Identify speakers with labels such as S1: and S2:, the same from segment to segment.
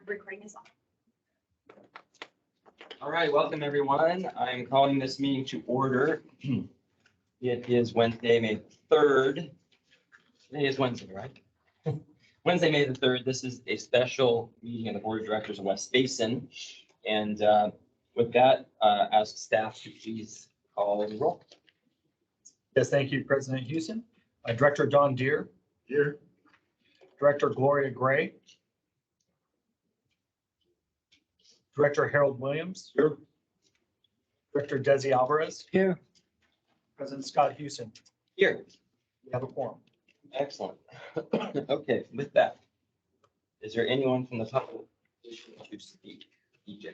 S1: Recording is on.
S2: All right, welcome everyone. I'm calling this meeting to order. It is Wednesday, May 3rd. Today is Wednesday, right? Wednesday, May the 3rd. This is a special meeting of the Board of Directors of West Basin. And with that, ask staff to please call the roll.
S3: Yes, thank you, President Houston. Director Don Deere. Here. Director Gloria Gray. Director Harold Williams. Here. Director Desi Alvarez.
S2: Here.
S3: President Scott Houston.
S2: Here.
S3: We have a quorum.
S2: Excellent. Okay, with that, is there anyone from the public wishing to speak? EJ.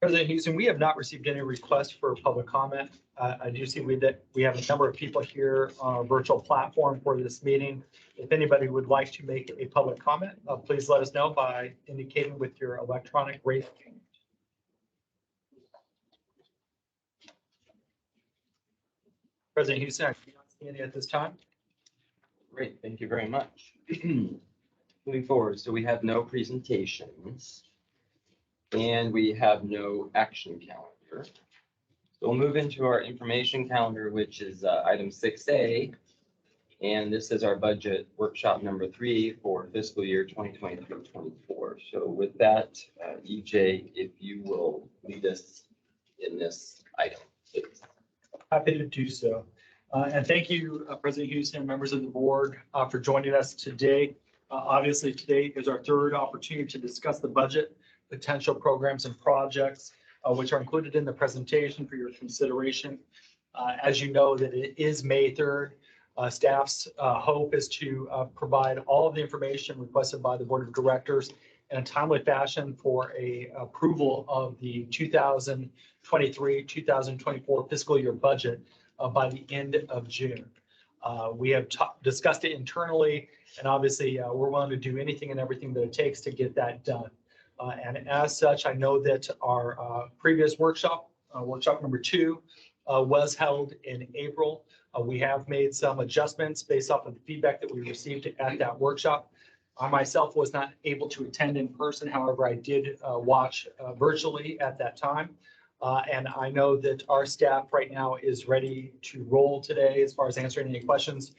S3: President Houston, we have not received any requests for public comment. I do see that we have a number of people here on our virtual platform for this meeting. If anybody would like to make a public comment, please let us know by indicating with your electronic raise hand. President Houston, I do not see any at this time.
S2: Great, thank you very much. Moving forward, so we have no presentations and we have no action calendar. So we'll move into our information calendar, which is item 6A. And this is our budget workshop number 3 for fiscal year 2023-24. So with that, EJ, if you will lead us in this item, please.
S3: Happy to do so. And thank you, President Houston and members of the board for joining us today. Obviously, today is our third opportunity to discuss the budget, potential programs and projects, which are included in the presentation for your consideration. As you know, that it is May 3rd. Staff's hope is to provide all of the information requested by the board of directors in a timely fashion for a approval of the 2023-2024 fiscal year budget by the end of June. We have discussed it internally, and obviously we're willing to do anything and everything that it takes to get that done. And as such, I know that our previous workshop, workshop number 2, was held in April. We have made some adjustments based off of the feedback that we received at that workshop. I myself was not able to attend in person. However, I did watch virtually at that time. And I know that our staff right now is ready to roll today as far as answering any questions.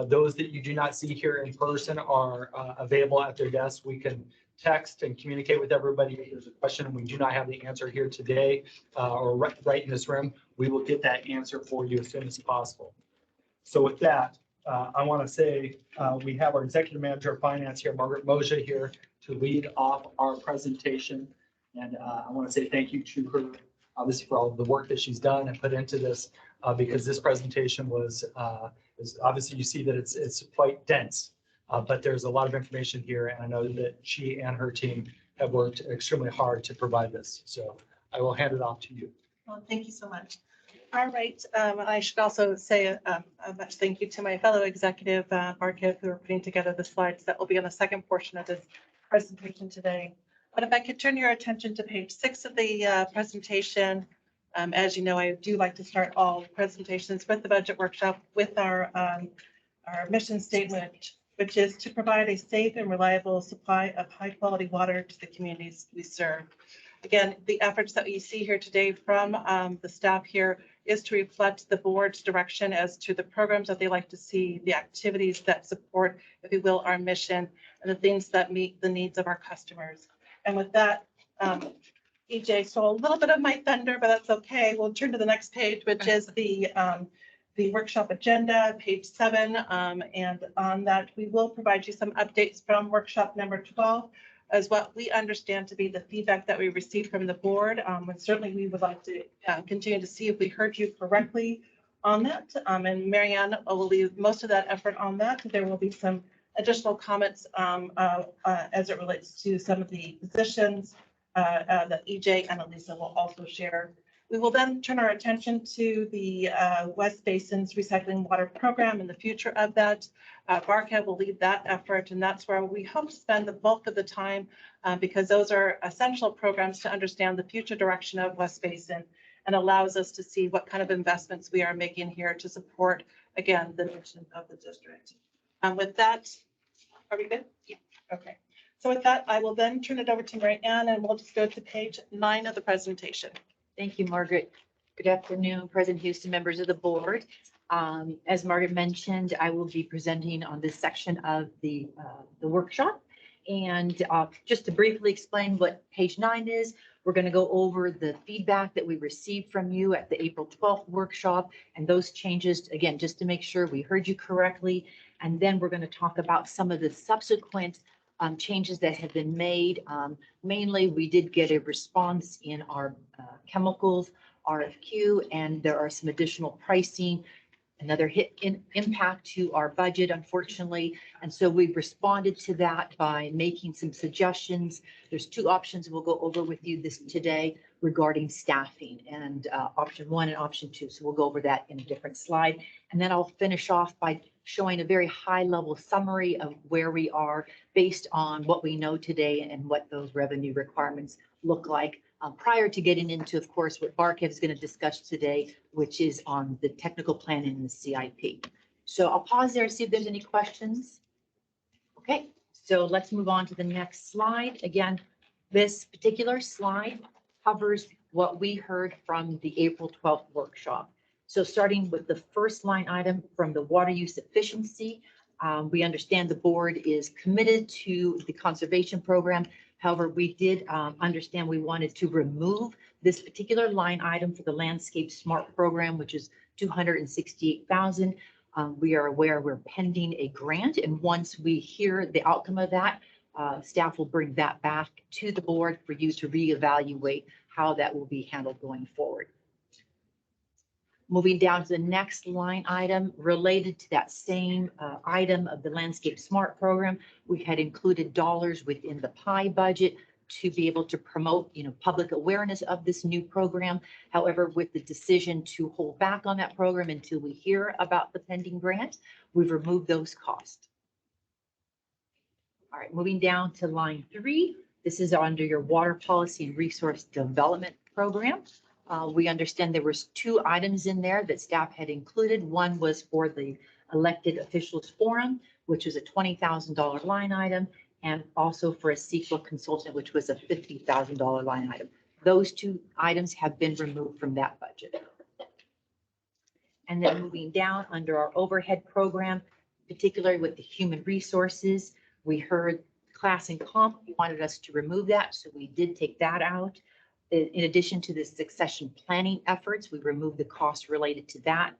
S3: Those that you do not see here in person are available at their desk. We can text and communicate with everybody. If there's a question and we do not have the answer here today or right in this room, we will get that answer for you as soon as possible. So with that, I want to say we have our Executive Manager of Finance here, Margaret Moja, here to lead off our presentation. And I want to say thank you to her, obviously, for all of the work that she's done and put into this, because this presentation was, obviously you see that it's quite dense, but there's a lot of information here. And I know that she and her team have worked extremely hard to provide this. So I will hand it off to you.
S1: Well, thank you so much. All right. I should also say a much thank you to my fellow executive, Barkev, who are putting together the slides that will be on the second portion of this presentation today. But if I could turn your attention to page 6 of the presentation. As you know, I do like to start all presentations with the budget workshop with our mission statement, which is to provide a safe and reliable supply of high quality water to the communities we serve. Again, the efforts that you see here today from the staff here is to reflect the board's direction as to the programs that they like to see, the activities that support, if you will, our mission, and the things that meet the needs of our customers. And with that, EJ stole a little bit of my thunder, but that's okay. We'll turn to the next page, which is the workshop agenda, page 7. And on that, we will provide you some updates from workshop number 12, as what we understand to be the feedback that we received from the board. And certainly we would like to continue to see if we heard you correctly on that. And Marianne will leave most of that effort on that. There will be some additional comments as it relates to some of the positions that EJ and Elisa will also share. We will then turn our attention to the West Basin's Recycling Water Program and the future of that. Barkev will lead that effort, and that's where we hope to spend the bulk of the time because those are essential programs to understand the future direction of West Basin and allows us to see what kind of investments we are making here to support, again, the mission of the district. With that, are we good? Yeah. Okay. So with that, I will then turn it over to Mary Ann and we'll just go to page 9 of the presentation.
S4: Thank you, Margaret. Good afternoon, President Houston, members of the board. As Margaret mentioned, I will be presenting on this section of the workshop. And just to briefly explain what page 9 is, we're going to go over the feedback that we received from you at the April 12th workshop and those changes, again, just to make sure we heard you correctly. And then we're going to talk about some of the subsequent changes that have been made. Mainly, we did get a response in our chemicals RFQ, and there are some additional pricing, another impact to our budget, unfortunately. And so we've responded to that by making some suggestions. There's 2 options we'll go over with you today regarding staffing, and option 1 and option 2. So we'll go over that in a different slide. And then I'll finish off by showing a very high level summary of where we are based on what we know today and what those revenue requirements look like. Prior to getting into, of course, what Barkev is going to discuss today, which is on the technical plan and the CIP. So I'll pause there and see if there's any questions. Okay, so let's move on to the next slide. Again, this particular slide covers what we heard from the April 12th workshop. So starting with the first line item from the water use efficiency, we understand the board is committed to the conservation program. However, we did understand we wanted to remove this particular line item for the Landscape Smart program, which is $268,000. We are aware we're pending a grant, and once we hear the outcome of that, staff will bring that back to the board for you to reevaluate how that will be handled going forward. Moving down to the next line item related to that same item of the Landscape Smart program, we had included dollars within the PI budget to be able to promote, public awareness of this new program. However, with the decision to hold back on that program until we hear about the pending grant, we've removed those costs. All right, moving down to line 3. This is under your water policy and resource development program. We understand there was 2 items in there that staff had included. One was for the elected officials forum, which was a $20,000 line item, and also for a CEQA consultant, which was a $50,000 line item. Those 2 items have been removed from that budget. And then moving down under our overhead program, particularly with the human resources, we heard class and comp wanted us to remove that, so we did take that out. In addition to the succession planning efforts, we removed the costs related to that.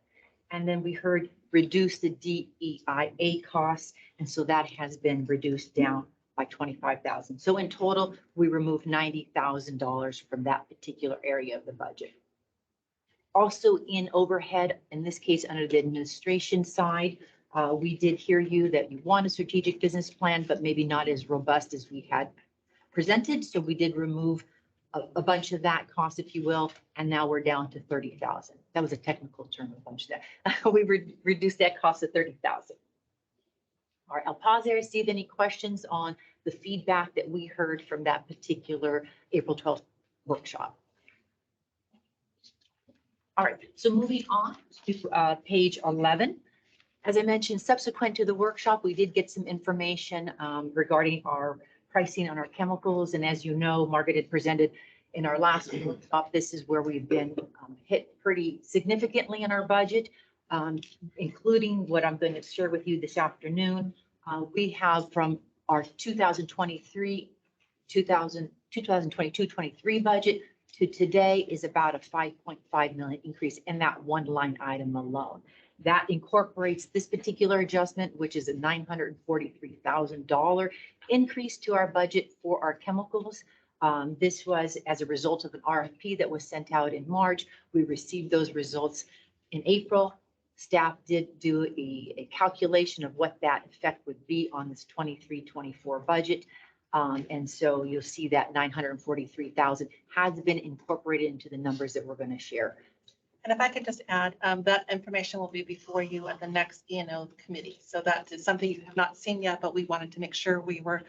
S4: And then we heard reduce the DEIA costs. And so that has been reduced down by $25,000. So in total, we removed $90,000 from that particular area of the budget. Also in overhead, in this case, under the administration side, we did hear you that you want a strategic business plan, but maybe not as robust as we had presented. So we did remove a bunch of that cost, if you will, and now we're down to $30,000. That was a technical term, a bunch of that. We reduced that cost to $30,000. All right, I'll pause there to see if any questions on the feedback that we heard from that particular April 12th workshop. All right, so moving on to page 11. As I mentioned, subsequent to the workshop, we did get some information regarding our pricing on our chemicals. And as you know, Margaret had presented in our last workshop, this is where we've been hit pretty significantly in our budget, including what I'm going to share with you this afternoon. We have from our 2022-23 budget to today is about a $5.5 million increase in that one line item alone. That incorporates this particular adjustment, which is a $943,000 increase to our budget for our chemicals. This was as a result of an RFP that was sent out in March. We received those results in April. Staff did do a calculation of what that effect would be on this 23-24 budget. And so you'll see that $943,000 has been incorporated into the numbers that we're going to share.
S1: And if I could just add, that information will be before you at the next E&O committee. So that is something you have not seen yet, but we wanted to make sure we were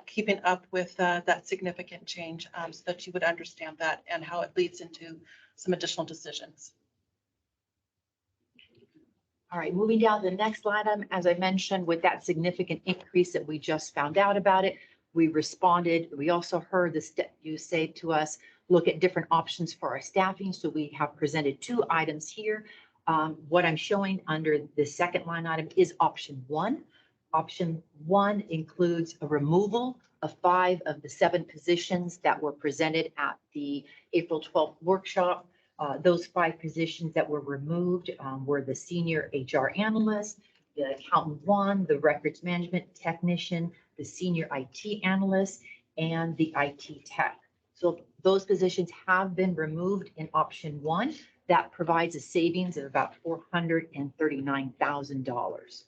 S1: keeping up with that significant change so that you would understand that and how it leads into some additional decisions.
S4: All right, moving down to the next item, as I mentioned, with that significant increase that we just found out about it, We responded. We also heard you say to us, look at different options for our staffing. So we have presented 2 items here. What I'm showing under the second line item is option 1. Option 1 includes a removal of 5 of the 7 positions that were presented at the April 12th workshop. Those 5 positions that were removed were the senior HR analyst, the accountant 1, the records management technician, the senior IT analyst, and the IT tech. So those positions have been removed in option 1. That provides a savings of about $439,000.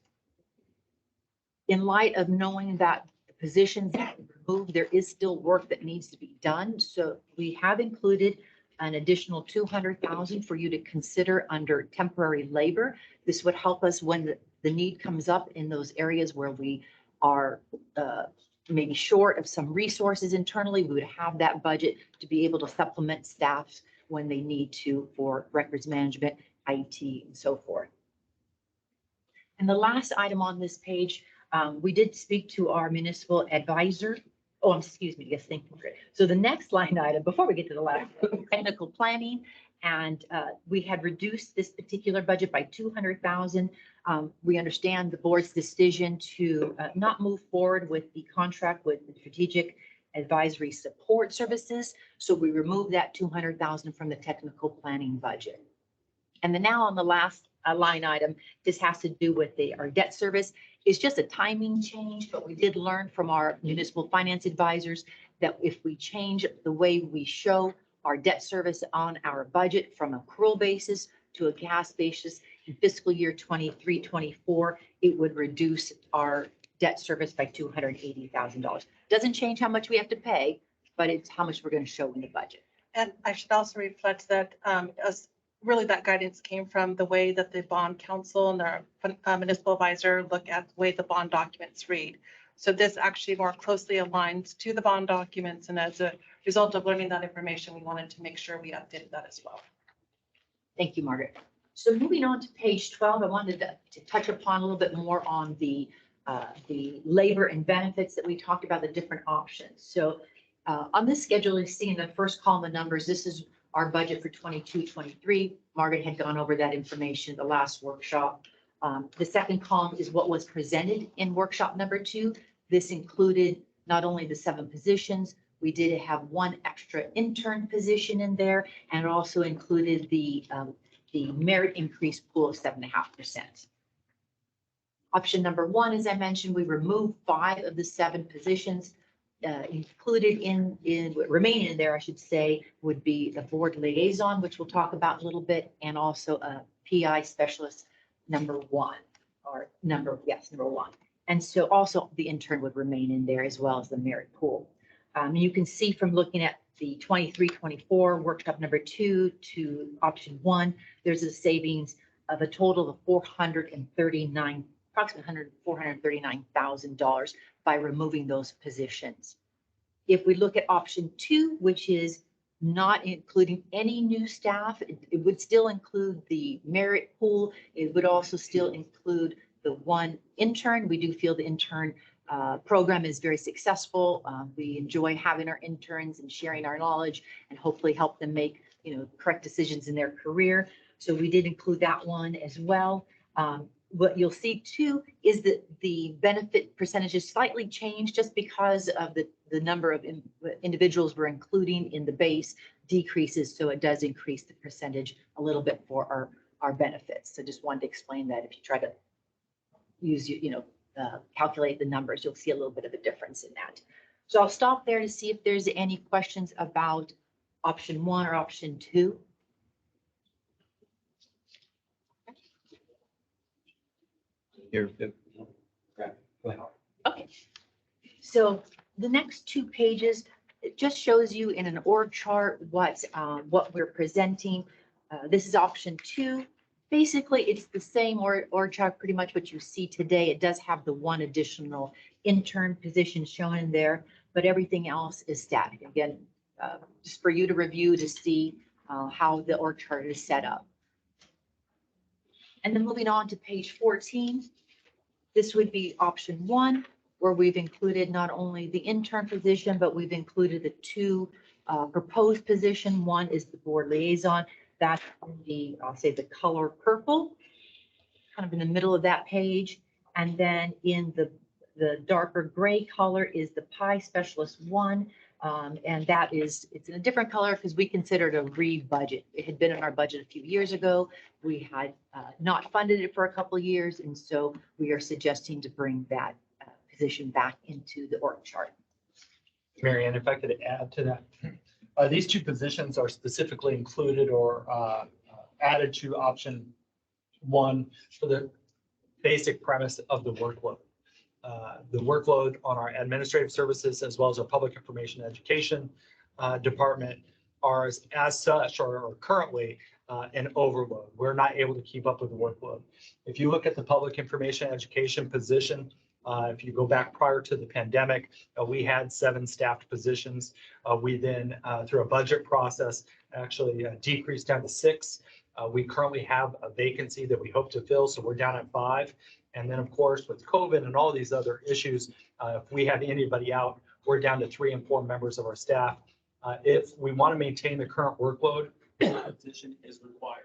S4: In light of knowing that the positions that were removed, there is still work that needs to be done. So we have included an additional $200,000 for you to consider under temporary labor. This would help us when the need comes up in those areas where we are maybe short of some resources internally. We would have that budget to be able to supplement staff when they need to for records management, IT, and so forth. And the last item on this page, we did speak to our municipal advisor. Oh, excuse me. Yes, thank you. So the next line item, before we get to the last, technical planning, and we had reduced this particular budget by $200,000. We understand the board's decision to not move forward with the contract with the Strategic Advisory Support Services. So we removed that $200,000 from the technical planning budget. And then now on the last line item, this has to do with our debt service. It's just a timing change, but we did learn from our municipal finance advisors that if we change the way we show our debt service on our budget from accrual basis to a gas basis in fiscal year 23-24, it would reduce our debt service by $280,000. Doesn't change how much we have to pay, but it's how much we're going to show in the budget.
S1: And I should also reflect that as really that guidance came from the way that the bond counsel and our municipal advisor look at the way the bond documents read. So this actually more closely aligns to the bond documents. And as a result of learning that information, we wanted to make sure we updated that as well.
S4: Thank you, Margaret. So moving on to page 12, I wanted to touch upon a little bit more on the labor and benefits that we talked about, the different options. So on this schedule, you see in the first column of numbers, this is our budget for 22-23. Margaret had gone over that information at the last workshop. The second column is what was presented in workshop number 2. This included not only the 7 positions, we did have 1 extra intern position in there, and it also included the merit increase pool of 7.5%. Option number 1, as I mentioned, we removed 5 of the 7 positions. Included remaining in there, I should say, would be the board liaison, which we'll talk about a little bit, and also a PI specialist number 1, or number 1. And so also the intern would remain in there as well as the merit pool. You can see from looking at the 23-24 workshop number 2 to option 1, there's a savings of a total of approximately $439,000 by removing those positions. If we look at option 2, which is not including any new staff, it would still include the merit pool. It would also still include the 1 intern. We do feel the intern program is very successful. We enjoy having our interns and sharing our knowledge and hopefully help them make correct decisions in their career. So we did include that one as well. What you'll see too is that the benefit percentages slightly changed just because of the number of individuals we're including in the base decreases. So it does increase the percentage a little bit for our benefits. So just wanted to explain that if you try to use, calculate the numbers, you'll see a little bit of a difference in that. So I'll stop there to see if there's any questions about option 1 or option 2. Okay, so the next 2 pages, it just shows you in an org chart what we're presenting. This is option 2. Basically, it's the same org chart, pretty much what you see today. It does have the 1 additional intern position shown in there, but everything else is static. Again, just for you to review to see how the org chart is set up. And then moving on to page 14. This would be option 1, where we've included not only the intern position, but we've included the two proposed position. One is the board liaison. That's the, I'll say the color purple, kind of in the middle of that page. And then in the darker gray color is the PI Specialist 1. And that is, it's in a different color because we considered a re-budget. It had been in our budget a few years ago. We had not funded it for a couple of years. And so we are suggesting to bring that position back into the org chart.
S3: Mary Ann, if I could add to that. These two positions are specifically included or added to option 1 for the basic premise of the workload. The workload on our administrative services as well as our public information education department are as such or currently an overload. We're not able to keep up with the workload. If you look at the public information education position, if you go back prior to the pandemic, we had 7 staffed positions. We then, through a budget process, actually decreased down to 6. We currently have a vacancy that we hope to fill, so we're down at 5. And then, of course, with COVID and all these other issues, if we have anybody out, we're down to 3 and 4 members of our staff. If we want to maintain the current workload, that position is required.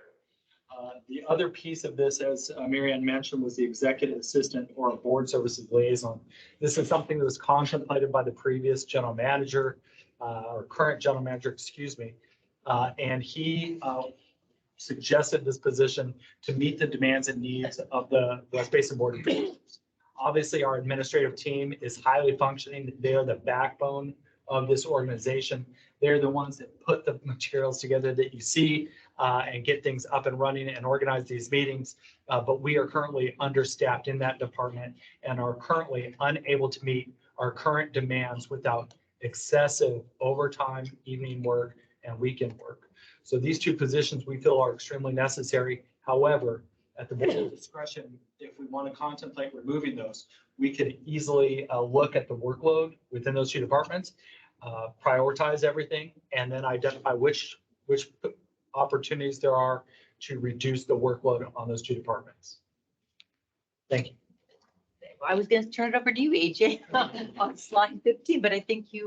S3: The other piece of this, as Mary Ann mentioned, was the executive assistant or a board services liaison. This is something that was contemplated by the previous general manager or current general manager, excuse me. And he suggested this position to meet the demands and needs of the West Basin Board of Directors. Obviously, our administrative team is highly functioning. They are the backbone of this organization. They're the ones that put the materials together that you see and get things up and running and organize these meetings. But we are currently understaffed in that department and are currently unable to meet our current demands without excessive overtime, evening work, and weekend work. So these two positions we feel are extremely necessary. However, at the board's discretion, if we want to contemplate removing those, we could easily look at the workload within those two departments, prioritize everything, and then identify which opportunities there are to reduce the workload on those two departments. Thank you.
S4: I was going to turn it over to you, AJ, on slide 15, but I think you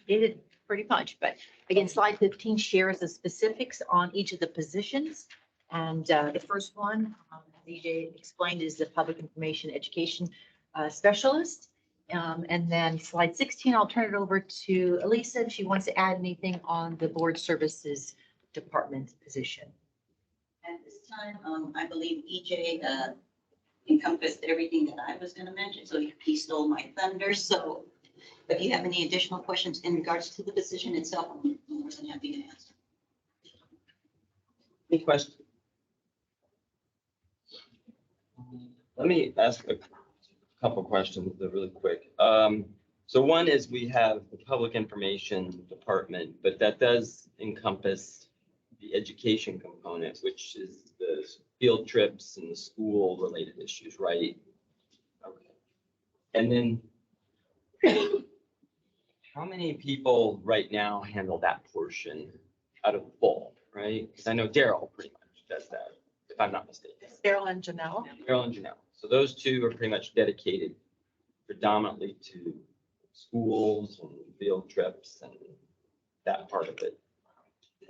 S4: did it pretty much. But again, slide 15 shares the specifics on each of the positions. And the first one, as AJ explained, is the public information education specialist. And then slide 16, I'll turn it over to Elisa if she wants to add anything on the board services department position.
S5: At this time, I believe EJ encompassed everything that I was going to mention, so he stole my thunder. So if you have any additional questions in regards to the position itself, I'm more than happy to answer.
S2: Any questions? Let me ask a couple questions that are really quick. So one is we have the public information department, but that does encompass the education component, which is the field trips and the school related issues, right? Okay. And then how many people right now handle that portion out of the full, right? Because I know Daryl pretty much does that, if I'm not mistaken.
S1: Daryl and Janelle.
S2: Daryl and Janelle. So those two are pretty much dedicated predominantly to schools and field trips and that part of it.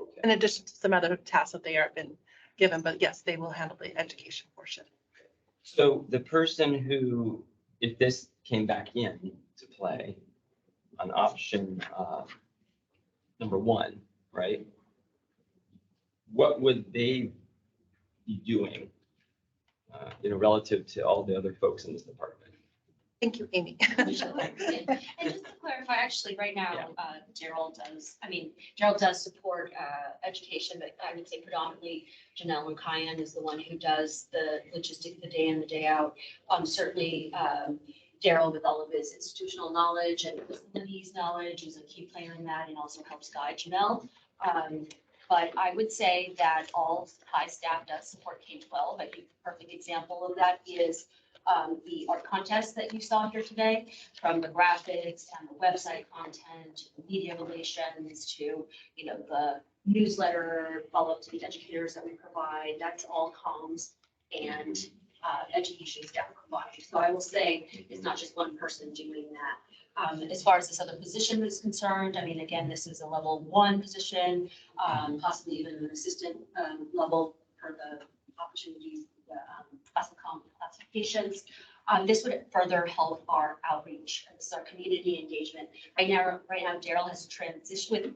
S2: Okay.
S1: In addition to some other tasks that they have been given, but yes, they will handle the education portion.
S2: So the person who, if this came back in to play on option number 1, right? What would they be doing, relative to all the other folks in this department?
S1: Thank you, Amy.
S6: And just to clarify, actually, right now, Daryl does support education, but I would say predominantly Janelle and Kyan is the one who does the logistics, the day in, the day out. Certainly, Daryl, with all of his institutional knowledge and facilities knowledge, is a key player in that and also helps guide Janelle. But I would say that all high staff does support K-12. I think the perfect example of that is the art contest that you saw here today, from the graphics and the website content, to the media relations, to the newsletter, follow up to the educators that we provide. That's all comms and education staff combined. So I will say it's not just one person doing that. As far as this other position is concerned, I mean, again, this is a level 1 position, possibly even an assistant level for the opportunities, the classifications. This would further help our outreach, and this is our community engagement. Right now, Daryl has transitioned with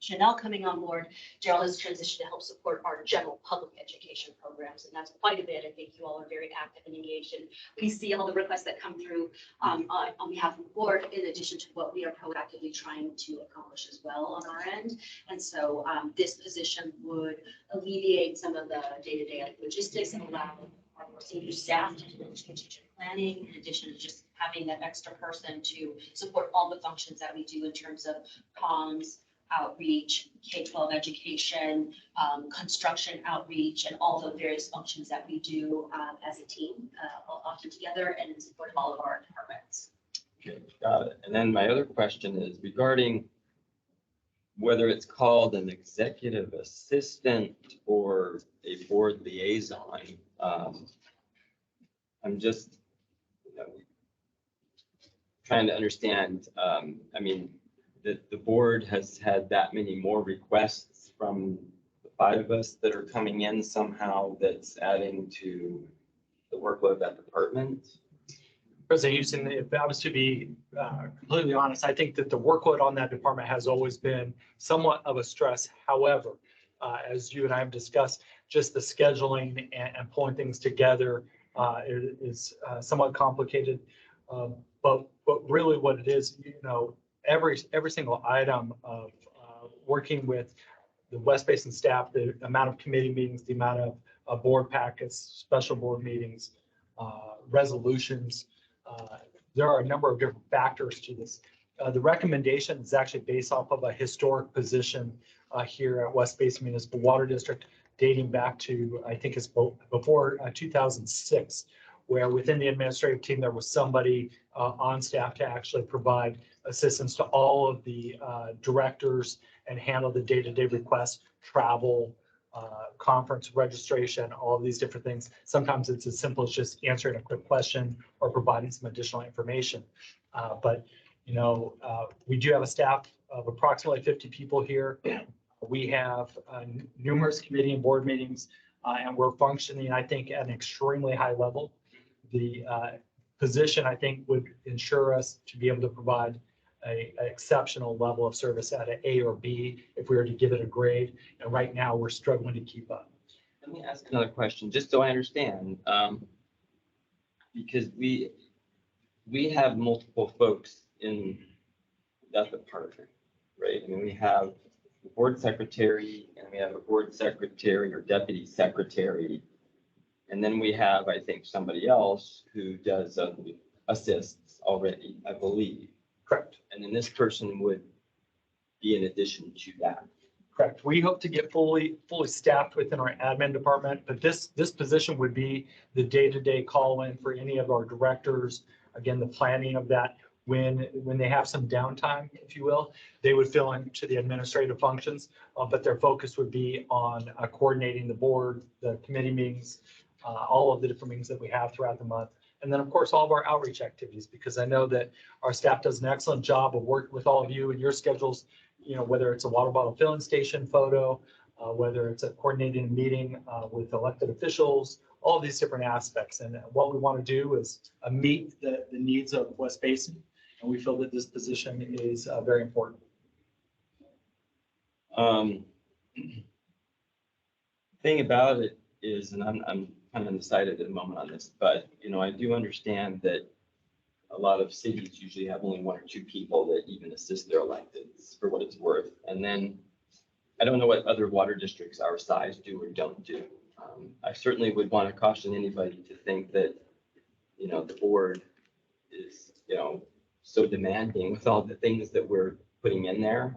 S6: Janelle coming on board. Daryl has transitioned to help support our general public education programs, and that's quite a bit. I think you all are very active and engaged, and we see all the requests that come through on behalf of the board, in addition to what we are proactively trying to accomplish as well on our end. And so this position would alleviate some of the day-to-day logistics and allow our more senior staff to do strategic planning, in addition to just having that extra person to support all the functions that we do in terms of comms, outreach, K-12 education, construction outreach, and all the various functions that we do as a team, often together and in support of all of our departments.
S2: Okay, got it. And then my other question is regarding whether it's called an executive assistant or a board liaison. I'm just, trying to understand, I mean, the board has had that many more requests from the 5 of us that are coming in somehow that's adding to the workload of that department.
S3: President Houston, if I was to be completely honest, I think that the workload on that department has always been somewhat of a stress. However, as you and I have discussed, just the scheduling and pulling things together is somewhat complicated. But really what it is, every single item of working with the West Basin staff, the amount of committee meetings, the amount of board packets, special board meetings, resolutions. There are a number of different factors to this. The recommendation is actually based off of a historic position here at West Basin Municipal Water District dating back to, I think it's before 2006, where within the administrative team, there was somebody on staff to actually provide assistance to all of the directors and handle the day-to-day requests, travel, conference registration, all of these different things. Sometimes it's as simple as just answering a quick question or providing some additional information. But we do have a staff of approximately 50 people here. We have numerous committee and board meetings, and we're functioning, I think, at an extremely high level. The position, I think, would ensure us to be able to provide an exceptional level of service at an A or B if we were to give it a grade. And right now, we're struggling to keep up.
S2: Let me ask another question, just so I understand, because we have multiple folks in that department, right? I mean, we have the board secretary, and we have a board secretary or deputy secretary. And then we have, I think, somebody else who does assists already, I believe.
S3: Correct.
S2: And then this person would be in addition to that.
S3: Correct. We hope to get fully staffed within our admin department, but this position would be the day-to-day call-in for any of our directors. Again, the planning of that when they have some downtime, if you will, they would fill into the administrative functions, but their focus would be on coordinating the board, the committee meetings, all of the different meetings that we have throughout the month. And then, of course, all of our outreach activities, because I know that our staff does an excellent job of working with all of you and your schedules, whether it's a water bottle filling station photo, whether it's a coordinating meeting with elected officials, all of these different aspects. And what we want to do is meet the needs of West Basin. And we feel that this position is very important.
S2: Thing about it is, and I'm kind of undecided at the moment on this, but I do understand that a lot of cities usually have only 1 or 2 people that even assist their electeds, for what it's worth. And then I don't know what other water districts our size do or don't do. I certainly would want to caution anybody to think that the board is so demanding with all the things that we're putting in there.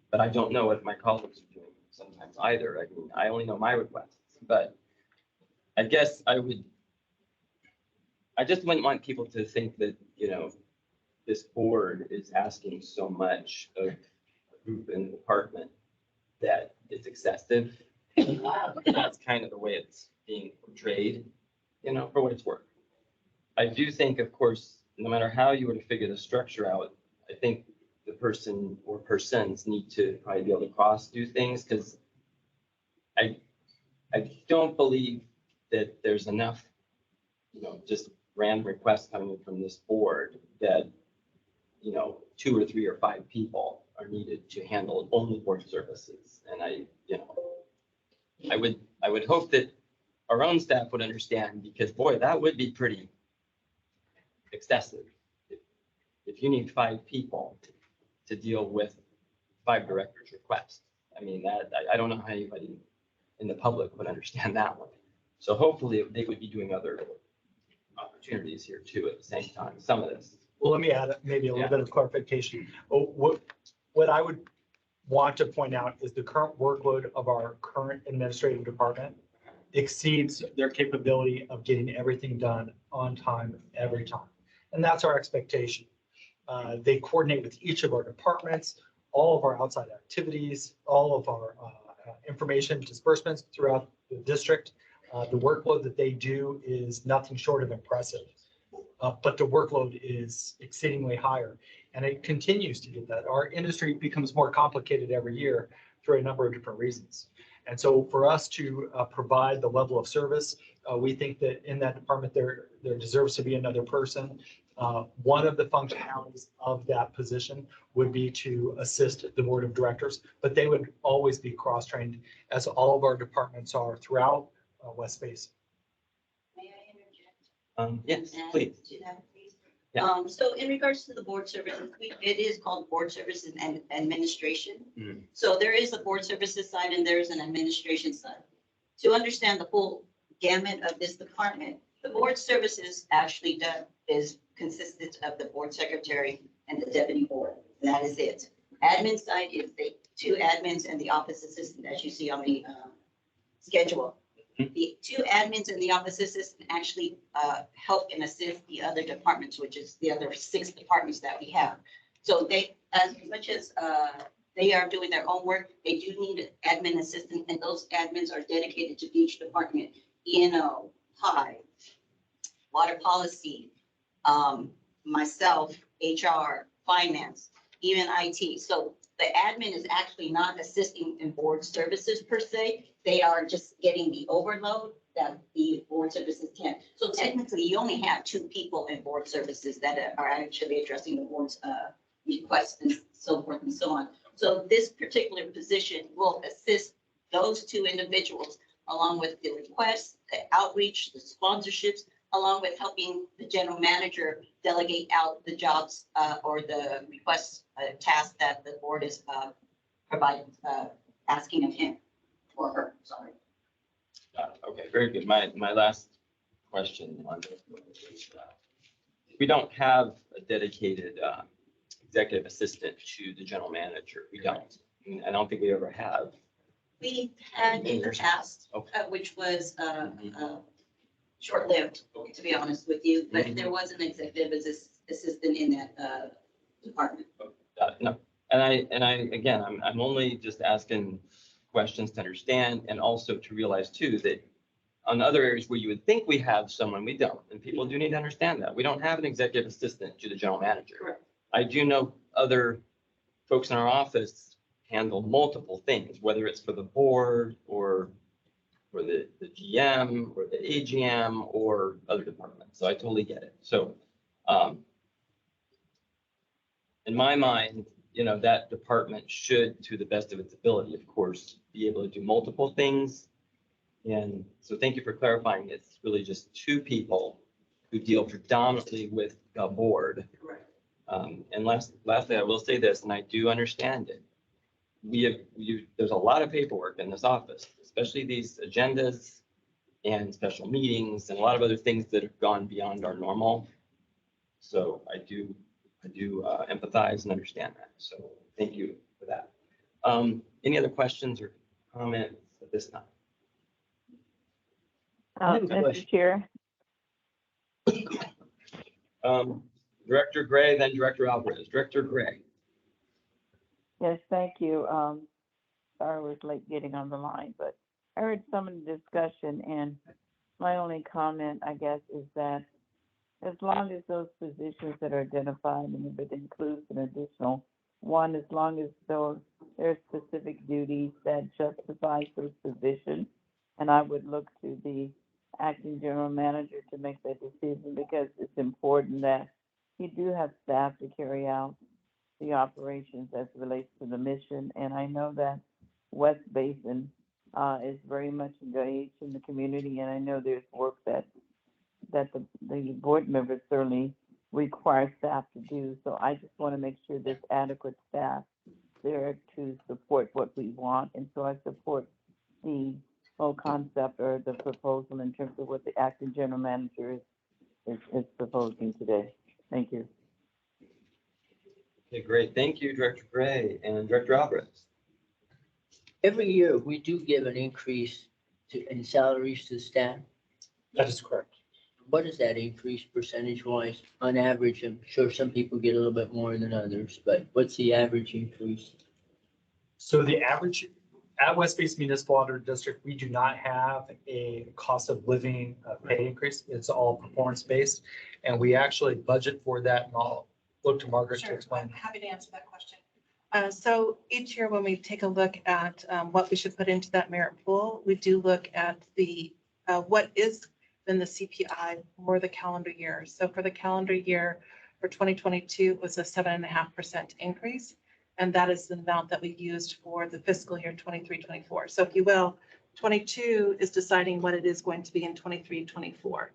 S2: But I don't know what my colleagues are doing sometimes either. I mean, I only know my requests, but I guess I just wouldn't want people to think that, this board is asking so much of a group in the department that it's excessive. That's kind of the way it's being portrayed. you know, for what it's worth. I do think, of course, no matter how you were to figure the structure out, I think the person or persons need to probably be able to cross do things, because I don't believe that there's enough, you know, just random requests coming in from this board that, you know, 2 or 3 or 5 people are needed to handle only board services. And you know, I would hope that our own staff would understand, because boy, that would be pretty excessive. If you need 5 people to deal with 5 directors' requests, I mean, I don't know how anybody in the public would understand that one. So hopefully they would be doing other opportunities here too at the same time, some of this.
S3: Well, let me add maybe a little bit of clarification. What I would want to point out is the current workload of our current administrative department exceeds their capability of getting everything done on time, every time. And that's our expectation. They coordinate with each of our departments, all of our outside activities, all of our information disbursements throughout the district. The workload that they do is nothing short of impressive. But the workload is exceedingly higher, and it continues to get that. Our industry becomes more complicated every year through a number of different reasons. And so for us to provide the level of service, we think that in that department, there deserves to be another person. One of the functionalities of that position would be to assist the board of directors, but they would always be cross-trained, as all of our departments are throughout West Basin.
S5: May I interject?
S2: Yes,
S5: Add
S2: please.
S5: to that, please?
S2: Yeah.
S5: So in regards to the board services, it is called board services and administration.
S2: Mhm.
S5: So there is a board services side and there's an administration side. To understand the full gamut of this department, the board services actually consisted of the board secretary and the deputy board. That is it. Admin side is the 2 admins and the office assistant, as you see on the schedule. The 2 admins and the office assistant actually help and assist the other departments, which is the other 6 departments that we have. So they, as much as they are doing their own work, they do need an admin assistant, and those admins are dedicated to each department. E&O, PI, water policy, myself, HR, finance, even IT. So the admin is actually not assisting in board services per se. They are just getting the overload that the board services can. So technically, you only have 2 people in board services that are actually addressing the board's requests and so forth and so on. So this particular position will assist those 2 individuals along with the requests, the outreach, the sponsorships, along with helping the general manager delegate out the jobs or the requests, tasks that the board is providing, asking of him or her, sorry.
S2: Okay, very good. My last question on this is, we don't have a dedicated executive assistant to the general manager. We don't. I don't think we ever have.
S5: We had in the past,
S2: Okay.
S5: which was short-lived, to be honest with you, but
S2: Mhm.
S5: there was an executive assistant in that department.
S2: No, and I, again, I'm only just asking questions to understand, and also to realize too, that on other areas where you would think we have someone, we don't, and people do need to understand that. We don't have an executive assistant to the general manager.
S5: Correct.
S2: I do know other folks in our office handle multiple things, whether it's for the board or for the GM or the AGM or other departments. So I totally get it. So, in my mind, you know, that department should, to the best of its ability, of course, be able to do multiple things. And so thank you for clarifying. It's really just 2 people who deal predominantly with the board.
S5: Correct.
S2: And lastly, I will say this, and I do understand it. There's a lot of paperwork in this office, especially these agendas and special meetings and a lot of other things that have gone beyond our normal. So I do empathize and understand that. So thank you for that. Any other questions or comments at this time?
S7: Mr. Chair,
S2: Director Gray, then Director Alvarez. Director Gray.
S7: yes, thank you. Sorry I was late getting on the line, but I heard some of the discussion, and my only comment, I guess, is that as long as those positions that are identified, and if it includes an additional one, as long as those, there are specific duties that justify those positions, and I would look to the acting general manager to make that decision, because it's important that you do have staff to carry out the operations as it relates to the mission. And I know that West Basin is very much engaged in the community, and I know there's work that the board members certainly require staff to do. So I just want to make sure there's adequate staff there to support what we want. And so I support the whole concept or the proposal in terms of what the acting general manager is proposing today. Thank you.
S2: Okay, great. Thank you, Director Gray and Director Alvarez.
S8: Every year, we do give an increase in salaries to staff.
S3: That is correct.
S8: What is that increase percentage wise? On average, I'm sure some people get a little bit more than others, but what's the average increase?
S3: So the average at West Basin Municipal Water District, we do not have a cost of living pay increase. It's all performance based. And we actually budget for that, and I'll look to Margaret to
S1: Sure,
S3: explain.
S1: I'm happy to answer that question. So each year when we take a look at what we should put into that merit pool, we do look at the what is in the CPI for the calendar year. So for the calendar year for 2022, it was a 7.5% increase. And that is the amount that we used for the fiscal year 23-24. So if you will, 22 is deciding what it is going to be in 23-24.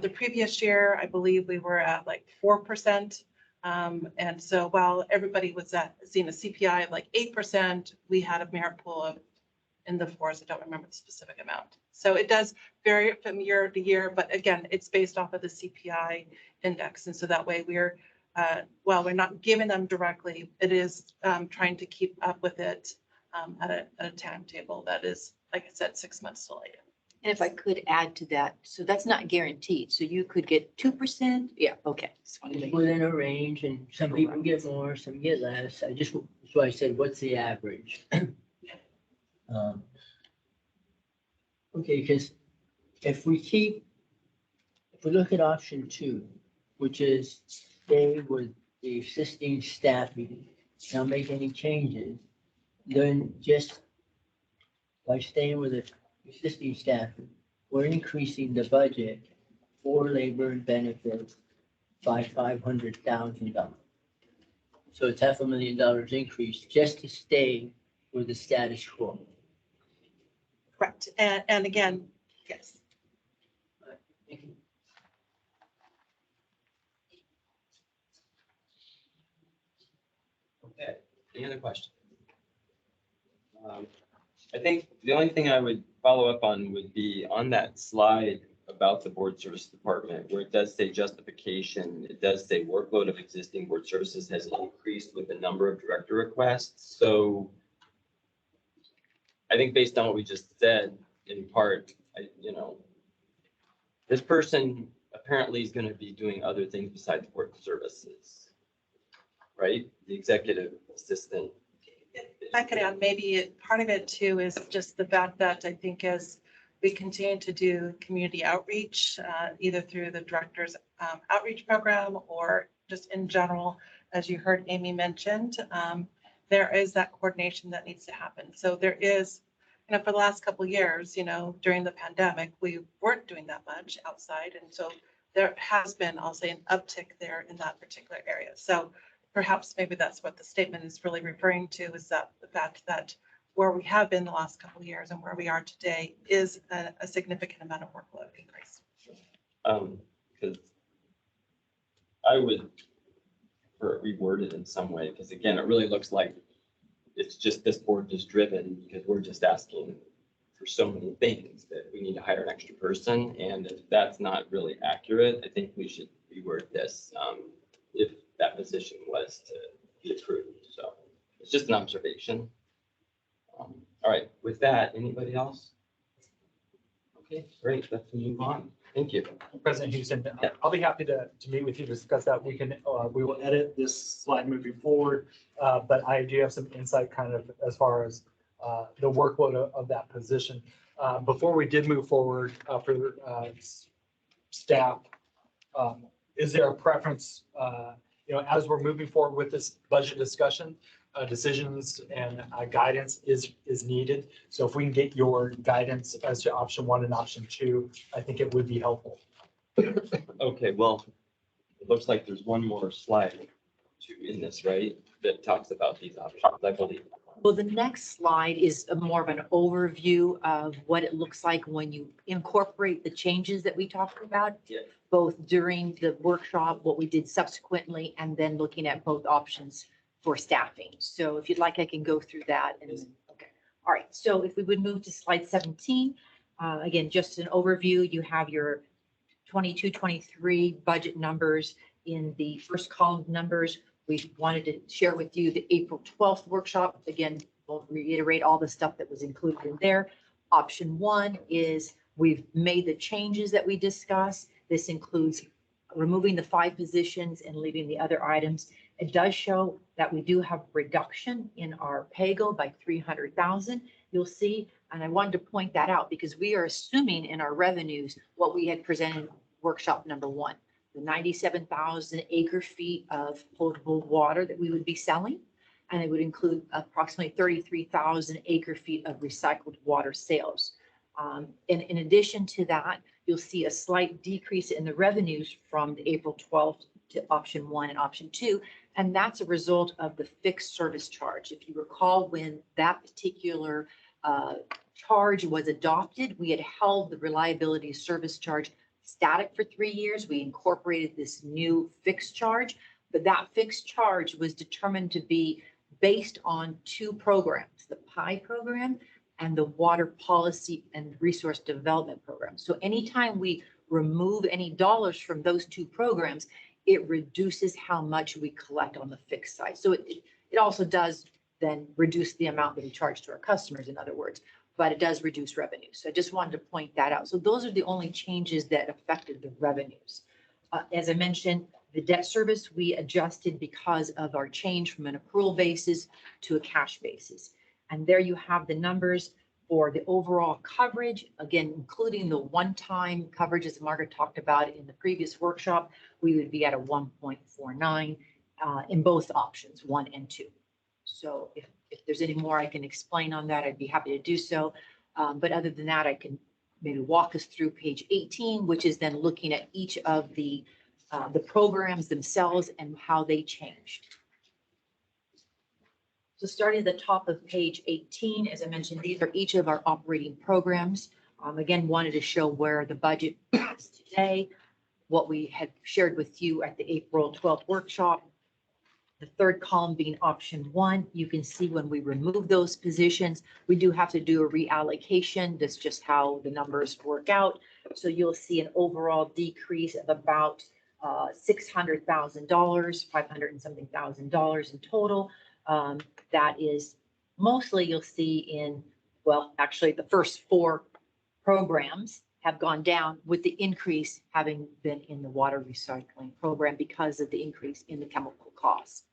S1: The previous year, I believe we were at like 4%. And so while everybody was seeing a CPI of like 8%, we had a merit pool of in the fours. I don't remember the specific amount. So it does vary from year to year, but again, it's based off of the CPI index. And so that way we're, while we're not giving them directly, it is trying to keep up with it at a timetable that is, like I said, 6 months delayed.
S4: And if I could add to that, so that's not guaranteed. So you could get 2%. Yeah, okay. Just wanted to
S8: It's
S4: make-
S8: within a range, and some people get more, some get less. That's why I said, what's the average? Okay, because if we look at option 2, which is stay with the existing staffing, not make any changes, then just by staying with the existing staffing, we're increasing the budget for labor and benefits by $500,000. So it's $500,000 increase just to stay with the status quo.
S1: Correct. And again, yes.
S2: Okay, any other questions? I think the only thing I would follow up on would be on that slide about the board service department, where it does say justification, it does say workload of existing board services has increased with the number of director requests. So I think based on what we just said, in part, this person apparently is going to be doing other things besides board services, right? The executive assistant.
S1: If I could add, maybe part of it too is just the fact that I think as we continue to do community outreach, either through the director's outreach program or just in general, as you heard Amy mentioned, there is that coordination that needs to happen. So there is, for the last couple of years, during the pandemic, we weren't doing that much outside. And so there has been, I'll say, an uptick there in that particular area. So perhaps maybe that's what the statement is really referring to, is that the fact that where we have been the last couple of years and where we are today is a significant amount of workload increase.
S2: Because I would reword it in some way, because again, it really looks like it's just this board is driven because we're just asking for so many things that we need to hire an extra person. And if that's not really accurate, I think we should reword this if that position was to be approved. So it's just an observation. All right, with that, anybody else? Okay, great, let's move on. Thank you.
S3: President Houston,
S2: Yeah.
S3: I'll be happy to meet with you to discuss that. We will edit this slide moving forward. But I do have some insight kind of as far as the workload of that position. before we did move forward for staff, is there a preference, as we're moving forward with this budget discussion, decisions and guidance is needed. So if we can get your guidance as to option 1 and option 2, I think it would be helpful.
S2: Okay, well, it looks like there's one more slide in this, right? That talks about these options, I believe.
S4: Well, the next slide is more of an overview of what it looks like when you incorporate the changes that we talked about.
S2: Yeah.
S4: Both during the workshop, what we did subsequently, and then looking at both options for staffing. So if you'd like, I can go through that. And okay. All right. So if we would move to slide 17, again, just an overview, you have your 22-23 budget numbers. In the first column of numbers, we wanted to share with you the April 12th workshop. Again, we'll reiterate all the stuff that was included in there. Option 1 is we've made the changes that we discussed. This includes removing the 5 positions and leaving the other items. It does show that we do have reduction in our pay-go by 300,000. You'll see, and I wanted to point that out because we are assuming in our revenues what we had presented in workshop number 1, the 97,000 acre feet of potable water that we would be selling. And it would include approximately 33,000 acre feet of recycled water sales. In addition to that, you'll see a slight decrease in the revenues from the April 12th to option 1 and option 2. And that's a result of the fixed service charge. If you recall, when that particular charge was adopted, we had held the reliability service charge static for 3 years. We incorporated this new fixed charge, but that fixed charge was determined to be based on 2 programs, the PI program and the Water Policy and Resource Development Program. So anytime we remove any dollars from those 2 programs, it reduces how much we collect on the fixed side. So it also does then reduce the amount that we charge to our customers, in other words, but it does reduce revenue. So I just wanted to point that out. So those are the only changes that affected the revenues. As I mentioned, the debt service we adjusted because of our change from an accrual basis to a cash basis. And there you have the numbers for the overall coverage, again, including the one-time coverage, as Margaret talked about in the previous workshop, we would be at a 1.49 in both options, 1 and 2. So if there's any more I can explain on that, I'd be happy to do so. But other than that, I can maybe walk us through page 18, which is then looking at each of the programs themselves and how they changed. So starting at the top of page 18, as I mentioned, these are each of our operating programs. Again, wanted to show where the budget is today, what we had shared with you at the April 12th workshop. The third column being option 1, you can see when we remove those positions, we do have to do a reallocation. That's just how the numbers work out. So you'll see an overall decrease of about $600,000, 500 and something thousand dollars in total. That is mostly you'll see in, well, actually the first 4 programs have gone down, with the increase having been in the water recycling program because of the increase in the chemical costs.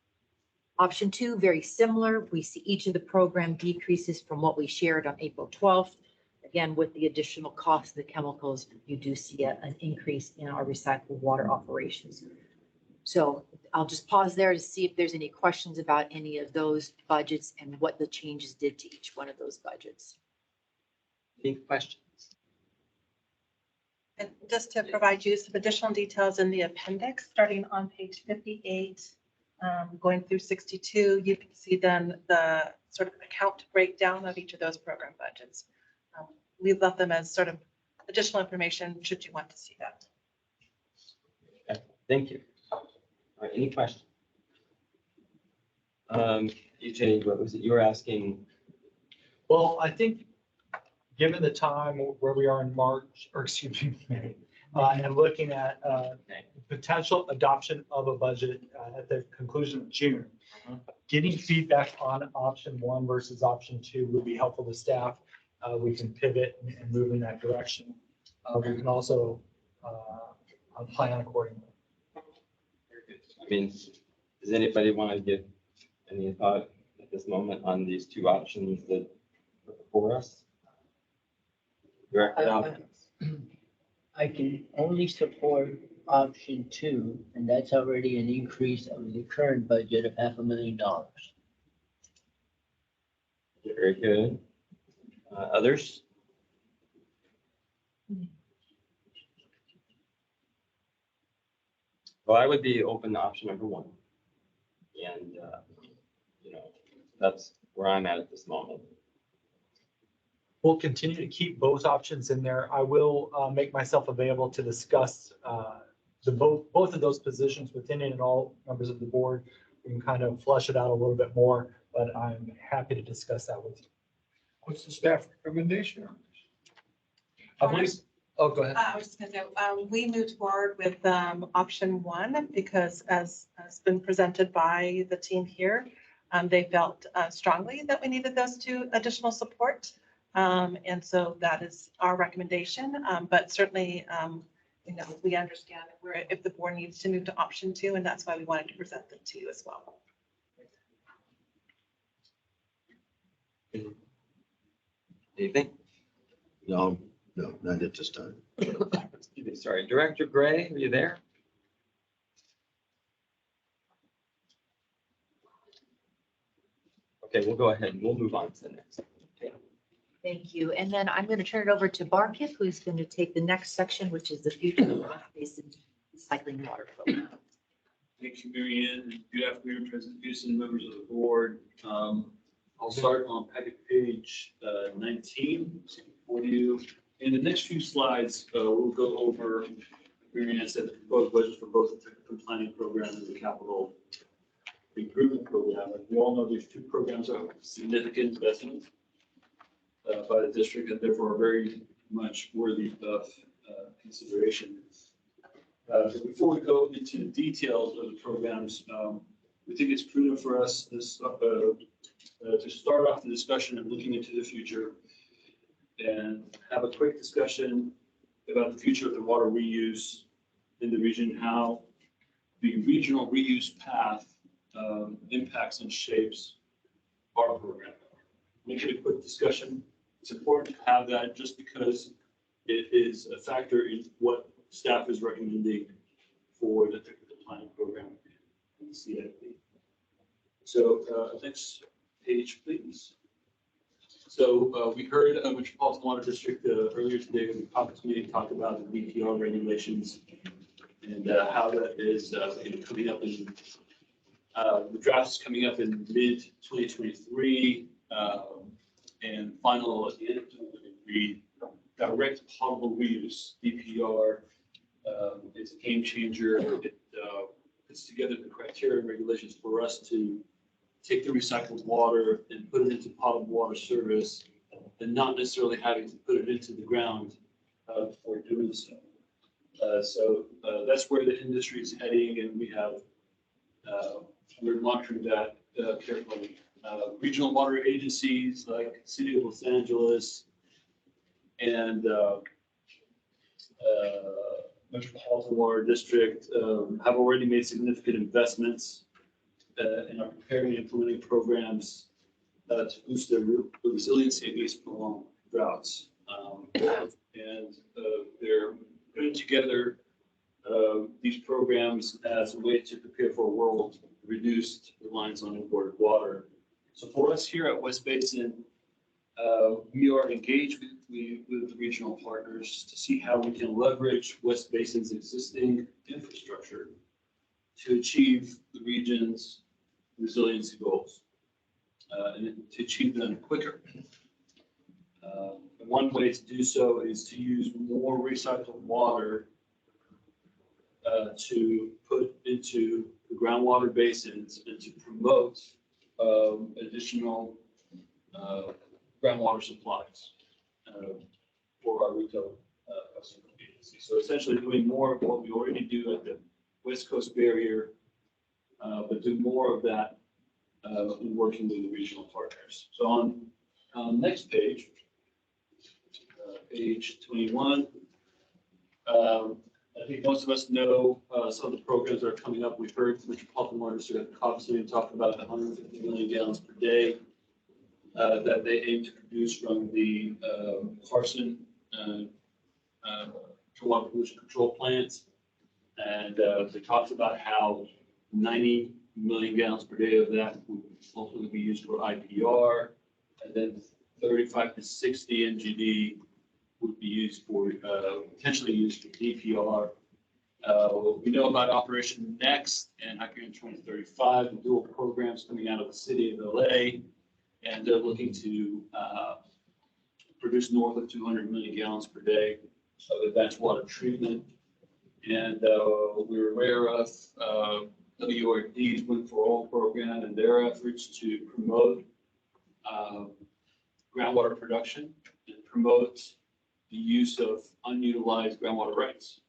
S4: Option 2, very similar. We see each of the program decreases from what we shared on April 12th. Again, with the additional cost of the chemicals, you do see an increase in our recycled water operations. So I'll just pause there to see if there's any questions about any of those budgets and what the changes did to each one of those budgets.
S2: Any questions?
S1: And just to provide you some additional details in the appendix, starting on page 58, going through 62, you can see then the sort of account breakdown of each of those program budgets. We've left them as sort of additional information should you want to see that.
S2: Okay, thank you. All right, any questions? EJ, what was it you were asking?
S3: Well, I think given the time where we are in March, or excuse me, May, and looking at potential adoption of a budget at the conclusion of June, getting feedback on option 1 versus option 2 would be helpful to staff. We can pivot and move in that direction. We can also plan accordingly.
S2: I mean, does anybody want to give any thought at this moment on these 2 options that are before us? Director Alvarez.
S8: I can only support option two, and that's already an increase of the current budget of $500,000.
S2: Very good. Others? Well, I would be open to option number one. And, that's where I'm at this moment.
S3: We'll continue to keep both options in there. I will make myself available to discuss both of those positions within it, and all members of the board. We can kind of flesh it out a little bit more, but I'm happy to discuss that with you.
S9: What's the staff recommendation?
S3: I believe, oh, go ahead.
S1: I was just gonna say, we moved forward with option one because as has been presented by the team here, they felt strongly that we needed those two additional support. And so that is our recommendation, but certainly, we understand if the board needs to move to option two, and that's why we wanted to present them to you as well.
S2: Anything?
S9: No, not at this time.
S2: Excuse me, sorry, Director Gray, are you there? Okay, we'll go ahead and we'll move on to the next.
S4: Thank you. And then I'm going to turn it over to Barkif, who's going to take the next section, which is the future of West Basin Recycling Water Program.
S10: Thank you, Mary Ann, and good afternoon, President Houston, members of the board. I'll start on packet page 19 for you. In the next few slides, we'll go over, Mary Ann said, the proposed budgets for both the technical planning program and the capital improvement program. Like we all know, these two programs are significant investments by the district, and therefore are very much worthy of consideration. Before we go into the details of the programs, we think it's prudent for us to start off the discussion of looking into the future and have a quick discussion about the future of the water reuse in the region, how the regional reuse path impacts and shapes our program. Make it a quick discussion. It's important to have that just because it is a factor in what staff is recommending for the technical planning program and the CIP. So next page, please. So we heard Metropolitan Water District earlier today in the conference meeting talk about the BPR regulations and how that is coming up in the draft is coming up in mid 2023 and final at the end of 2023. Direct potable reuse (DPR) is a game changer. It puts together the criteria and regulations for us to take the recycled water and put it into potable water service, and not necessarily having to put it into the ground for doing so. So that's where the industry is heading, and we're monitoring that carefully. Regional water agencies like City of Los Angeles and Metropolitan Water District have already made significant investments and are preparing and implementing programs to boost their resiliency against prolonged droughts. And they're putting together these programs as a way to prepare for a world reduced reliance on imported water. So for us here at West Basin, we are engaged with the regional partners to see how we can leverage West Basin's existing infrastructure to achieve the region's resiliency goals and to achieve them quicker. One way to do so is to use more recycled water to put into the groundwater basins and to promote additional groundwater supplies for our retail customer agency. So essentially doing more of what we already do at the West Coast Barrier, but do more of that in working with the regional partners. So on next page, page 21, I think most of us know some of the programs that are coming up. We've heard Metropolitan Water District obviously talk about the 150 million gallons per day that they aim to produce from the Carson water pollution control plants. And they talked about how 90 million gallons per day of that would ultimately be used for IPR. And then 35 to 60 NGD would be used for, potentially used for DPR. We know about Operation Next and Hyperion 2035, the dual programs coming out of the city of LA. And they're looking to produce north of 200 million gallons per day of advanced water treatment. And we're aware of WRD's Wind for All program and their efforts to promote groundwater production and promote the use of unutilized groundwater rights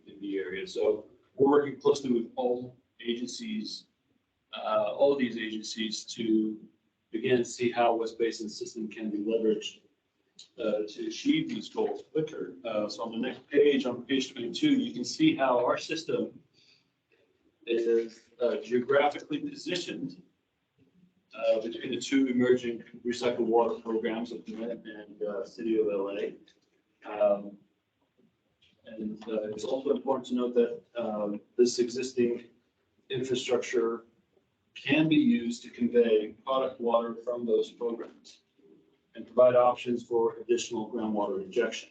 S10: in the area. So we're working closely with all agencies, all of these agencies to, again, see how West Basin system can be leveraged to achieve these goals quicker. So on the next page, on page 22, you can see how our system is geographically positioned between the two emerging recycled water programs of Met and City of LA. And it's also important to note that this existing infrastructure can be used to convey product water from those programs and provide options for additional groundwater injection.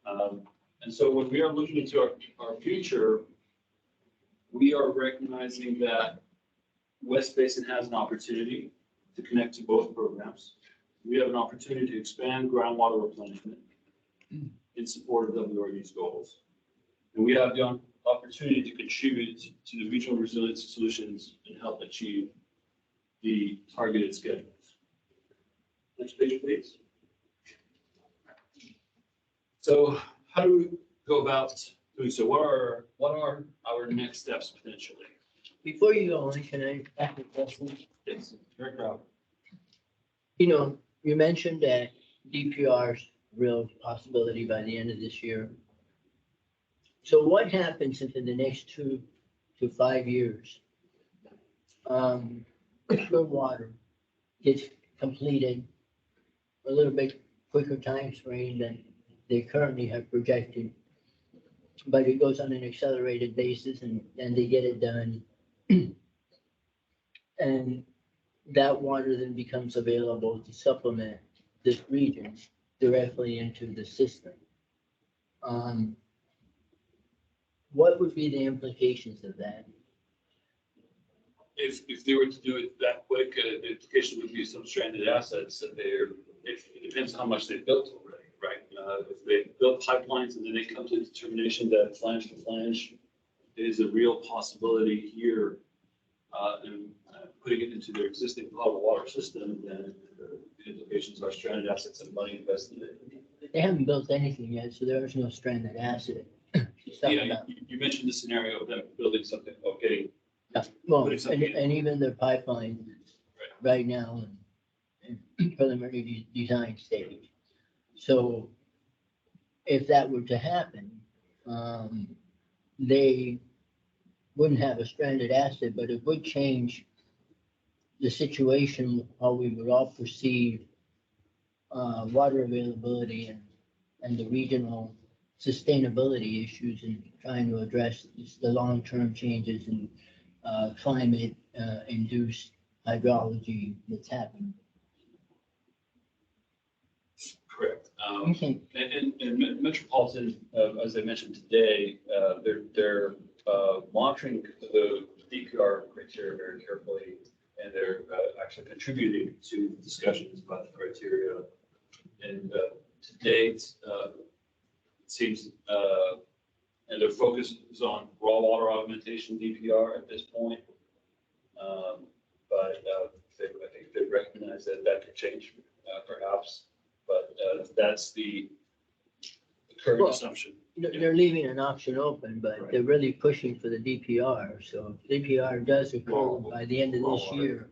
S10: And so when we are looking into our future, we are recognizing that West Basin has an opportunity to connect to both programs. We have an opportunity to expand groundwater replenishment in support of WRD's goals. And we have the opportunity to contribute to the regional resilience solutions and help achieve the targeted schedules. Next page, please. So how do we go about doing so? What are our next steps potentially?
S8: Before you go on, can I ask a question?
S10: Yes, very proud.
S8: You know, you mentioned that DPR's real possibility by the end of this year. So what happens if in the next 2 to 5 years, the water gets completed a little bit quicker time frame than they currently have projected, but it goes on an accelerated basis and they get it done. And that water then becomes available to supplement this region directly into the system. What would be the implications of that?
S10: If they were to do it that quick, the implication would be some stranded assets that it depends how much they've built already, right? If they built pipelines and then they come to the determination that flange to flange is a real possibility here, and putting it into their existing potable water system, then the implications are stranded assets and money invested in it.
S8: They haven't built anything yet, so there is no stranded asset.
S10: Yeah, you mentioned the scenario of them building something, of getting.
S8: Yeah, well,
S10: Putting something
S8: and even their pipeline right now in preliminary design stage. So if that were to happen, they wouldn't have a stranded asset, but it would change the situation, how we would all perceive water availability and the regional sustainability issues and trying to address the long-term changes in climate induced hydrology that's happening.
S10: Correct.
S8: Okay.
S10: And Metropolitan, as I mentioned today, they're monitoring the DPR criteria very carefully, and they're actually contributing to discussions about the criteria. And to date, it seems, and their focus is on raw water augmentation DPR at this point. But I think they recognize that that could change perhaps, but that's the current assumption.
S8: They're leaving an option open, but
S10: Right.
S8: they're really pushing for the DPR. So if DPR does occur by the end of
S10: Raw
S8: this
S10: water.
S8: year,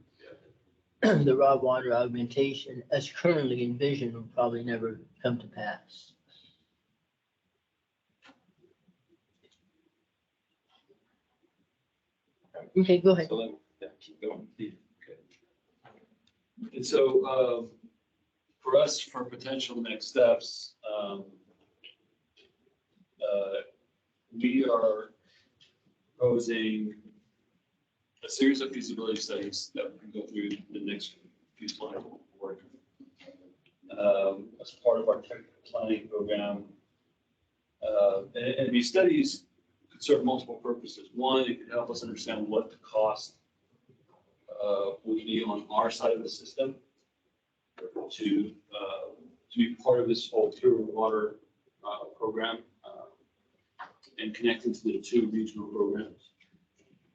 S8: the raw water augmentation as currently envisioned will probably never come to pass. Okay, go ahead.
S2: So then, yeah, keep going.
S10: Okay. And so for us, for potential next steps, we are proposing a series of feasibility studies that we can go through the next few slides. As part of our technical planning program. And these studies could serve multiple purposes. One, it could help us understand what the cost would be on our side of the system to be part of this whole pure water program and connecting to the two regional programs.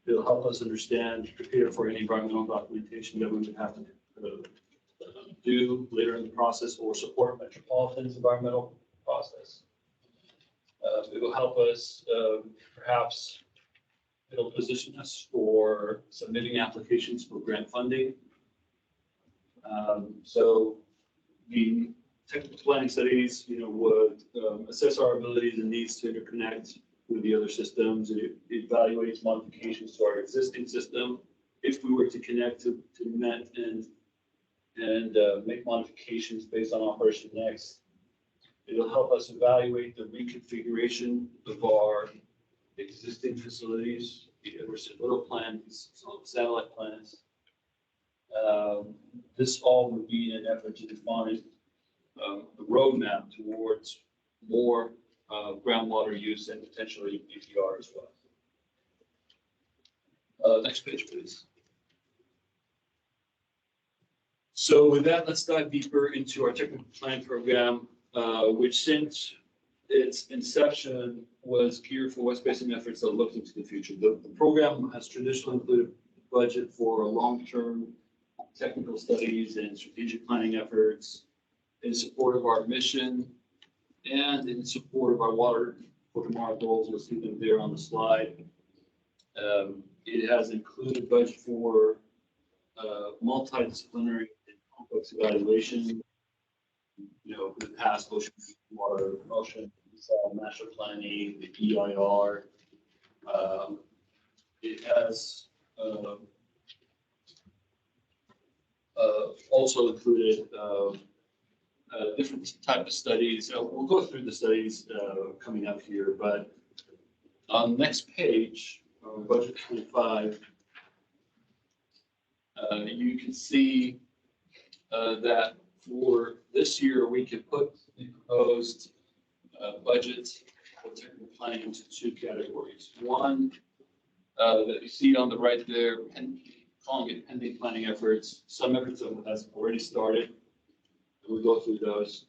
S10: It'll help us understand, prepare for any environmental documentation that we would have to do later in the process or support Metropolitan's environmental process. It will help us, perhaps, it'll position us for submitting applications for grant funding. So the technical planning studies, would assess our abilities and needs to interconnect with the other systems. It evaluates modifications to our existing system. If we were to connect to Met and make modifications based on Operation Next, it'll help us evaluate the reconfiguration of our existing facilities, either little plants, satellite plants. This all would be in an effort to define a roadmap towards more groundwater use and potentially EPR as well. Next page, please. So with that, let's dive deeper into our technical plan program, which since its inception was geared for West Basin efforts that looked into the future. The program has traditionally included budget for long-term technical studies and strategic planning efforts in support of our mission and in support of our water for tomorrow goals. You'll see them there on the slide. It has included budget for multidisciplinary and complex evaluation. For the past ocean water motion, national planning, the EIR. It has also included different type of studies. We'll go through the studies coming up here, but on the next page, budget 25, you can see that for this year, we could put the proposed budget for technical planning into two categories. One that you see on the right there, calling it pending planning efforts. Some efforts that has already started. We'll go through those.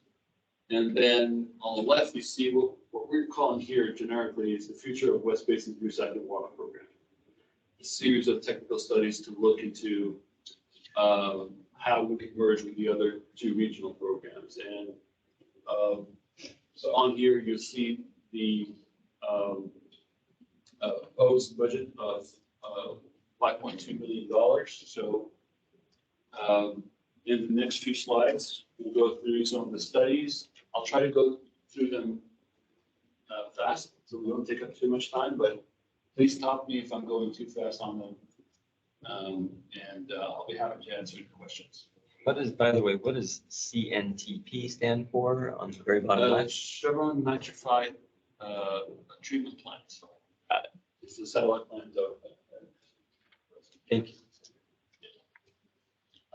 S10: And then on the left, you see what we're calling here generically is the future of West Basin's recycled water program. A series of technical studies to look into how we can merge with the other two regional programs. And so on here, you'll see the proposed budget of $5.2 million. So in the next few slides, we'll go through some of the studies. I'll try to go through them fast, so we don't take up too much time, but please stop me if I'm going too fast on them. And I'll be happy to answer your questions.
S2: By the way, what does CNTP stand for on the very bottom left?
S10: Chevron nitrified treatment plant. It's the satellite plant.
S2: Thank you.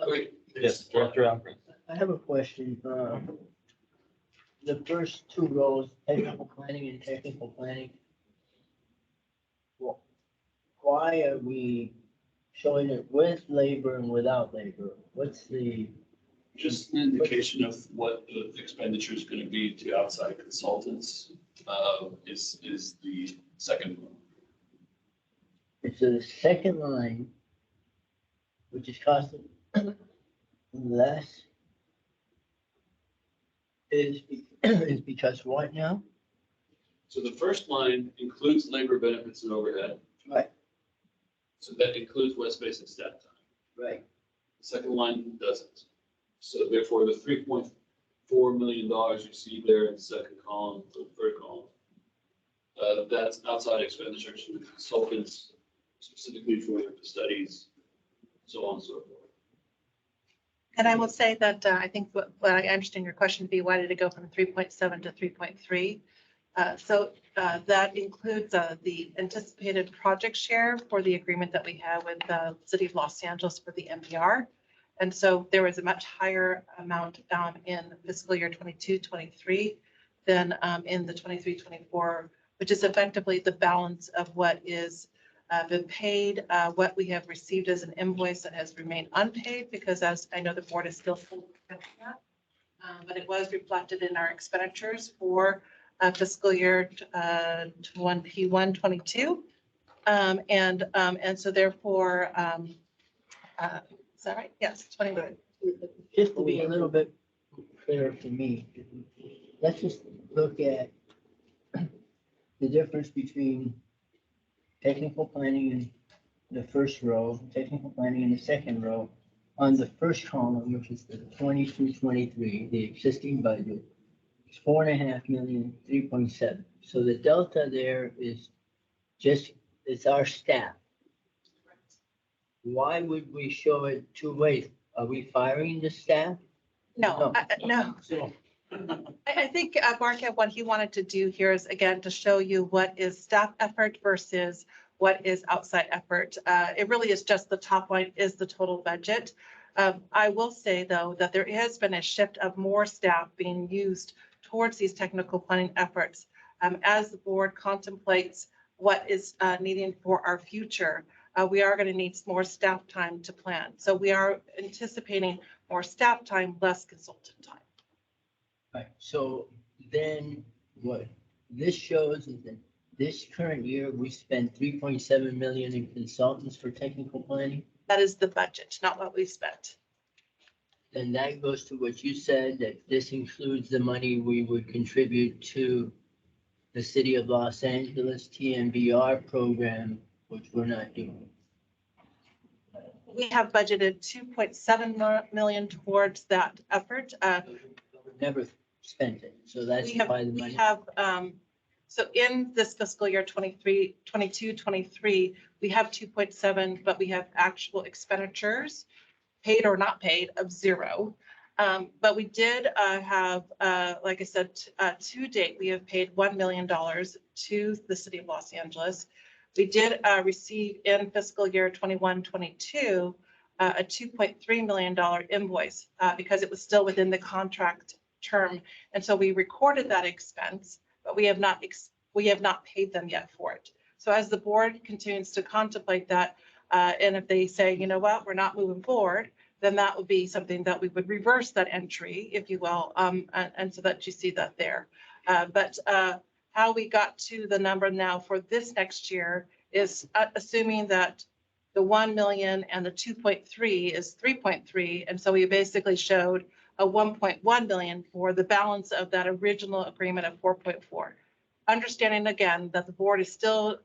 S10: Okay.
S2: Yes, Director Alfred.
S8: I have a question. The first two rows, technical planning and technical planning. Why are we showing it with labor and without labor? What's the?
S10: Just an indication of what the expenditure is going to be to outside consultants is the second one.
S8: So the second line, which is costing less, is because what now?
S10: So the first line includes labor benefits and overhead.
S8: Right.
S10: So that includes West Basin staff time.
S8: Right.
S10: The second line doesn't. So therefore, the $3.4 million you see there in the second column, the third column, that's outside expenditures from the consultants, specifically for the studies, so on and so forth.
S1: And I will say that I think what I understand your question to be, why did it go from 3.7 to 3.3? That includes the anticipated project share for the agreement that we have with the City of Los Angeles for the MPR. And so there was a much higher amount in fiscal year 22-23 than in the 23-24, which is effectively the balance of what is been paid, what we have received as an invoice that has remained unpaid, because as I know the board is still full of that. But it was reflected in our expenditures for fiscal year 21-22. And so therefore, is that right? Yes, 21.
S8: Just to be a little bit clearer for me, let's just look at the difference between technical planning in the first row, technical planning in the second row. On the first column, which is the 22-23, the existing budget, it's 4.5 million, 3.7. So the delta there is just, it's our staff. Why would we show it two ways? Are we firing the staff?
S1: No, no.
S8: So
S1: I think Mark had what he wanted to do here is again to show you what is staff effort versus what is outside effort. It really is just the top line is the total budget. I will say though that there has been a shift of more staff being used towards these technical planning efforts as the board contemplates what is needing for our future. We are going to need more staff time to plan. So we are anticipating more staff time, less consultant time.
S8: right, so then what this shows is that this current year, we spent 3.7 million in consultants for technical planning.
S1: That is the budget, not what we spent.
S8: And that goes to what you said, that this includes the money we would contribute to the City of Los Angeles TMBR program, which we're not doing.
S1: We have budgeted 2.7 million towards that effort.
S8: Never spent it, so that's why the
S1: We
S8: money.
S1: have, so in this fiscal year 22-23, we have 2.7, but we have actual expenditures, paid or not paid, of 0. But we did have, like I said, to date, we have paid $1 million to the City of Los Angeles. We did receive in fiscal year 21-22 a $2.3 million invoice because it was still within the contract term. And so we recorded that expense, but we have not paid them yet for it. So as the board continues to contemplate that, and if they say, you know what, we're not moving forward, then that would be something that we would reverse that entry, if you will, and so that you see that there. But how we got to the number now for this next year is assuming that the 1 million and the 2.3 is 3.3. And so we basically showed a 1.1 million for the balance of that original agreement of 4.4. Understanding again that the board is still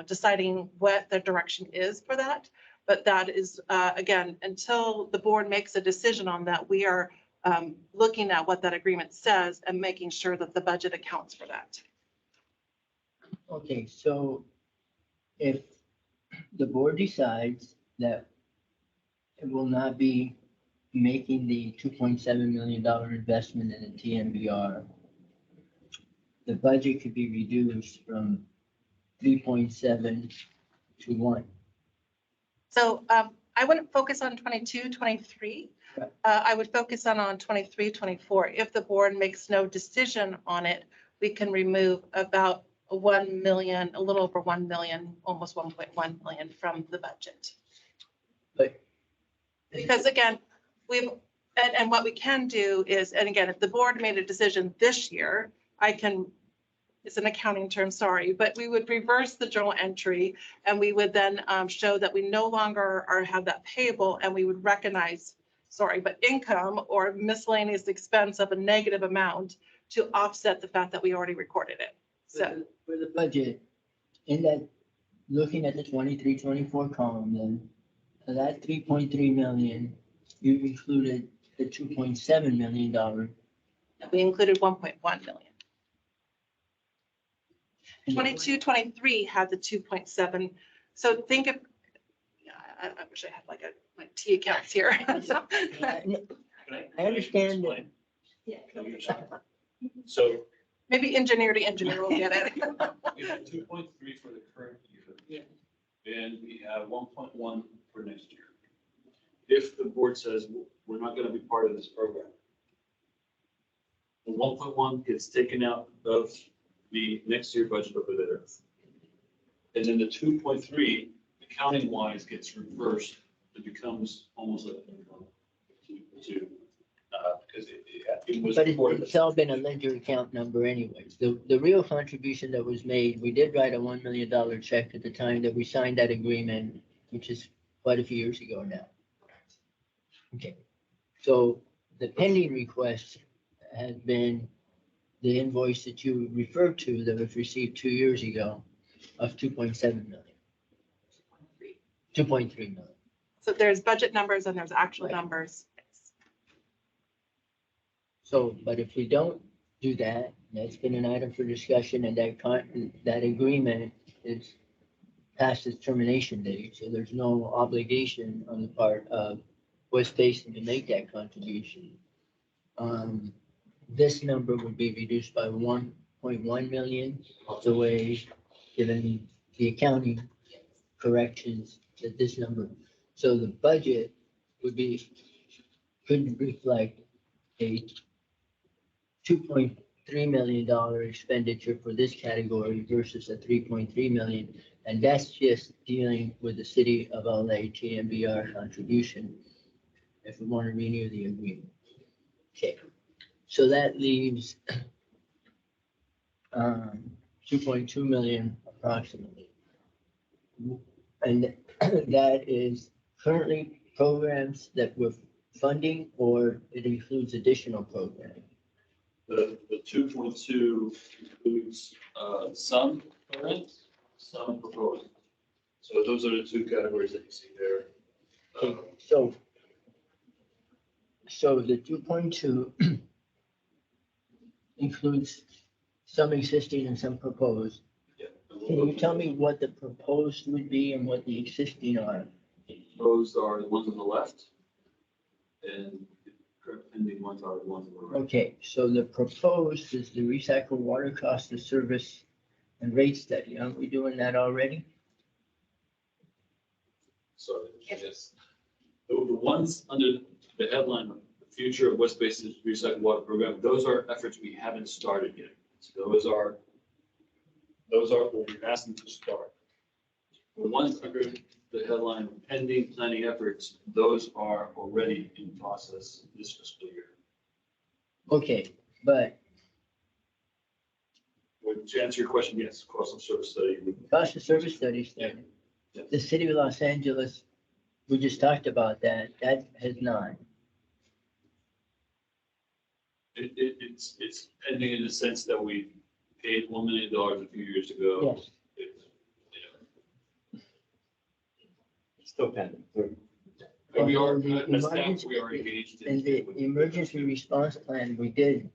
S1: deciding what the direction is for that. But that is, again, until the board makes a decision on that, we are looking at what that agreement says and making sure that the budget accounts for that.
S8: Okay, so if the board decides that it will not be making the $2.7 million investment in the TMBR, the budget could be reduced from 3.7 to 1.
S1: So I wouldn't focus on 22-23.
S8: Right.
S1: I would focus on 23-24. If the board makes no decision on it, we can remove about 1 million, a little over 1 million, almost 1.1 million from the budget.
S8: But
S1: Because again, and what we can do is, and again, if the board made a decision this year, it's an accounting term, sorry, but we would reverse the journal entry and we would then show that we no longer have that payable and we would recognize, but income or miscellaneous expense of a negative amount to offset the fact that we already recorded it. So
S8: for the budget, in that, looking at the 23-24 column, then that 3.3 million, you included the $2.7 million.
S1: we included 1.1 million. 22-23 had the 2.7. So think of, I wish I had like my T accounts here.
S8: I understand that.
S10: So
S1: Maybe engineer to engineer will get it.
S10: we have 2.3 for the current year. And we have 1.1 for next year. If the board says we're not going to be part of this program, the 1.1 gets taken out of the next year budget over there. And then the 2.3, accounting wise, gets reversed. It becomes almost like because it was.
S8: But
S10: reported
S8: it's all been a ledger account number anyways. The real contribution that was made, we did write a $1 million check at the time that we signed that agreement, which is quite a few years ago now. Okay, so the pending request has been the invoice that you referred to that was received 2 years ago of 2.7 million. 2.3 million.
S1: So there's budget numbers and there's actual
S8: Right.
S1: numbers.
S8: So, but if we don't do that, that's been an item for discussion, and that agreement is past its termination date, so there's no obligation on the part of West Basin to make that contribution. This number would be reduced by 1.1 million, the way, given the accounting corrections that this number, so the budget would be, could reflect a $2.3 million expenditure for this category versus a 3.3 million. And that's just dealing with the city of LA TMBR contribution, if we want to renew the agreement. Okay, so that leaves 2.2 million approximately. And that is currently programs that we're funding, or it includes additional programming.
S10: The 2.2 includes some current, some proposed. So those are the two categories that you see there.
S8: Okay, so the 2.2 includes some existing and some proposed.
S10: Yeah.
S8: Can you tell me what the proposed would be and what the existing are?
S10: Those are the ones on the left. And the current pending ones are the ones on the right.
S8: Okay, so the proposed is the recycled water cost of service and rate study. Aren't we doing that already?
S10: Sorry, yes. The ones under the headline, the future of West Basin's recycled water program, those are efforts we haven't started yet. So those are what we're asking to start. The ones under the headline pending planning efforts, those are already in process this fiscal year.
S8: Okay, but
S10: To answer your question, yes, cost of service study.
S8: cost of service studies,
S10: Yeah.
S8: the city of Los Angeles, we just talked about that. That has not.
S10: It's pending in the sense that we paid $1 million a few years ago.
S8: Yes.
S2: Still pending.
S10: And we are,
S8: The
S10: as staff,
S8: emergency-
S10: we are engaged in.
S8: In the emergency response plan, we did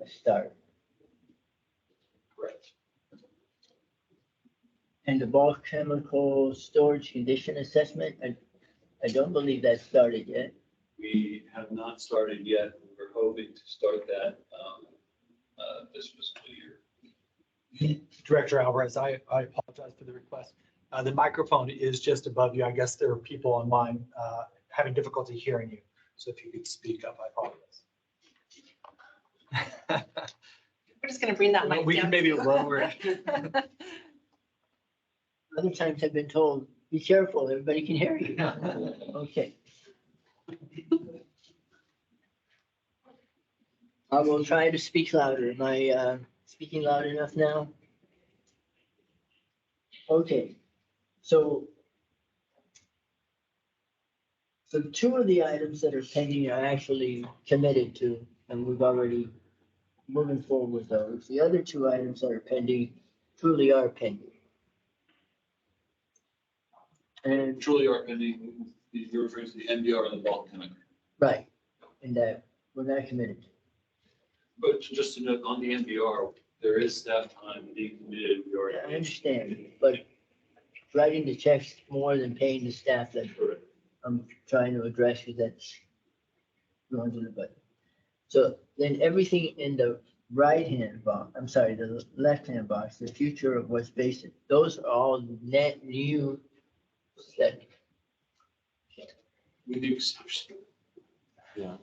S8: start.
S10: Correct.
S8: And the bulk chemical storage condition assessment, I don't believe that started yet.
S10: We have not started yet. We're hoping to start that this fiscal year.
S3: Director Alvarez, I apologize for the request. The microphone is just above you. I guess there are people online having difficulty hearing you. So if you could speak up, I apologize.
S1: We're just gonna bring that mic down.
S3: We can maybe lower it.
S8: Other times I've been told, be careful, everybody can hear you. Okay. I will try to speak louder. Am I speaking loud enough now? Okay, so two of the items that are pending are actually committed to, and we've already moving forward with those. The other two items that are pending truly are pending. And,
S10: Truly are pending, you're referring to the NBR and the bulk chemical.
S8: right, and that we're not committed to.
S10: But just to note, on the NBR, there is staff time being committed. We
S8: I
S10: are.
S8: understand, but writing the checks more than paying the staff that I'm trying to address, because that's going to the budget. So then everything in the right-hand box, I'm sorry, the left-hand box, the future of West Basin, those are all net new studies.
S10: With the exception.
S2: Yeah.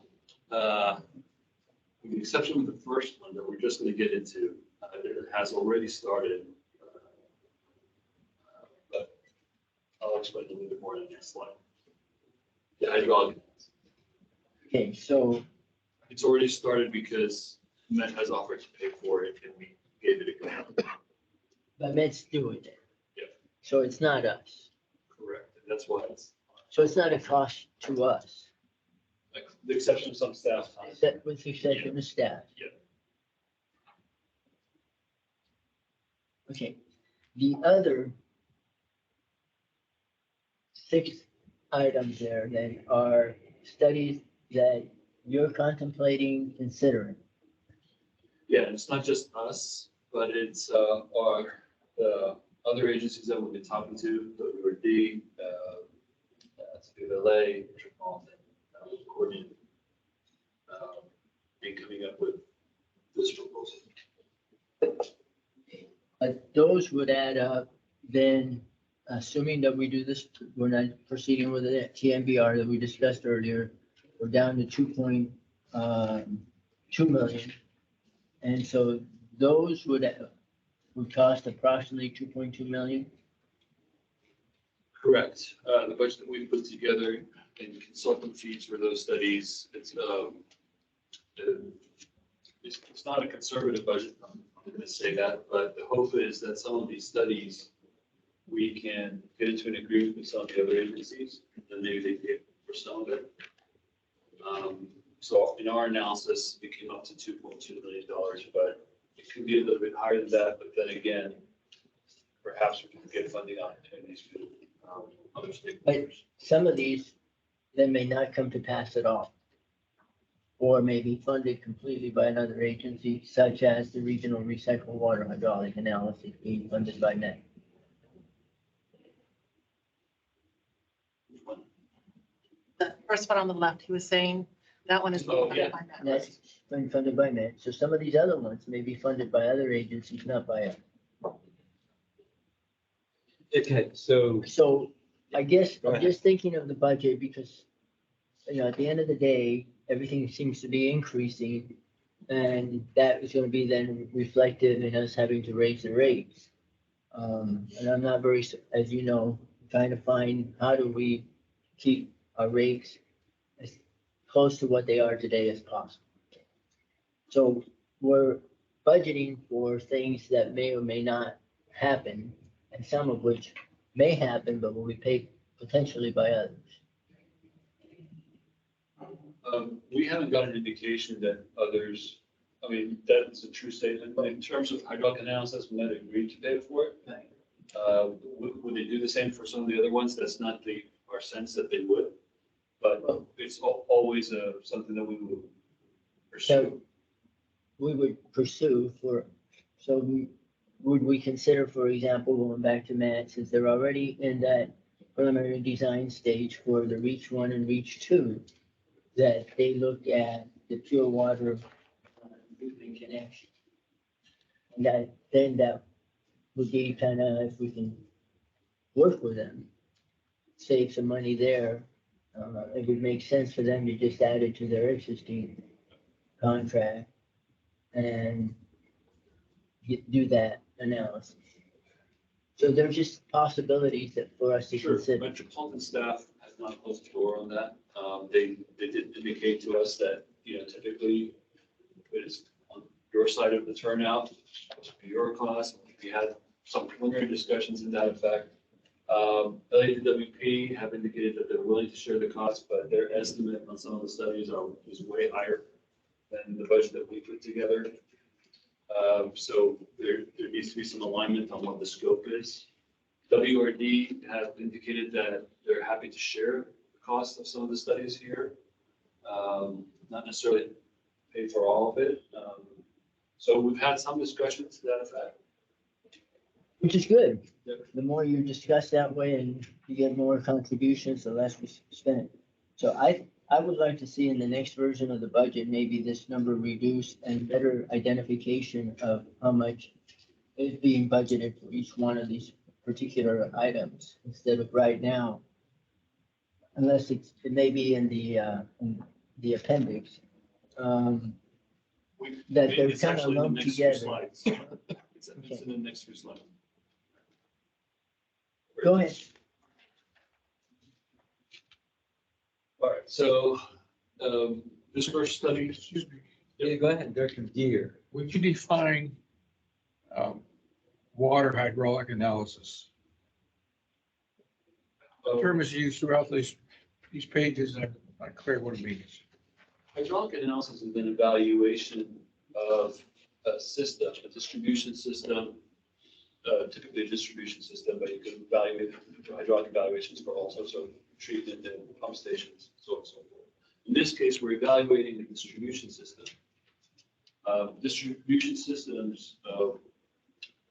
S10: With the exception of the first one that we're just gonna get into, it has already started. But I'll explain a little bit more in the next slide. The hydraulic,
S8: Okay, so,
S10: it's already started because Met has offered to pay for it and we gave it a grant.
S8: but Met's doing it.
S10: Yeah.
S8: So it's not us.
S10: Correct, and that's why it's,
S8: So it's not a cost to us,
S10: like, the exception of some staff time.
S8: except with the exception of staff.
S10: Yeah.
S8: Okay, the other 6 items there then are studies that you're contemplating considering.
S10: Yeah, and it's not just us, but it's the other agencies that we've been talking to, WRD, CVLA, Metropolitan, coordinating, and coming up with this proposal.
S8: But those would add up, then, assuming that we do this, we're not proceeding with the TMBR that we discussed earlier, we're down to 2.2 million. And so those would cost approximately 2.2 million.
S10: Correct. The budget that we put together and consultant fees for those studies, it's not a conservative budget, I'm going to say that, but the hope is that some of these studies, we can get into an agreement with some of the other agencies, and maybe they pay for some of it. So in our analysis, we came up to $2.2 million, but it could be a little bit higher than that, but then again, perhaps we can get funding opportunities for other stakeholders.
S8: Some of these then may not come to pass at all, or may be funded completely by another agency, such as the Regional Recycled Water Hydraulic Analysis being funded by Met.
S1: The first one on the left, he was saying, that one is.
S10: Oh, yeah.
S8: That's been funded by Met. So some of these other ones may be funded by other agencies, not by us.
S2: Okay, so,
S8: So I guess
S2: Go
S8: I'm
S2: ahead.
S8: just thinking of the budget because, at the end of the day, everything seems to be increasing. And that is going to be then reflected in us having to raise the rates. And I'm not very, as you know, trying to find how do we keep our rates as close to what they are today as possible. So we're budgeting for things that may or may not happen, and some of which may happen, but will be paid potentially by others.
S10: We haven't got an indication that others, I mean, that is a true statement. In terms of hydraulic analysis, we had agreed to pay for it.
S8: Right.
S10: Would they do the same for some of the other ones? That's not our sense that they would. But it's always something that we would pursue.
S8: So we would pursue would we consider, for example, going back to Matt, since they're already in that preliminary design stage for the Reach 1 and Reach 2, that they look at the pure water movement connection? And that would be kind of, if we can work with them, save some money there. It would make sense for them to just add it to their existing contract and do that analysis. So they're just possibilities that for us to
S10: Sure,
S8: consider.
S10: Metropolitan staff has not closed the door on that. They did indicate to us that, typically it is on your side of the turnout, it's your cost. We had some preliminary discussions in that effect. LADWP have indicated that they're willing to share the cost, but their estimate on some of the studies is way higher than the budget that we put together. So there needs to be some alignment on what the scope is. WRD has indicated that they're happy to share the cost of some of the studies here. Not necessarily pay for all of it. So we've had some discussions to that effect.
S8: Which is good. the more you discuss that way and you get more contributions, the less we spend. So I would like to see in the next version of the budget, maybe this number reduced and better identification of how much is being budgeted for each one of these particular items instead of right now. Unless it may be in the appendix. That they're
S10: It's
S8: kind of
S10: actually in the
S8: lumped
S10: next few
S8: together.
S10: slides. It's in the next few slides.
S8: Go ahead.
S10: All right, so, this first study,
S9: Excuse me,
S2: Yeah, go ahead, Director Deere.
S9: would you define water hydraulic analysis? The term is used throughout these pages, and I'm not clear what it means.
S10: hydraulic analysis is an evaluation of a system, a distribution system, typically a distribution system, but you can evaluate hydraulic evaluations for all sorts of treatment and pump stations, so on and so forth. In this case, we're evaluating the distribution system. Distribution systems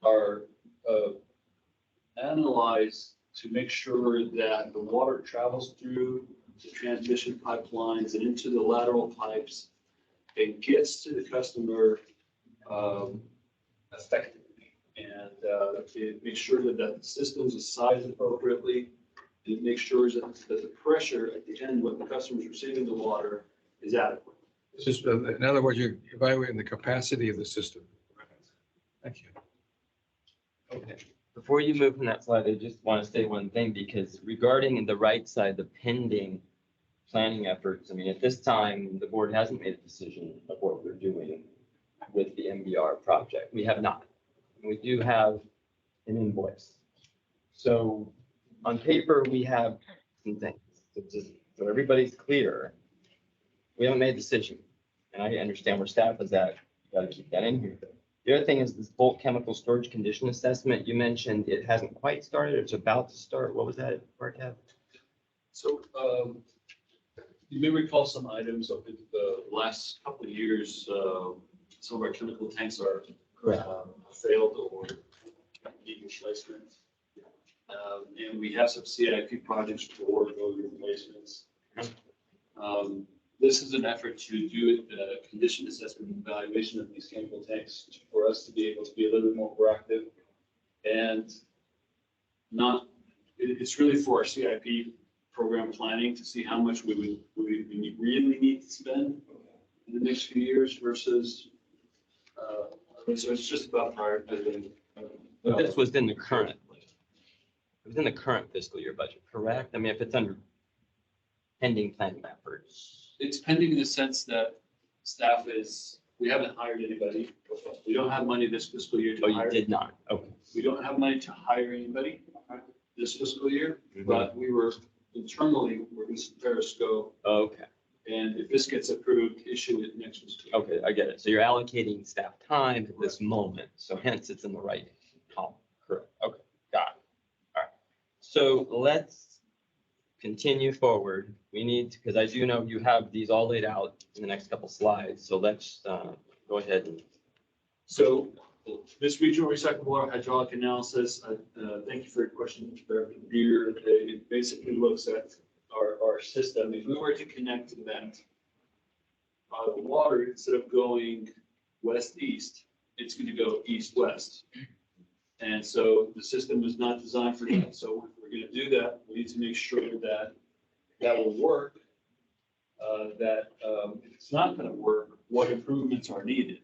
S10: are analyzed to make sure that the water travels through the transmission pipelines and into the lateral pipes and gets to the customer effectively. And it makes sure that the systems are sized appropriately. It makes sure that the pressure at the end when the customer is receiving the water is adequate.
S9: This is, in other words, you're evaluating the capacity of the system. Thank you.
S2: Okay. Before you move from that slide, I just want to say one thing, because regarding the right side, the pending planning efforts, I mean, at this time, the board hasn't made a decision of what we're doing with the MBR project. We have not. We do have an invoice. So on paper, we have some things. So just so everybody's clear, we haven't made a decision. And I understand where staff is at. You got to keep that in here. The other thing is this bulk chemical storage condition assessment. You mentioned it hasn't quite started. It's about to start. What was that, Barkev?
S10: So you may recall some items over the last couple of years, some of our chemical tanks are failed or need replacement. And we have some CIP projects for those replacements. This is an effort to do a condition assessment and evaluation of these chemical tanks for us to be able to be a little bit more proactive and it's really for our CIP program planning to see how much we really need to spend in the next few years versus, so it's just about prioritizing.
S2: But this was in the current, it was in the current fiscal year budget, correct? I mean, if it's under pending planning efforts.
S10: It's pending in the sense that we haven't hired anybody. We don't have money this fiscal year
S2: Oh,
S10: to
S2: you
S10: hire.
S2: did not? Okay.
S10: We don't have money to hire anybody this fiscal year,
S2: Mhm.
S10: but we were internally, we're going to Periscope.
S2: Okay,
S10: And if this gets approved, issue it next fiscal year.
S2: okay, I get it. So you're allocating staff time at this moment, so hence it's in the right column. Correct. Okay, got it. All right. So let's continue forward. We need, because I do know you have these all laid out in the next couple slides, so let's go ahead and.
S10: So this regional recyclable water hydraulic analysis, thank you for your question, Director Beer. It basically looks at our system. If we were to connect to that, the water, instead of going west-east, it's going to go east-west. And so the system was not designed for that. So if we're going to do that, we need to make sure that that will work. If it's not going to work, what improvements are needed?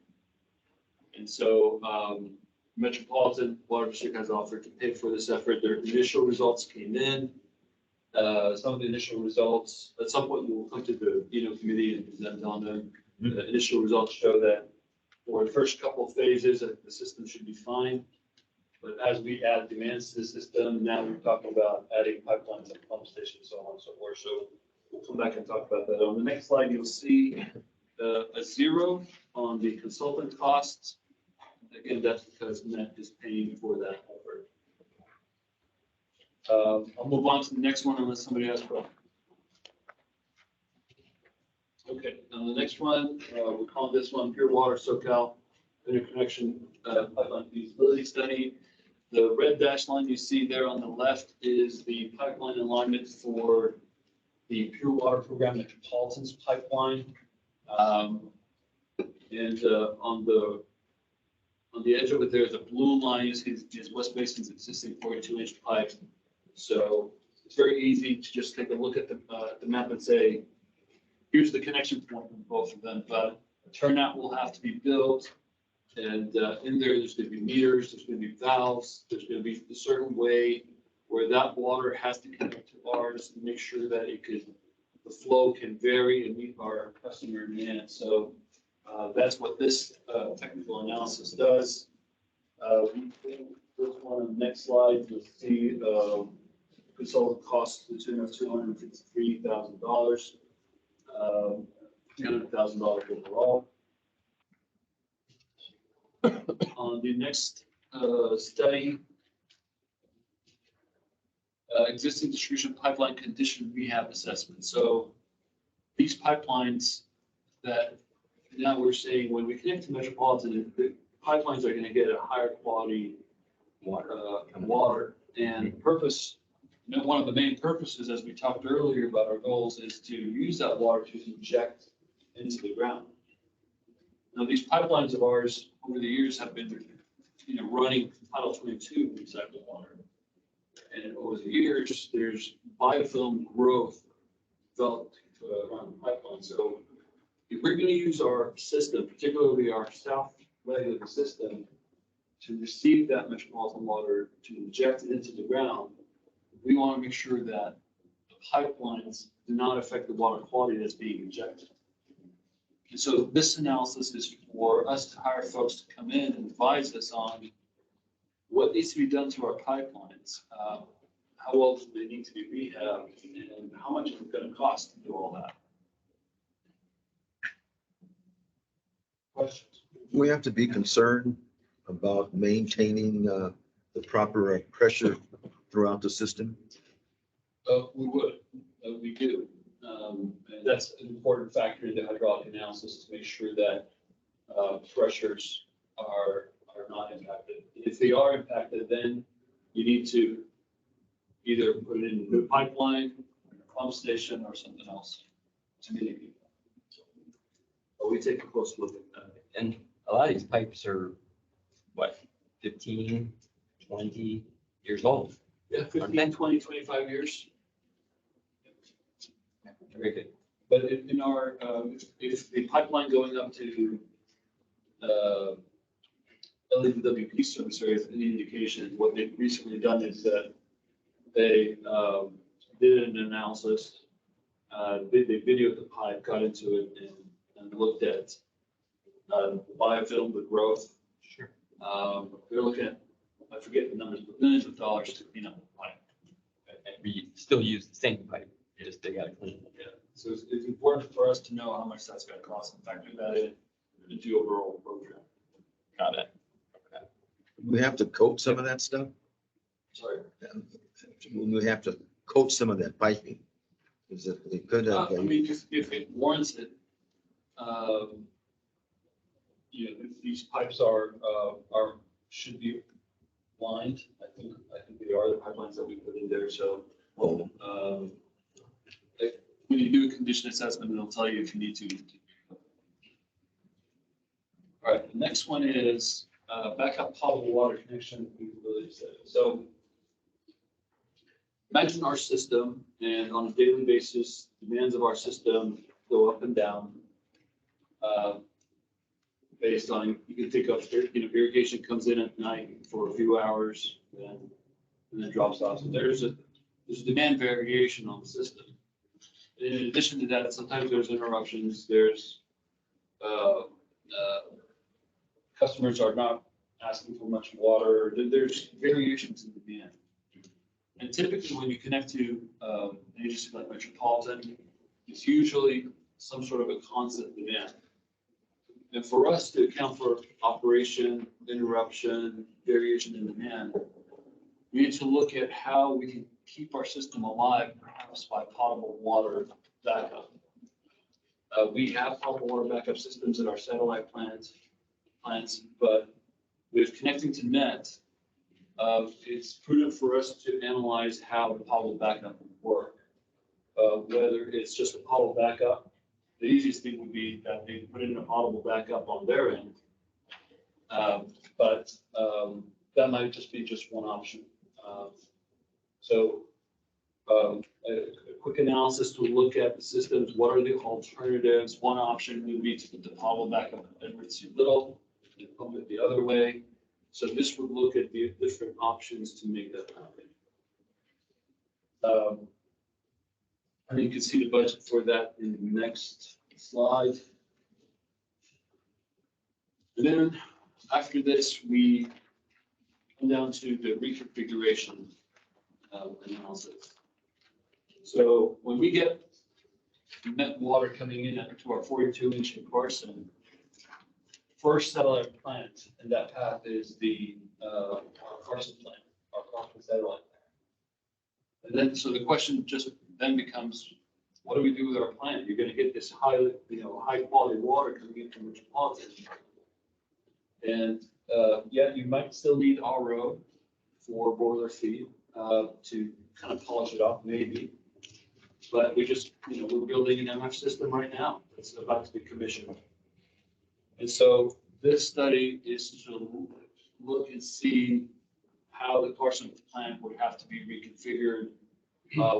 S10: And so Metropolitan Water District has offered to pay for this effort. Their initial results came in. Some of the initial results, at some point we'll come to the committee and present on them. The initial results show that for the first couple of phases, the system should be fine. But as we add demands to the system, now we're talking about adding pipelines and pump stations, so on and so forth. So we'll come back and talk about that. On the next slide, you'll see a zero on the consultant costs. Again, that's because Net is paying for that effort. I'll move on to the next one unless somebody has a question. Okay, the next one, we call this one Pure Water SoCal Interconnection Pipeline Feasibility Study. The red dash line you see there on the left is the pipeline alignment for the Pure Water Program Metropolitan's pipeline. And on the edge of it, there's a blue line, is West Basin's existing 42-inch pipe. So it's very easy to just take a look at the map and say, here's the connection point from both of them, but a turnout will have to be built. And in there's going to be meters, there's going to be valves, there's going to be a certain way where that water has to connect to ours to make sure that the flow can vary and meet our customer demand. So that's what this technical analysis does. First one on the next slide, you'll see consultant costs to the tune of $253,000, $300,000 overall. On the next study, existing distribution pipeline condition rehab assessment. So these pipelines that now we're saying when we connect to Metropolitan, the pipelines are going to get a higher quality water. And purpose, one of the main purposes, as we talked earlier about our goals, is to use that water to inject into the ground. Now, these pipelines of ours over the years have been, running Title 22 recycled water. And over the years, there's biofilm growth developed around the pipeline. So if we're going to use our system, particularly our south leg of the system, to receive that metropolitan water, to inject it into the ground, we want to make sure that the pipelines do not affect the water quality that's being injected. And so this analysis is for us to hire folks to come in and advise us on what needs to be done to our pipelines, how well do they need to be rehabbed, and how much is it going to cost to do all that. Questions?
S11: We have to be concerned about maintaining the proper pressure throughout the system.
S10: We would, we do. And that's an important factor in the hydraulic analysis to make sure that pressures are not impacted. If they are impacted, then you need to either put it in a new pipeline, a pump station, or something else to mitigate that. But we take a close look at that.
S2: And a lot of these pipes are, what, 15, 20 years old?
S10: Yeah, 15, 20, 25 years.
S2: Very good.
S10: But in our, if the pipeline going up to LADWP service area is any indication, what they've recently done is that they did an analysis, they videoed the pipe, got into it, and looked at the biofilm, the growth.
S2: Sure.
S10: They're looking at, I forget the numbers, but millions of dollars to clean up the pipe.
S2: And we still use the same pipe, just they gotta clean it.
S10: Yeah, so it's important for us to know how much that's gonna cost and factor that in into the overall program.
S2: Got it.
S11: We have to coat some of that stuff.
S10: Sorry.
S11: We have to coat some of that piping. Is it could have.
S10: I mean, if it warrants it, if these pipes should be lined, I think they are the pipelines that we put in there, so. When you do a condition assessment, it'll tell you if you need to. All right, the next one is backup potable water connection feasibility study. So imagine our system, and on a daily basis, demands of our system go up and down. Based on, you can think of, irrigation comes in at night for a few hours and then drops off. So there's a demand variation on the system. In addition to that, sometimes there's interruptions. There's customers are not asking for much water. There's variations in demand. And typically when you connect to an agency like Metropolitan, it's usually some sort of a constant demand. And for us to account for operation, interruption, variation in demand, we need to look at how we can keep our system alive, perhaps by potable water backup. We have potable water backup systems in our satellite plants, but with connecting to net, it's prudent for us to analyze how the potable backup would work. Whether it's just a potable backup, the easiest thing would be that they put in a potable backup on their end. But that might just be just one option. So a quick analysis to look at the systems. What are the alternatives? One option would be to put the potable backup at Edwards C. Little and pump it the other way. So this would look at the different options to make that happen. And you can see the budget for that in the next slide. And then after this, we come down to the reconfiguration analysis. So when we get net water coming in to our 42-inch in Carson, first satellite plant in that path is the our Carson plant, our Carson satellite plant. And then, so the question just then becomes, what do we do with our plant? You're going to get this high quality water coming in from Metropolitan. And yeah, you might still need RO for boiler feed to kind of polish it off, maybe. But we just, we're building an MF system right now. It's about to be commissioned. And so this study is to look and see how the Carson plant would have to be reconfigured,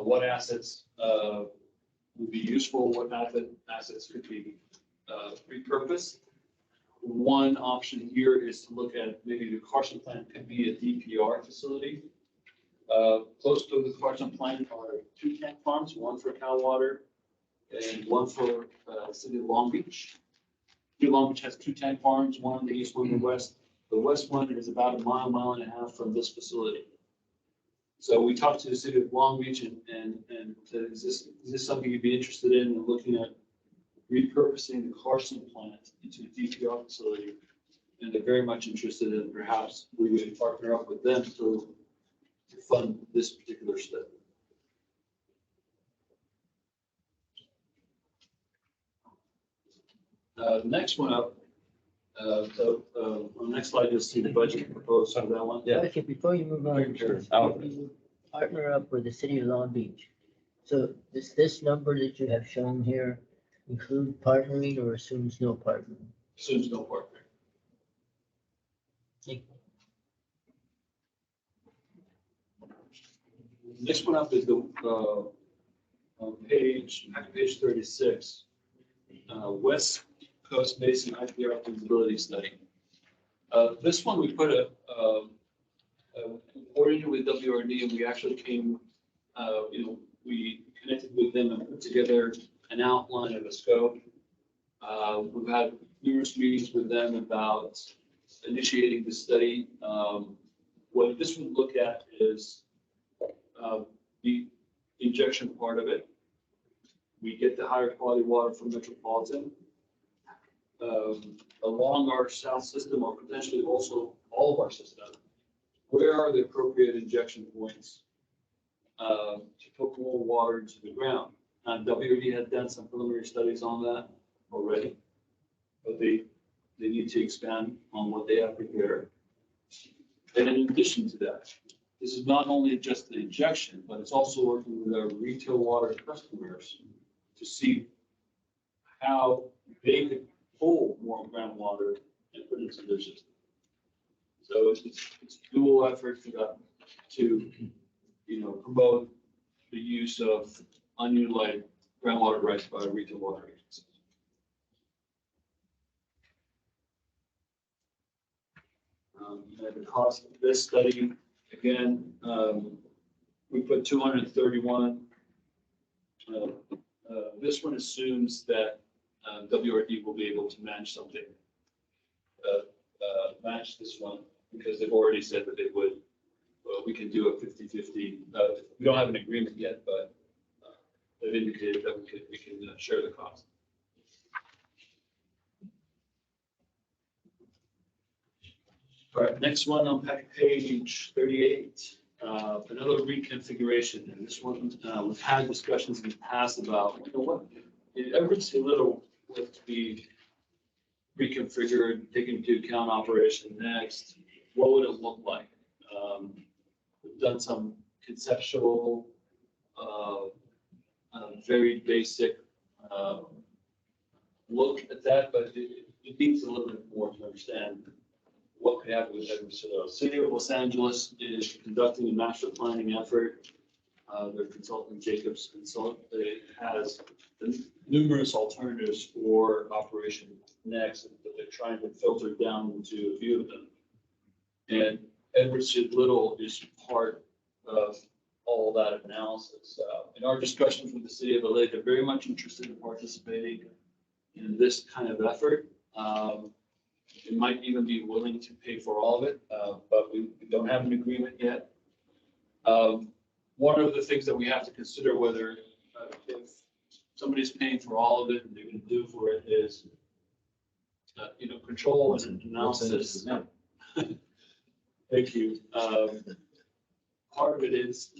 S10: what assets would be useful, what assets could be repurposed. One option here is to look at maybe the Carson plant could be a DPR facility. Close to the Carson plant are 2 tank farms, one for Cal Water and one for City of Long Beach. City of Long Beach has 2 tank farms, one in the east, one in the west. The west one is about a mile and a half from this facility. So we talked to the City of Long Beach and said, is this something you'd be interested in looking at repurposing the Carson plant into a DPR facility? And they're very much interested in perhaps we would partner up with them to fund this particular study. Next one up. On the next slide, you'll see the budget proposed for that one.
S2: Yeah.
S8: Okay, before you move on,
S2: Sure.
S8: you partner up with the city of Long Beach. So does this number that you have shown here include partnering or assumes no partnering?
S10: Assumes no partner.
S8: Thank
S10: Next one up is the on page 36, West Coast Basin IPR feasibility study. This one we put coordinated with WRD, and we actually came, we connected with them and put together an outline of a scope. We've had numerous meetings with them about initiating the study. What this would look at is the injection part of it. We get the higher quality water from Metropolitan. Along our south system, or potentially also all of our system, where are the appropriate injection points to put more water into the ground? WRD had done some preliminary studies on that already, but they need to expand on what they have prepared. And in addition to that, this is not only just the injection, but it's also working with our retail water customers to see how they could pull more groundwater and put it into their system. So it's a dual effort to promote the use of unutilized groundwater rights by retail water agencies. And the cost of this study, again, we put 231. This one assumes that WRD will be able to match something, match this one, because they've already said that they would. We can do a 50-50. We don't have an agreement yet, but they've indicated that we can share the cost. All right, next one on page 38, another reconfiguration. And this one, we've had discussions in the past about, what, if Edwards C. Little was to be reconfigured, taking into account Operation Next, what would it look like? We've done some conceptual, very basic look at that, but it needs a little bit more to understand what could happen with Edwards Citadel. City of Los Angeles is conducting a master planning effort. Their consultant Jacobs Consult has numerous alternatives for Operation Next, but they're trying to filter down into a few of them. And Edwards Little is part of all that analysis. In our discussions with the city of LA, they're very much interested in participating in this kind of effort. They might even be willing to pay for all of it, but we don't have an agreement yet. One of the things that we have to consider whether if somebody's paying for all of it and they're going to do for it is, control and analysis. Thank you. Part of it is,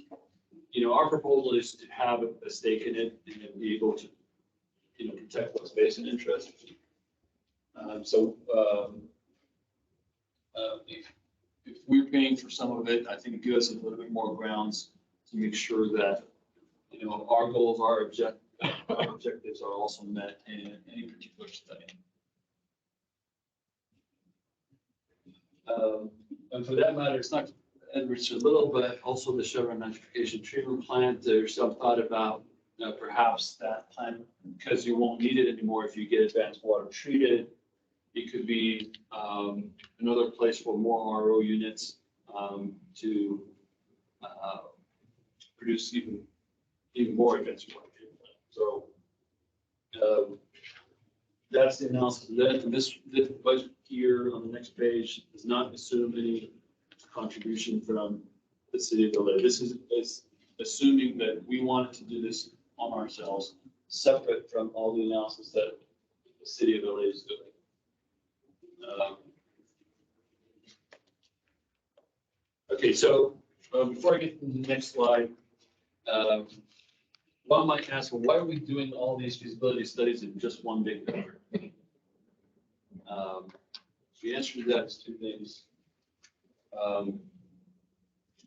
S10: our proposal is to have a stake in it and be able to, protect what's basic interest. If we're paying for some of it, I think it gives us a little bit more grounds to make sure that, our goals, our objectives are also met in any particular study. And for that matter, it's not Edwards Little, but also the Chevron nitrification treatment plant. There's some thought about perhaps that plant, because you won't need it anymore if you get advanced water treated. It could be another place for more RO units to produce even more advanced water treatment. So that's the analysis. Then this budget here on the next page does not assume any contribution from the city of LA. This is assuming that we wanted to do this on ourselves, separate from all the analysis that the city of LA is doing. Okay, so before I get to the next slide, one might ask, well, why are we doing all these feasibility studies in just one big effort? The answer to that is two things.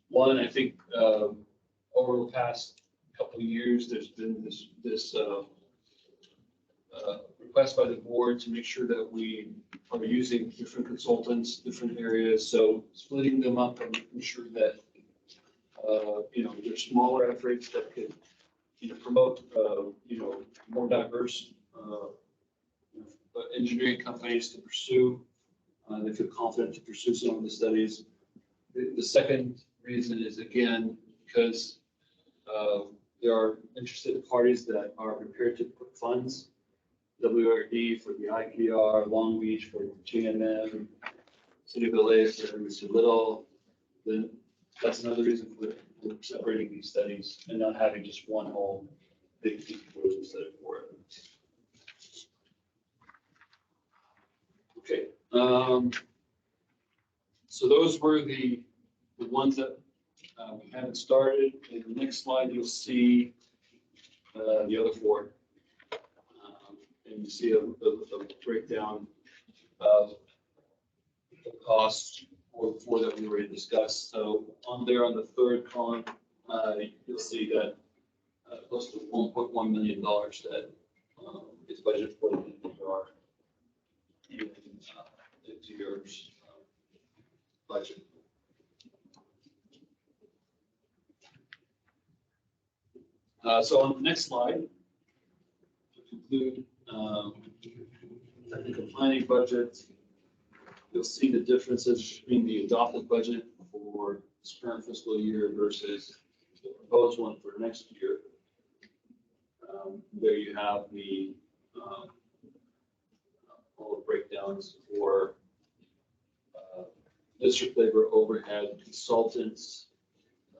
S10: One, I think over the past couple of years, there's been this request by the board to make sure that we are using different consultants, different areas. So splitting them up and making sure that, there's smaller efforts that could, promote, more diverse engineering companies to pursue. They feel confident to pursue some of the studies. The second reason is, again, because there are interested parties that are prepared to put funds, WRD for the IPR, Long Beach for GMM, City of LA for Edwards Little. Then that's another reason for separating these studies and not having just one whole big proposal study for it. Okay. So those were the ones that we haven't started. In the next slide, you'll see the other four. And you see a breakdown of the costs for the four that we already discussed. So on there, on the third column, you'll see that close to $1.1 million that is budgeted for the NPR in this year's budget. So on the next slide, to conclude, technical planning budget, you'll see the differences between the adopted budget for this current fiscal year versus the proposed one for next year. There you have the all the breakdowns for district labor, overhead, consultants.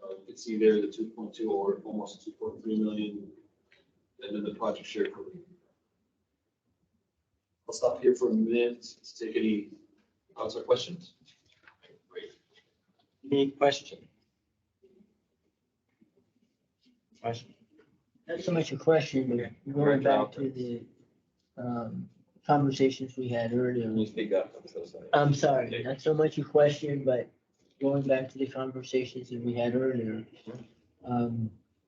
S10: You can see there the 2.2 or almost 2.3 million, and then the project share. I'll stop here for a minute to take any thoughts or questions. Great.
S8: Any question? Question? Not so much a question, but going back to the conversations we had earlier.
S2: Can you speak up? I'm so sorry.
S8: I'm sorry, not so much a question, but going back to the conversations that we had earlier,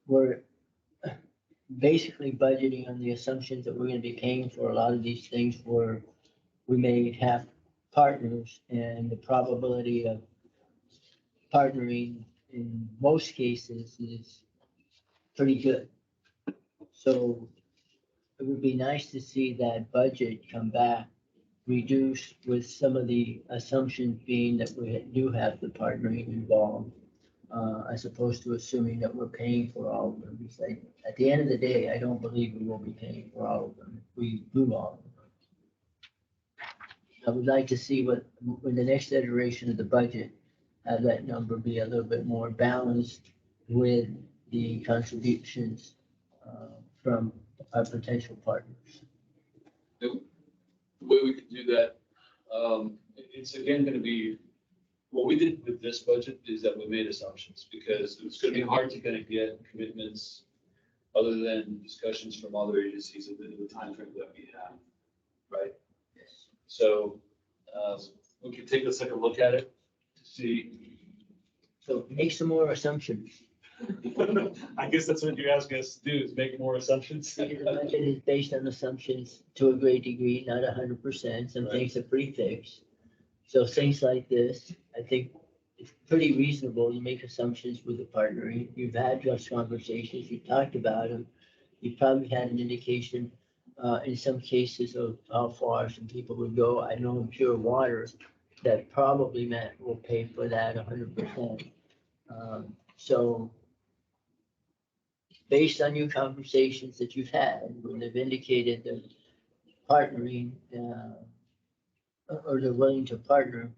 S8: we're basically budgeting on the assumptions that we're gonna be paying for a lot of these things where we may have partners, and the probability of partnering in most cases is pretty good. So it would be nice to see that budget come back, reduced with some of the assumptions being that we do have the partnering involved, as opposed to assuming that we're paying for all of them. It's like, at the end of the day, I don't believe we will be paying for all of them. We do all of them. I would like to see what, when the next iteration of the budget, have that number be a little bit more balanced with the contributions from our potential partners.
S10: The way we could do that, it's again gonna be, what we did with this budget is that we made assumptions, because it's gonna be hard to kind of get commitments other than discussions from other agencies in the timeframe that we have, right?
S8: Yes.
S10: So, we can take a second look at it to see.
S8: So make some more assumptions.
S10: I guess that's what you're asking us to do, is make more assumptions.
S8: The budget is based on assumptions to a great degree, not 100%. Some
S10: Right.
S8: things are pretty fixed. So things like this, I think it's pretty reasonable. You make assumptions with the partnering. You've had just conversations, you talked about them. You probably had an indication in some cases of how far some people would go. I know in Pure Water, that probably meant we'll pay for that 100%. So based on your conversations that you've had, when they've indicated that partnering, or they're willing to partner,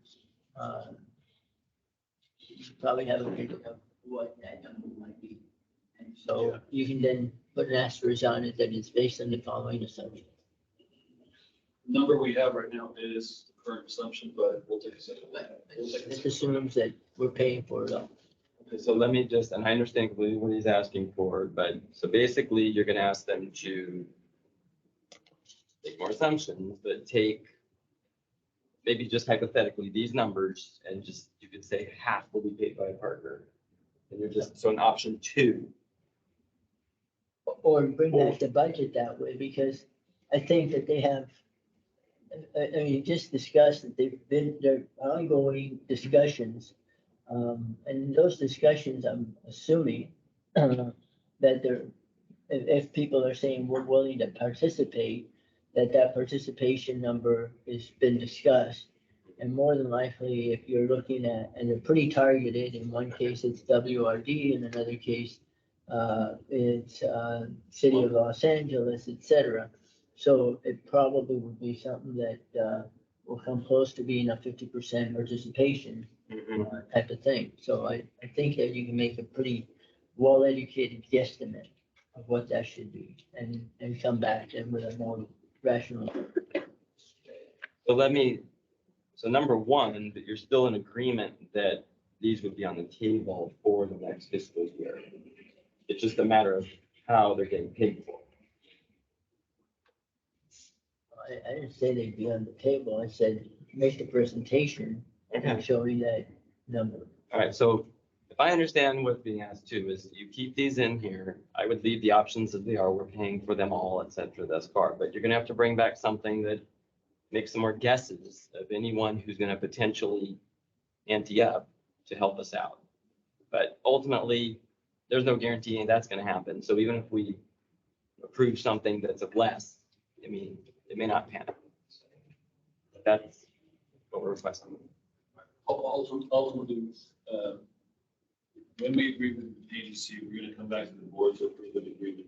S8: you probably have an idea of what that number might be. And so you can then put an asterisk on it that it's based on the following assumptions.
S10: Number we have right now is the current assumption, but we'll take a second. We'll take a
S8: This
S10: second.
S8: assumes that we're paying for it all.
S2: Okay, so let me just, and I understand completely what he's asking for, but so basically you're gonna ask them to make more assumptions, but take maybe just hypothetically these numbers and just, you could say half will be paid by a partner. And you're just, so an option 2.
S8: Or bring back the budget that way, because I think that they have, I mean, just discussed that there are ongoing discussions. And in those discussions, I'm assuming that if people are saying we're willing to participate, that participation number has been discussed. And more than likely, if you're looking at, and they're pretty targeted, in one case it's WRD, in another case it's City of Los Angeles, et cetera. So it probably would be something that will come close to being a 50% participation type of thing. So I think that you can make a pretty well-educated guesstimate of what that should be, and come back and with a more rational.
S2: So number 1, that you're still in agreement that these would be on the table for the next fiscal year. It's just a matter of how they're getting paid for.
S8: I didn't say they'd be on the table. I said, make the presentation and showing that number.
S2: All right, so if I understand what's being asked too, is you keep these in here, I would leave the options as they are, we're paying for them all, et cetera, thus far, but you're gonna have to bring back something that makes some more guesses of anyone who's gonna potentially ante up to help us out. But ultimately, there's no guarantee that's gonna happen, so even if we approve something that's of less, I mean, it may not pan out. That's what we're requesting.
S10: Ultimately, when we agree with the agency, we're gonna come back to the board to approve the agreement.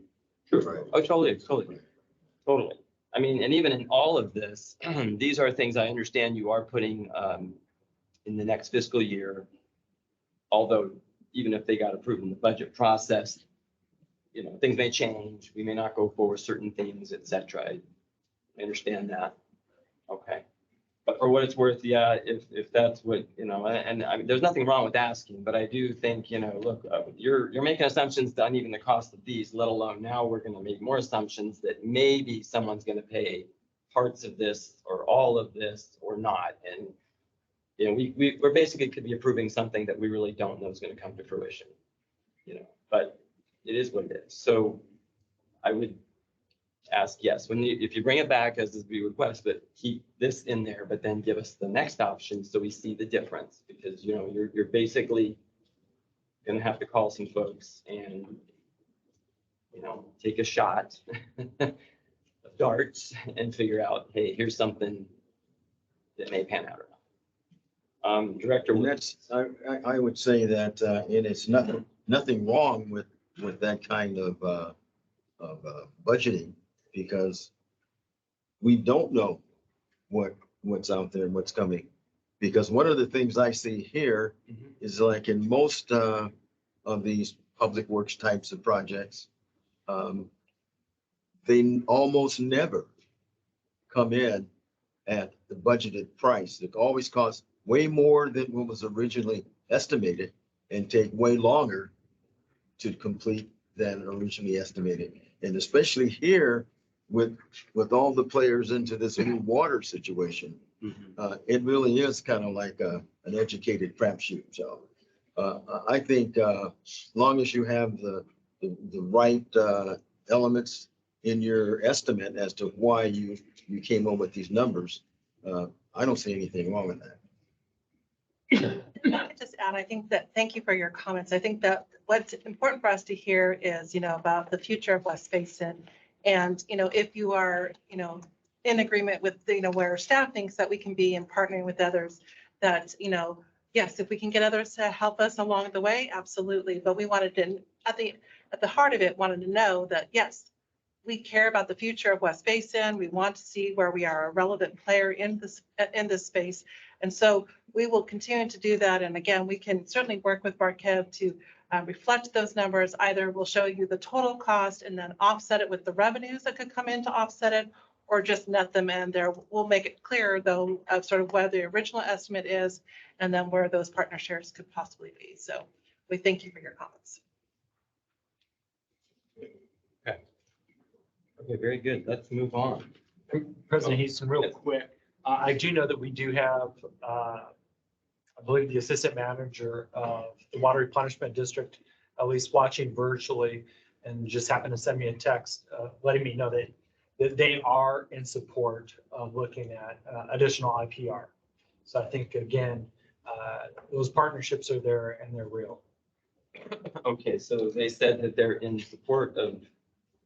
S11: Right.
S2: Oh, totally. I mean, and even in all of this, these are things I understand you are putting in the next fiscal year. Although, even if they got approved in the budget process, you know, things may change. We may not go forward certain things, et cetera. I understand that. Okay. But for what it's worth, yeah, if that's what, you know, and I mean, there's nothing wrong with asking, but I do think, you know, look, you're making assumptions on even the cost of these, let alone now we're going to make more assumptions that maybe someone's going to pay parts of this or all of this or not. And you know, we're basically could be approving something that we really don't know is going to come to fruition. You know, but it is what it is. So I would ask, yes, if you bring it back as we request, but keep this in there, but then give us the next option so we see the difference, because, you know, you're basically gonna have to call some folks and, you know, take a shot of darts and figure out, hey, here's something that may pan out or not. Director,
S11: And that's, I would say that, and it's nothing wrong with that kind of budgeting, because we don't know what's out there, what's coming. Because one of the things I see here
S2: Mhm.
S11: is like in most of these public works types of projects, they almost never come in at the budgeted price. It always costs way more than what was originally estimated and take way longer to complete than originally estimated. And especially here with all the players into this new water situation, it really is kind of like an educated crapshoot. So I think as long as you have the right elements in your estimate as to why you came up with these numbers, I don't see anything wrong with that.
S1: I could just add, I think that, thank you for your comments. I think that what's important for us to hear is, you know, about the future of West Basin. And, you know, if you are, you know, in agreement with, you know, where staff thinks that we can be in partnering with others, that, you know, yes, if we can get others to help us along the way, absolutely. But we wanted to, at the heart of it, wanted to know that, yes, we care about the future of West Basin. We want to see where we are a relevant player in this space. And so we will continue to do that. And again, we can certainly work with Barkev to reflect those numbers. Either we'll show you the total cost and then offset it with the revenues that could come in to offset it, or just net them in there. We'll make it clear though of sort of where the original estimate is and then where those partner shares could possibly be. So we thank you for your comments.
S2: okay, very good. Let's move on.
S3: President Houston, real
S2: Yes.
S3: quick, I do know that we do have, I believe the assistant manager of the Water Replenishment District, at least watching virtually, and just happened to send me a text letting me know that they are in support of looking at additional IPR. So I think, again, those partnerships are there and they're real.
S2: Okay, so they said that they're in support of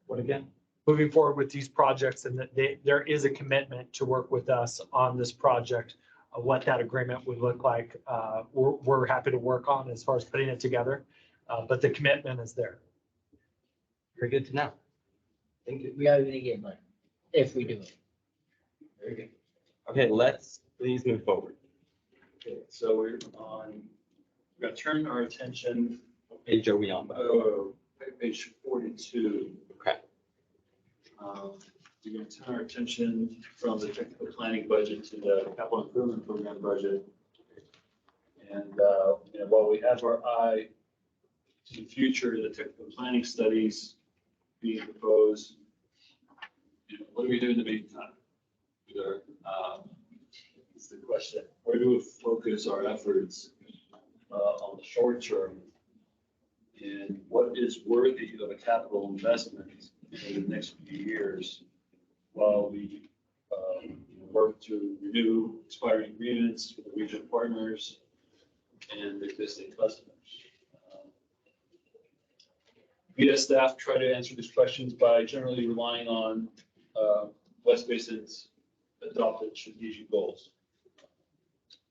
S2: what again?
S3: Moving forward with these projects, and that there is a commitment to work with us on this project. What that agreement would look like, we're happy to work on as far as putting it together, but the commitment is there.
S2: Very good to know. Thank you.
S8: We are gonna get money if we do it.
S2: Very good. Okay, let's please move forward.
S10: Okay, so we're gonna turn our attention,
S2: What page are we on? By the way?
S10: page 42.
S2: Okay.
S10: We're going to turn our attention from the technical planning budget to the capital improvement program budget. And, you know, while we have our eye to the future, the technical planning studies being proposed, you know, what do we do in the meantime? It's the question. Where do we focus our efforts on the short term? And what is worthy of a capital investment in the next few years while we work to renew expiring agreements with the regional partners and existing customers. VS staff try to answer these questions by generally relying on West Basin's adopted strategic goals.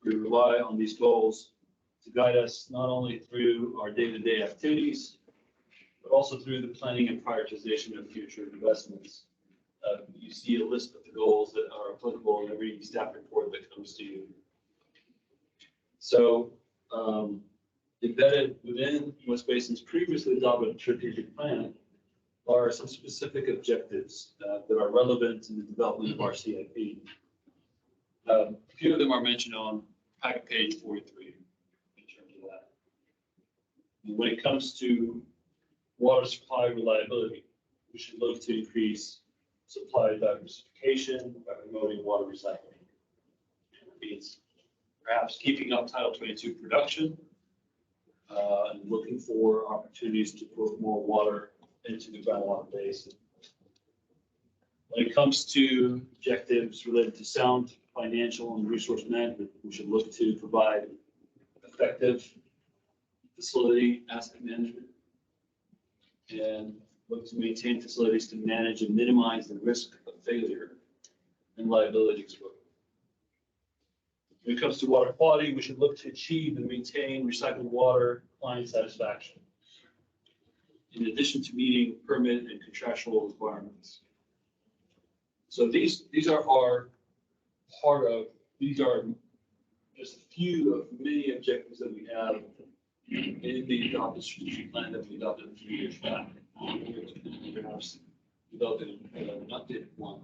S10: We rely on these goals to guide us not only through our day-to-day activities, but also through the planning and prioritization of future investments. You see a list of the goals that are applicable in every staff report that comes to you. So embedded within West Basin's previously adopted strategic plan are some specific objectives that are relevant to the development of our CIP. A few of them are mentioned on packet page 43 in terms of that. And when it comes to water supply reliability, we should look to increase supply diversification by promoting water recycling. It means perhaps keeping up Title 22 production, and looking for opportunities to put more water into the groundwater basin. When it comes to objectives related to sound financial and resource management, we should look to provide effective facility asset management and look to maintain facilities to manage and minimize the risk of failure and liability exposure. When it comes to water quality, we should look to achieve and maintain recycled water client satisfaction, in addition to meeting permit and contractual requirements. So these are these are just a few of many objectives that we have in the adopted strategic plan that we adopted a few years back. Perhaps developed an updated one.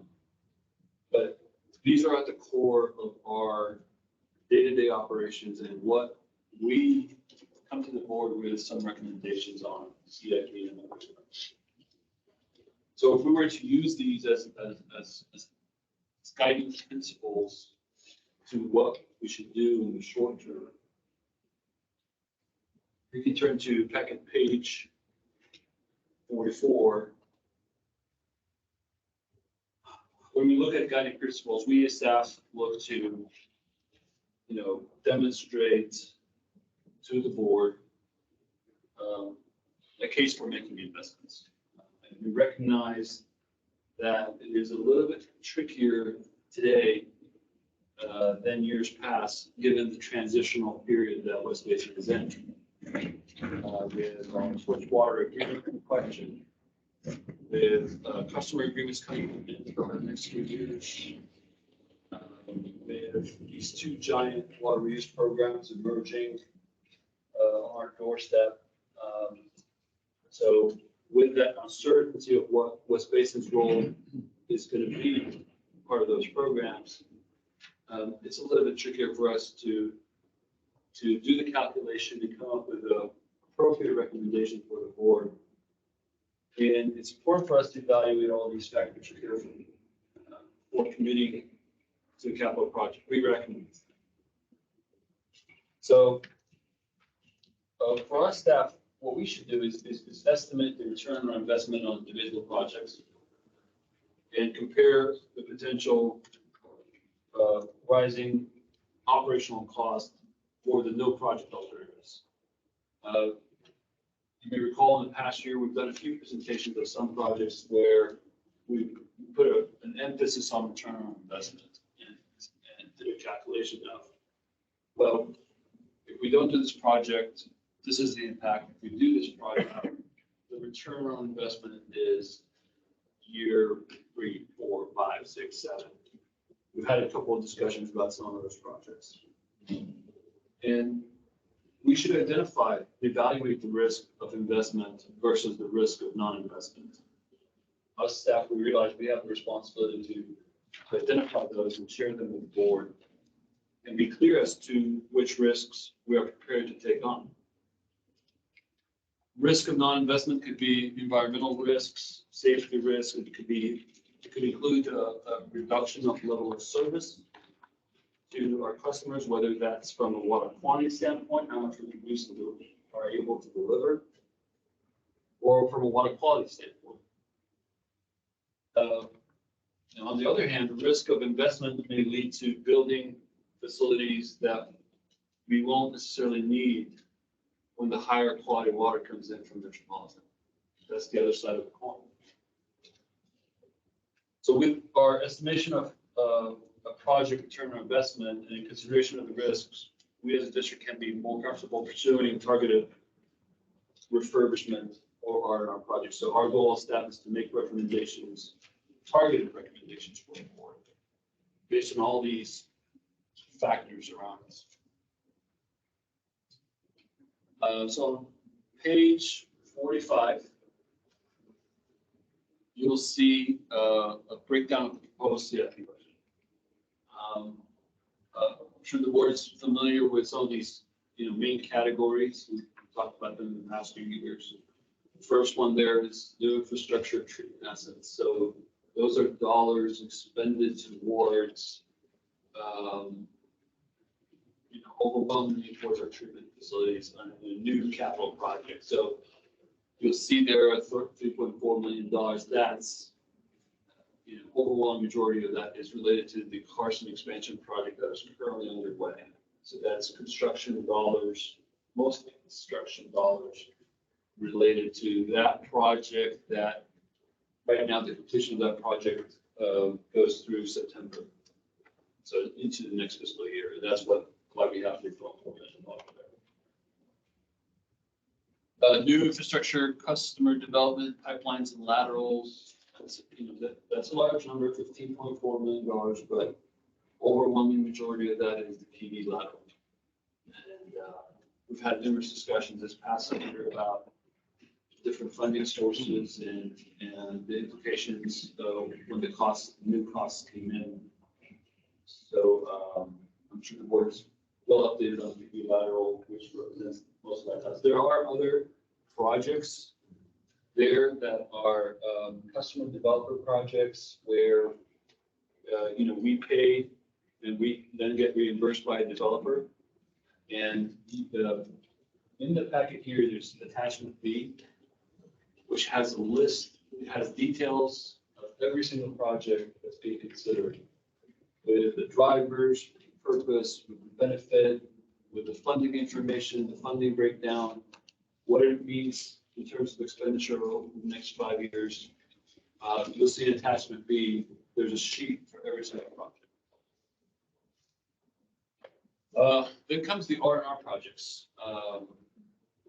S10: But these are at the core of our day-to-day operations and what we come to the board with some recommendations on CIP and others. So if we were to use these as guiding principles to what we should do in the short term, we can turn to packet page 44. When we look at guiding principles, we as staff look to, demonstrate to the board a case for making investments. And we recognize that it is a little bit trickier today than years past, given the transitional period that West Basin is in. With our switch water agreement question, with customer agreements coming in for the next few years, with these two giant water reuse programs emerging on our doorstep. So with that uncertainty of what West Basin's role is going to be part of those programs, it's a little bit trickier for us to do the calculation and come up with an appropriate recommendation for the board. And it's important for us to evaluate all these factors carefully before committing to a capital project. We recommend. So for our staff, what we should do is estimate the return on investment on individual projects and compare the potential rising operational cost for the no project alternatives. You may recall in the past year, we've done a few presentations of some projects where we put an emphasis on return on investment and did a calculation of, well, if we don't do this project, this is the impact. If we do this project, the return on investment is year 3, 4, 5, 6, 7. We've had a couple of discussions about some of those projects. And we should identify, evaluate the risk of investment versus the risk of non-investment. Us staff, we realize we have the responsibility to identify those and share them with the board and be clear as to which risks we are prepared to take on. Risk of non-investment could be environmental risks, safety risks. It could include a reduction of level of service to our customers, whether that's from a water quantity standpoint, how much we reasonably are able to deliver, or from a water quality standpoint. On the other hand, the risk of investment may lead to building facilities that we won't necessarily need when the higher quality water comes in from metropolitan. That's the other side of the coin. So with our estimation of a project return on investment and in consideration of the risks, we as a district can be more comfortable pursuing targeted refurbishment or our projects. So our goal as staff is to make recommendations, targeted recommendations for the board based on all these factors around us. So on page 45, you'll see a breakdown of the proposed CIP budget. I'm sure the board is familiar with some of these, main categories. We've talked about them in the past few years. The first one there is new infrastructure treatment assets. So those are dollars expended towards overwhelmingly towards our treatment facilities on a new capital project. So you'll see there are $3.4 million. That's, overwhelming majority of that is related to the Carson expansion project that is currently underway. So that's construction dollars, mostly construction dollars related to that project that right now the completion of that project goes through September. So into the next fiscal year. That's why we have $3.4 million. New infrastructure, customer development, pipelines and laterals. That's a large number, $15.4 million, but overwhelming majority of that is the PV lateral. And we've had numerous discussions this past year about different funding sources and the implications of when the new costs came in. So I'm sure the board is well updated on the PV lateral, which represents most of that cost. There are other projects there that are customer developer projects where we pay and we then get reimbursed by a developer. And in the packet here, there's attachment B, which has a list. It has details of every single project that's being considered, with the drivers, purpose, with the benefit, with the funding information, the funding breakdown, what it means in terms of expenditure over the next 5 years. You'll see attachment B. There's a sheet for every single project. Then comes the R&R projects,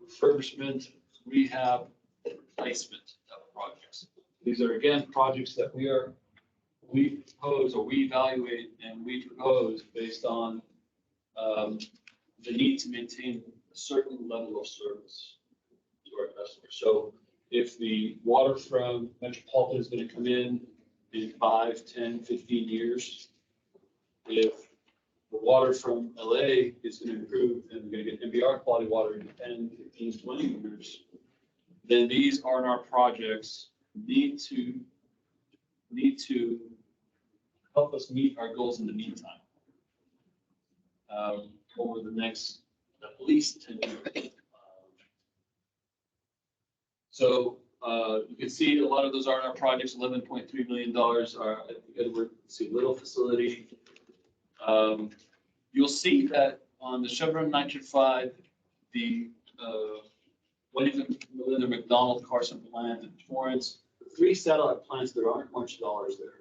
S10: refurbishment, rehab, replacement of projects. These are again projects that we propose or we evaluate and we propose based on the need to maintain a certain level of service to our customers. So if the water from Metropolitan is going to come in 5, 10, 15 years, if the water from LA is going to improve and we're going to get MBR quality water in 10, 15, 20 years, then these R&R projects need to help us meet our goals in the meantime. Over the next at least 10 years. So you can see a lot of those R&R projects, $11.3 million are at the Edward C. Little facility. You'll see that on the Chevron Nitrogen 5, the Wellington, Melinda McDonald, Carson plant, and Torrance, the 3 satellite plants, there aren't much dollars there.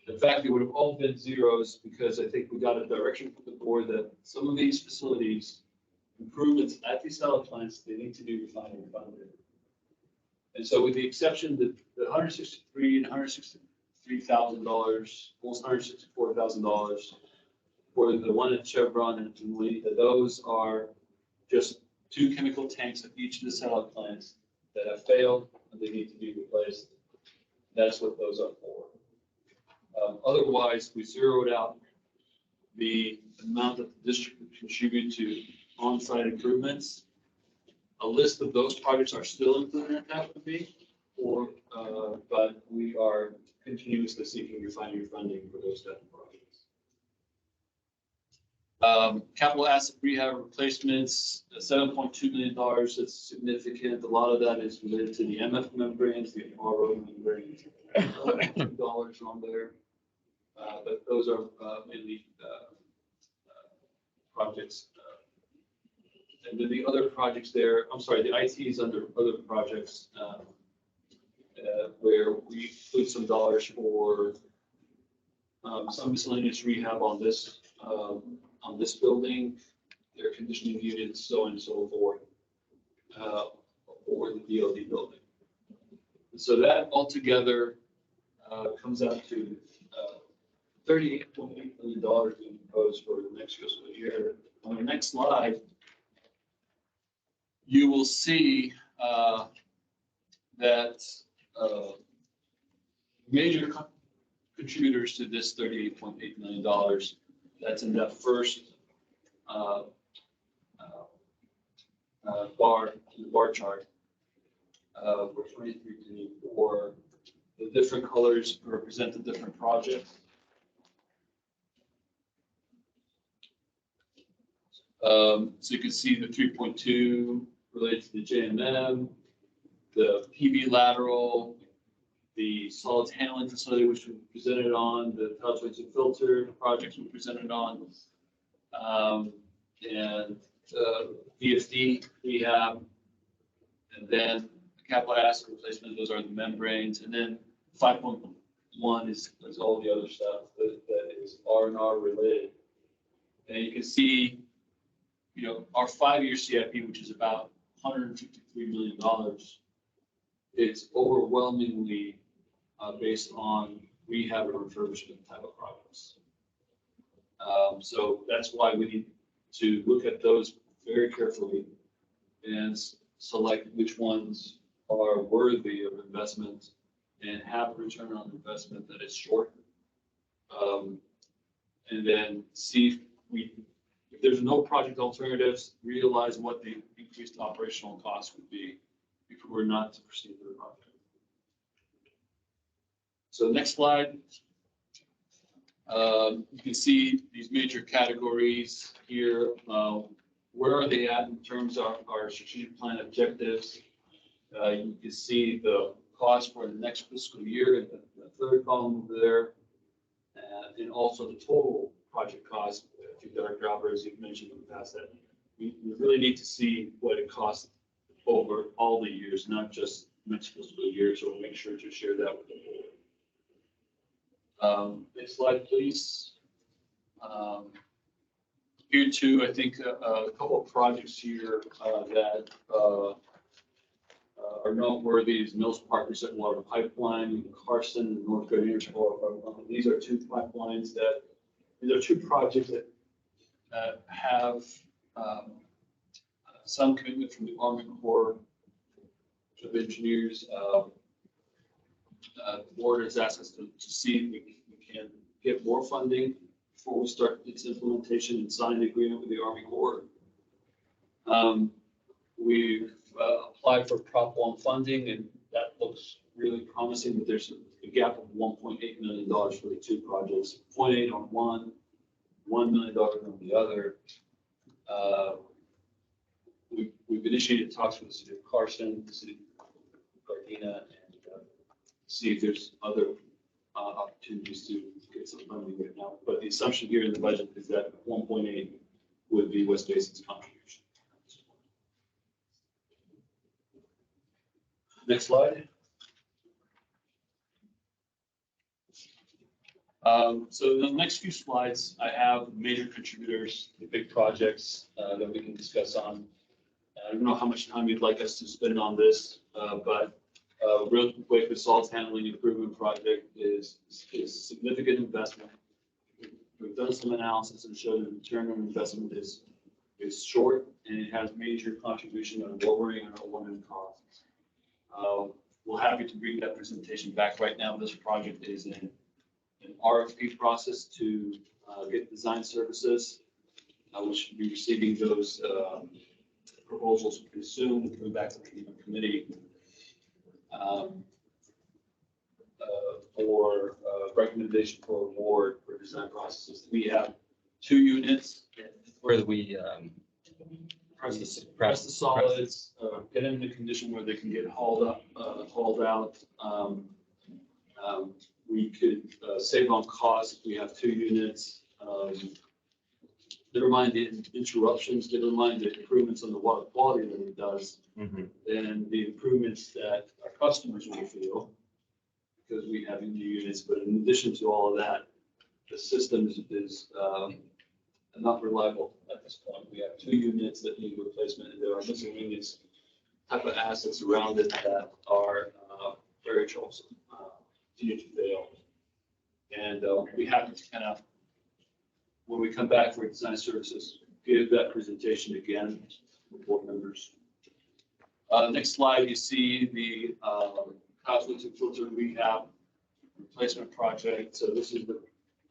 S10: In fact, they would have all been zeros because I think we got a direction from the board that some of these facilities, improvements at these satellite plants, they need to be refinery funded. And so with the exception that the $163,000 and $163,000, almost $164,000 for the one at Chevron and Wellington, those are just 2 chemical tanks at each of the satellite plants that have failed and they need to be replaced. That's what those are for. Otherwise, we zeroed out the amount that the district would contribute to on-site improvements. A list of those projects are still included in that would be, but we are continuously seeking refinery funding for those type of projects. Capital asset rehab replacements, $7.2 million. That's significant. A lot of that is related to the MF membranes, the RO membranes. Dollars on there, but those are mainly projects. And then the other projects there, I'm sorry, the IT is under other projects where we put some dollars for some miscellaneous rehab on this building, air conditioning units, so on and so forth, for the DOD building. So that altogether comes out to $38.8 million being proposed for the next fiscal year. On the next slide, you will see that major contributors to this $38.8 million, that's in that first bar chart for 23-24. The different colors represent the different projects. So you can see the 3.2 related to the JMM, the PV lateral, the solids handling facility, which we presented on, the Pellet filter projects we presented on, and VFD rehab, and then capital asset replacement. Those are the membranes, and then 5.1 is all the other stuff that is R&R related. And you can see, you know, our 5-year CIP, which is about $153 million, it's overwhelmingly based on rehab and refurbishment type of projects. So that's why we need to look at those very carefully and select which ones are worthy of investment and have a return on investment that is short. And then see if there's no project alternatives, realize what the increased operational costs would be if we were not to proceed with the project. So next slide. You can see these major categories here. Where are they at in terms of our strategic plan objectives? You can see the cost for the next fiscal year in the third column over there. And also the total project cost. I think Director Alvarez, you've mentioned in the past that we really need to see what it costs over all the years, not just next fiscal year. So we'll make sure to share that with the board. Next slide, please. Here too, I think a couple of projects here that are noteworthy is Mills Park Reset Water Pipeline, Carson, and North Dakota Energy Water Pipeline. These are two pipelines these are two projects that have some commitment from the Army Corps of Engineers. The board has asked us to see if we can get more funding before we start its implementation and sign the agreement with the Army Corps. We've applied for Prop 1 funding, and that looks really promising, but there's a gap of $1.8 million for the two projects, 0.8 on one, $1 million on the other. We've initiated talks with the city of Carson, the city of Gardena, and see if there's other opportunities to get some funding right now. But the assumption here in the budget is that 1.8 would be West Basin's contribution. Next slide. So the next few slides, I have major contributors, the big projects that we can discuss on. I don't know how much time you'd like us to spend on this, but real quick, the solids handling improvement project is significant investment. We've done some analysis and showed the return on investment is short, and it has major contribution on lowering our O&M costs. We're happy to bring that presentation back. Right now, this project is in an RFP process to get design services. We should be receiving those proposals pretty soon, coming back to the committee for recommendation for award for design processes. We have 2 units
S2: Where we,
S10: press the solids, get them in a condition where they can get hauled out. We could save on costs if we have 2 units. Never mind the interruptions, never mind the improvements on the water quality that it does, and the improvements that our customers will feel because we have new units. But in addition to all of that, the system is not reliable at this point. We have 2 units that need replacement, and there are miscellaneous type of assets around it that are very troublesome, continue to fail. And we have to kind of, when we come back for design services, give that presentation again with board members. Next slide, you see the conflict and filter rehab replacement project. So this is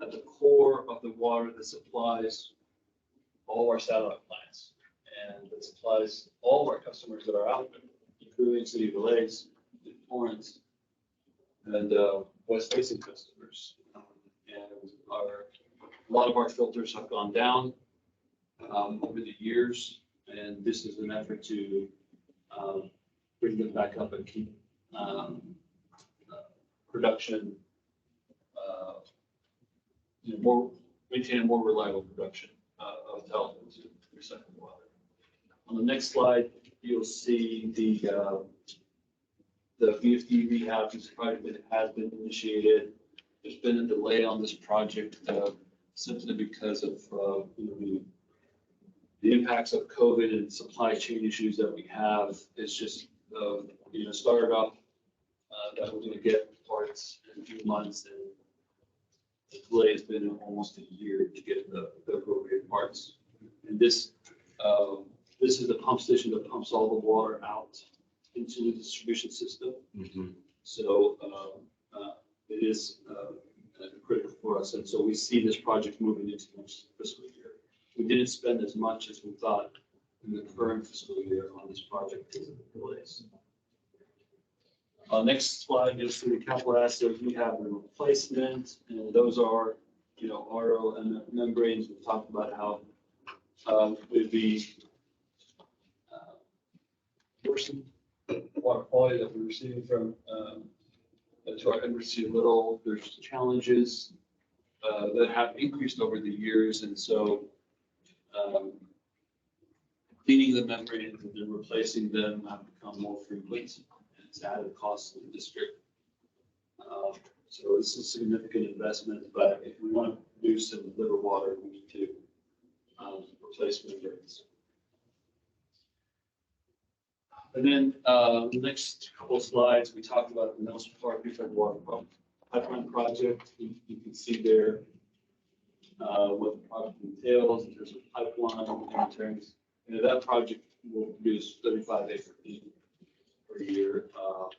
S10: at the core of the water that supplies all our satellite plants and that supplies all of our customers that are out there, including City of Valaise, Torrance, and West Basin customers. And a lot of our filters have gone down. over the years. And this is an effort to bring them back up and keep production, more, maintain a more reliable production of telephone to recycled water. On the next slide, you'll see the VFD rehab is a project that has been initiated. There's been a delay on this project simply because of the impacts of COVID and supply chain issues that we have. It's just started off that we're going to get parts in a few months, and the delay has been almost a year to get the appropriate parts. And this is the pump station that pumps all the water out into the distribution system. So it is critical for us. And so we see this project moving into next fiscal year. We didn't spend as much as we thought in the current fiscal year on this project because of the delays. Next slide, you'll see the capital assets. We have the replacement, and those are, RO and membranes. We talked about how we'd be worsening water quality that we're receiving from to our Edwards Little. There's challenges that have increased over the years, and so cleaning the membranes and then replacing them have become more frequent. It's added cost to the district. So it's a significant investment, but if we want to produce and deliver water, we need to replace membranes. And then the next couple of slides, we talked about the Nelson Park Refund Water Pump Pipeline Project. You can see there what the project entails in terms of pipeline, in terms, that project will produce 35 acre-feet per year of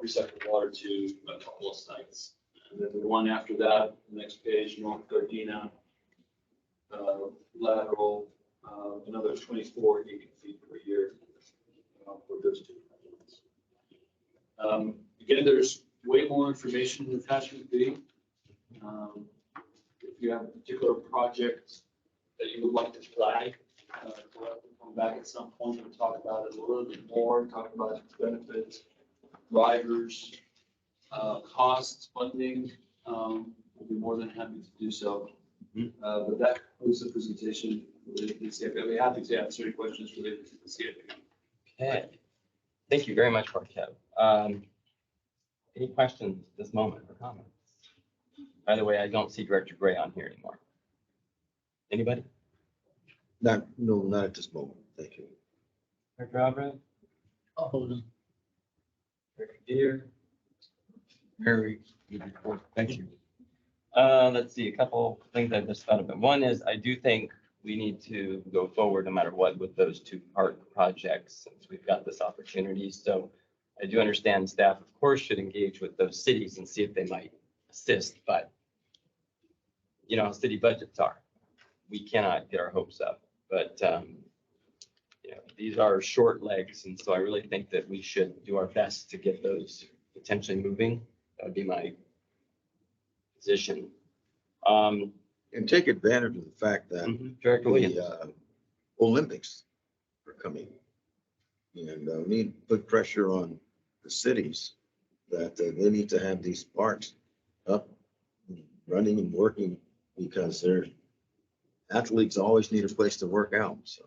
S10: recycled water to a couple of sites. And then the one after that, the next page, North Gardena, lateral, another 24 acre-feet per year for those two projects. Again, there's way more information in attachment B. If you have a particular project that you would like to flag, come back at some point and talk about it a little bit more, talk about its benefits, drivers, costs, funding, we'll be more than happy to do so. But that concludes the presentation related to the CFP. I'll be happy to answer any questions related to the CFP.
S2: Okay, thank you very much, Marquette. Any questions at this moment or comments? By the way, I don't see Director Gray on here anymore. Anybody?
S11: No, not at this moment. Thank you.
S2: Director Alvarez?
S8: I'll hold them.
S2: Director Deere?
S9: Very good report. Thank you.
S2: Let's see, a couple things I just thought of. One is I do think we need to go forward no matter what with those two park projects since we've got this opportunity. So I do understand staff, of course, should engage with those cities and see if they might assist, but how city budgets are. We cannot get our hopes up, but these are short legs. And so I really think that we should do our best to get those potentially moving. That would be my position.
S11: And take advantage of the fact that
S2: Director Williams.
S11: the Olympics are coming. And we need to put pressure on the cities that they need to have these parks up, running and working because their athletes always need a place to work out. So.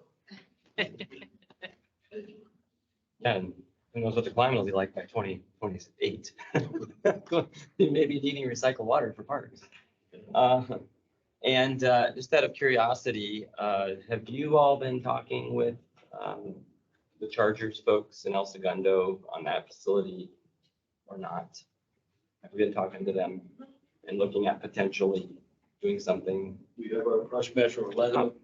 S2: Yeah, and who knows what the climate will be like by 2028. Maybe needing recycled water for parks. And just out of curiosity, have you all been talking with the Chargers folks in El Segundo on that facility or not? Have we been talking to them and looking at potentially doing something?
S10: We have our brush measure, Orlando,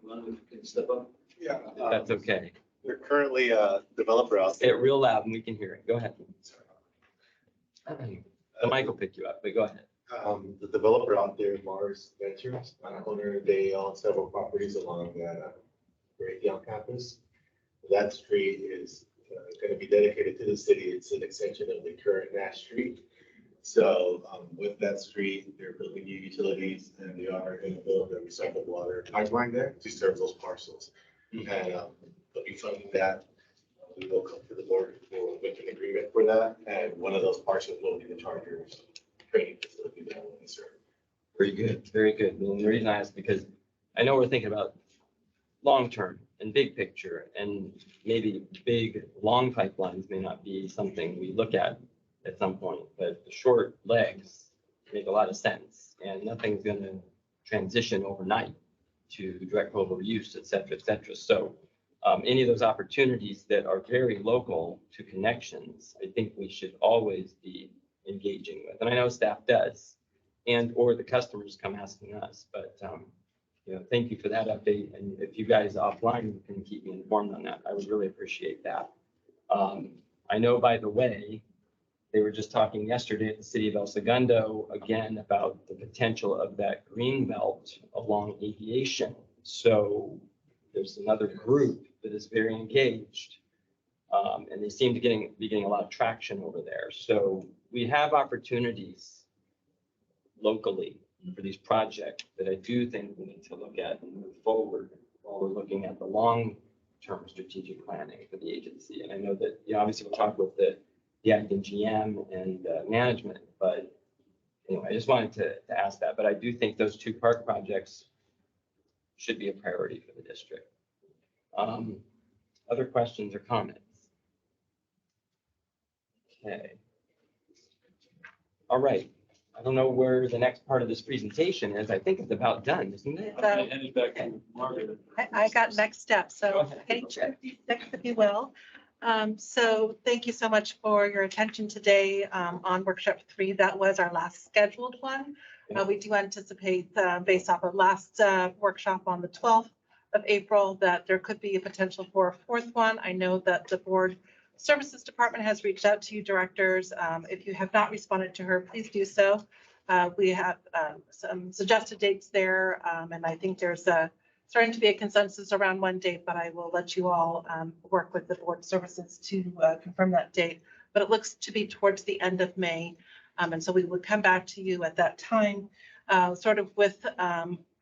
S10: can step up.
S12: Yeah.
S2: If that's okay.
S12: They're currently a developer out
S2: Say
S12: there.
S2: it real loud and we can hear it. Go ahead. The mic will pick you up, but go ahead.
S12: The developer out there, Mars Ventures, owner, they own several properties along that Raytheon campus. That street is going to be dedicated to the city. It's an extension of the current Nash Street. So with that street, they're building new utilities and they are going to build a recycled water pipeline there to serve those parcels. And they'll be funding that. We will come to the board for with an agreement for that. And one of those parcels will be the Chargers training facility that will be served.
S2: Very good, very good. And the reason I ask, because I know we're thinking about long-term and big picture, and maybe big, long pipelines may not be something we look at some point, but the short legs make a lot of sense, and nothing's gonna transition overnight to direct global use, et cetera, et cetera. So any of those opportunities that are very local to connections, I think we should always be engaging with. And I know staff does, and or the customers come asking us, but thank you for that update. And if you guys offline can keep me informed on that, I would really appreciate that. I know, by the way, they were just talking yesterday at the city of El Segundo again about the potential of that green belt along aviation. So there's another group that is very engaged, and they seem to be getting a lot of traction over there. So we have opportunities locally for these projects that I do think we need to look at and move forward while we're looking at the long-term strategic planning for the agency. And I know that, obviously we'll talk with the acting GM and management, but anyway, I just wanted to ask that. But I do think those two park projects should be a priority for the district. Other questions or comments? Okay. All right. I don't know where the next part of this presentation is. I think it's about done, isn't it?
S10: I'm gonna hand it back to Margaret.
S1: I got next steps,
S2: Go
S1: so
S2: ahead.
S1: page 56, if you will. So thank you so much for your attention today on workshop 3. That was our last scheduled one. We do anticipate, based off of last workshop on the 12th of April, that there could be a potential for a 4th one. I know that the board services department has reached out to you directors. If you have not responded to her, please do so. We have some suggested dates there, and I think there's starting to be a consensus around one date, but I will let you all work with the board services to confirm that date. But it looks to be towards the end of May, and so we would come back to you at that time, sort of with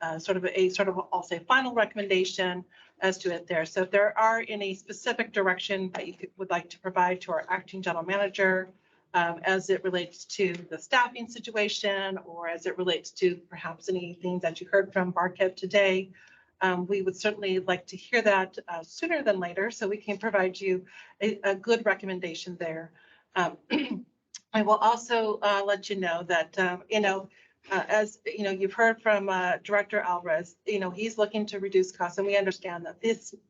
S1: I'll say final recommendation as to it there. So if there are any specific direction that you would like to provide to our acting general manager as it relates to the staffing situation, or as it relates to perhaps anything that you heard from Barkev today, we would certainly like to hear that sooner than later, so we can provide you a good recommendation there. I will also let you know that, as you've heard from Director Alvarez, he's looking to reduce costs, and we understand that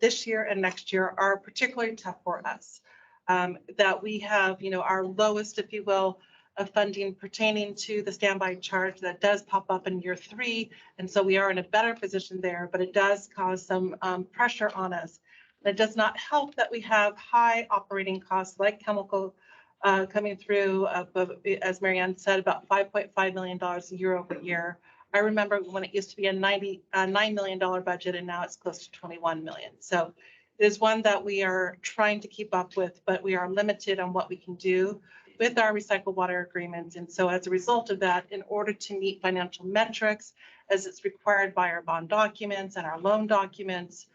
S1: this year and next year are particularly tough for us. That we have, our lowest, if you will, of funding pertaining to the standby charge that does pop up in year 3, and so we are in a better position there, but it does cause some pressure on us. And it does not help that we have high operating costs like chemical coming through, as Marianne said, about $5.5 million year over year. I remember when it used to be a $9 million budget, and now it's close to 21 million. So it is one that we are trying to keep up with, but we are limited on what we can do with our recycled water agreements. And so as a result of that, in order to meet financial metrics as it's required by our bond documents and our loan documents,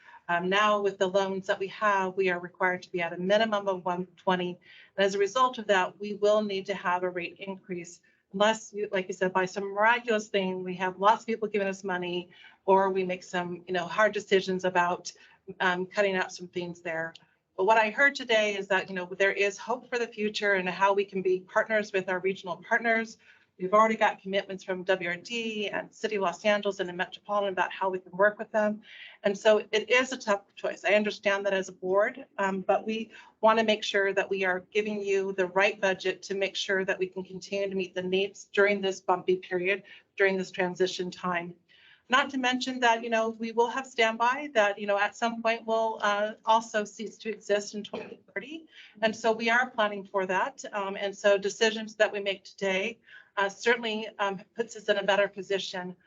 S1: now with the loans that we have, we are required to be at a minimum of 120. And as a result of that, we will need to have a rate increase unless, like you said, by some miraculous thing, we have lots of people giving us money, or we make some, hard decisions about cutting out some things there. But what I heard today is that, there is hope for the future and how we can be partners with our regional partners. We've already got commitments from WRD and City of Los Angeles and the Metropolitan about how we can work with them. And so it is a tough choice. I understand that as a board, but we want to make sure that we are giving you the right budget to make sure that we can continue to meet the needs during this bumpy period, during this transition time. Not to mention that, we will have standby that, at some point will also cease to exist in 2030. And so we are planning for that. And so decisions that we make today certainly puts us in a better position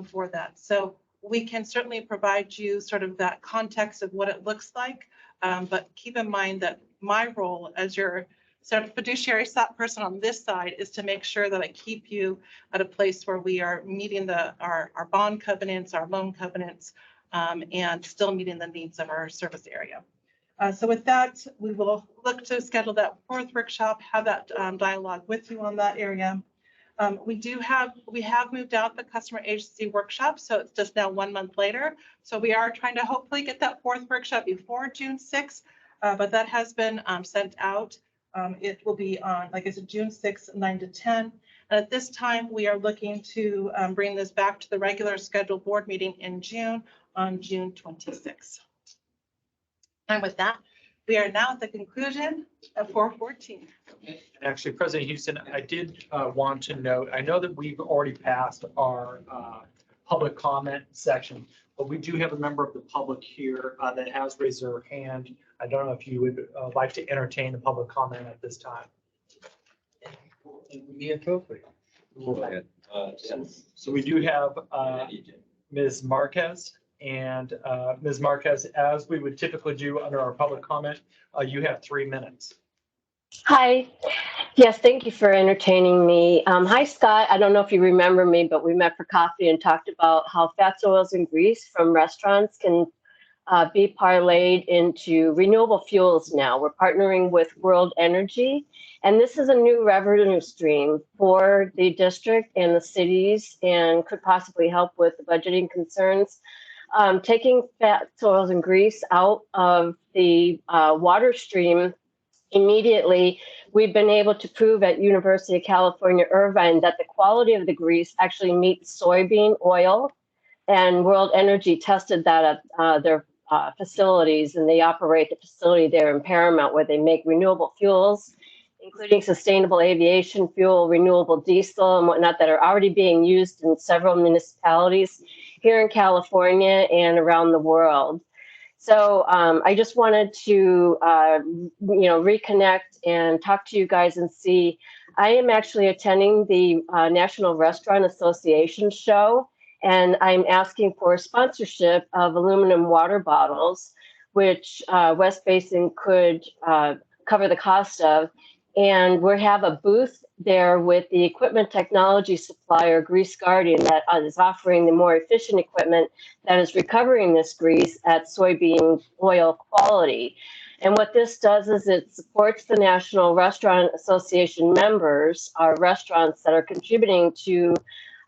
S1: for that. So we can certainly provide you sort of that context of what it looks like. But keep in mind that my role as your So the fiduciary person on this side is to make sure that I keep you at a place where we are meeting our bond covenants, our loan covenants, and still meeting the needs of our service area. So with that, we will look to schedule that fourth workshop, have that dialogue with you on that area. We have moved out the customer agency workshop, so it's just now 1 month later. So we are trying to hopefully get that fourth workshop before June 6th, but that has been sent out. It will be on, like I said, June 6th, 9 to 10. And at this time, we are looking to bring this back to the regular scheduled board meeting in June on June 26th. And with that, we are now at the conclusion of 414.
S3: Actually, President Houston, I did want to note, I know that we've already passed our public comment section, but we do have a member of the public here that has raised their hand. I don't know if you would like to entertain the public comment at this time.
S8: It would be appropriate.
S3: So we do have Ms. Marquez. And Ms. Marquez, as we would typically do under our public comment, you have 3 minutes.
S13: Hi. Yes, thank you for entertaining me. Hi, Scott. I don't know if you remember me, but we met for coffee and talked about how fats, oils, and grease from restaurants can be parlayed into renewable fuels now. We're partnering with World Energy, and this is a new revenue stream for the district and the cities and could possibly help with the budgeting concerns. Taking fats, oils, and grease out of the water stream immediately, we've been able to prove at University of California, Irvine, that the quality of the grease actually meets soybean oil. And World Energy tested that at their facilities, and they operate the facility there in Paramount where they make renewable fuels, including sustainable aviation fuel, renewable diesel, and whatnot that are already being used in several municipalities here in California and around the world. So I just wanted to, reconnect and talk to you guys and see. I am actually attending the National Restaurant Association show, and I'm asking for sponsorship of aluminum water bottles, which West Basin could cover the cost of. And we have a booth there with the equipment technology supplier, Grease Guardian, that is offering the more efficient equipment that is recovering this grease at soybean oil quality. And what this does is it supports the National Restaurant Association members, our restaurants that are contributing to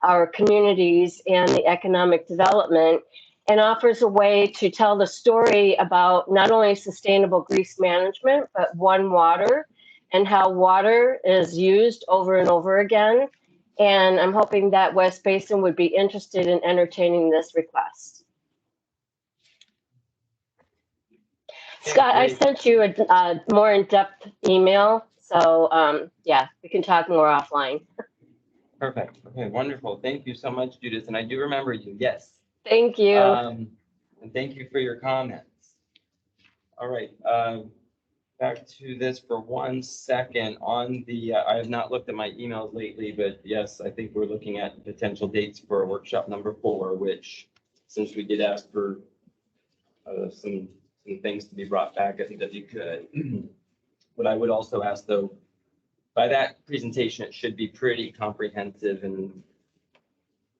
S13: our communities and the economic development, and offers a way to tell the story about not only sustainable grease management, but One Water, and how water is used over and over again. And I'm hoping that West Basin would be interested in entertaining this request. Scott, I sent you a more in-depth email. So yeah, we can talk more offline.
S2: Perfect. Okay, wonderful. Thank you so much, Judith. And I do remember you. Yes.
S13: Thank you.
S2: And thank you for your comments. All right. Back to this for 1 second on the, I have not looked at my emails lately, but yes, I think we're looking at potential dates for workshop number 4, which since we did ask for some things to be brought back, I think that'd be good. What I would also ask though, by that presentation, it should be pretty comprehensive and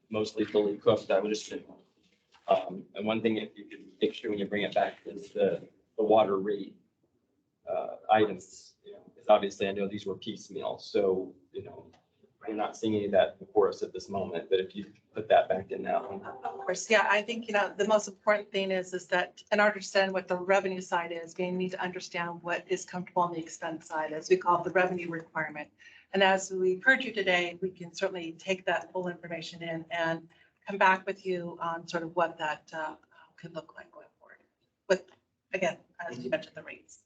S2: mostly fully cooked, I would assume. And one thing, if you could make sure when you bring it back, is the water rate items. Because obviously I know these were piecemeal, so we're not seeing any of that before us at this moment. But if you put that back in now.
S1: Of course, yeah, I think the most important thing is that in order to understand what the revenue side is, we need to understand what is comfortable on the expense side, as we call it, the revenue requirement. And as we've heard you today, we can certainly take that full information in and come back with you on sort of what that could look like going forward. With, again, as you mentioned, the rates.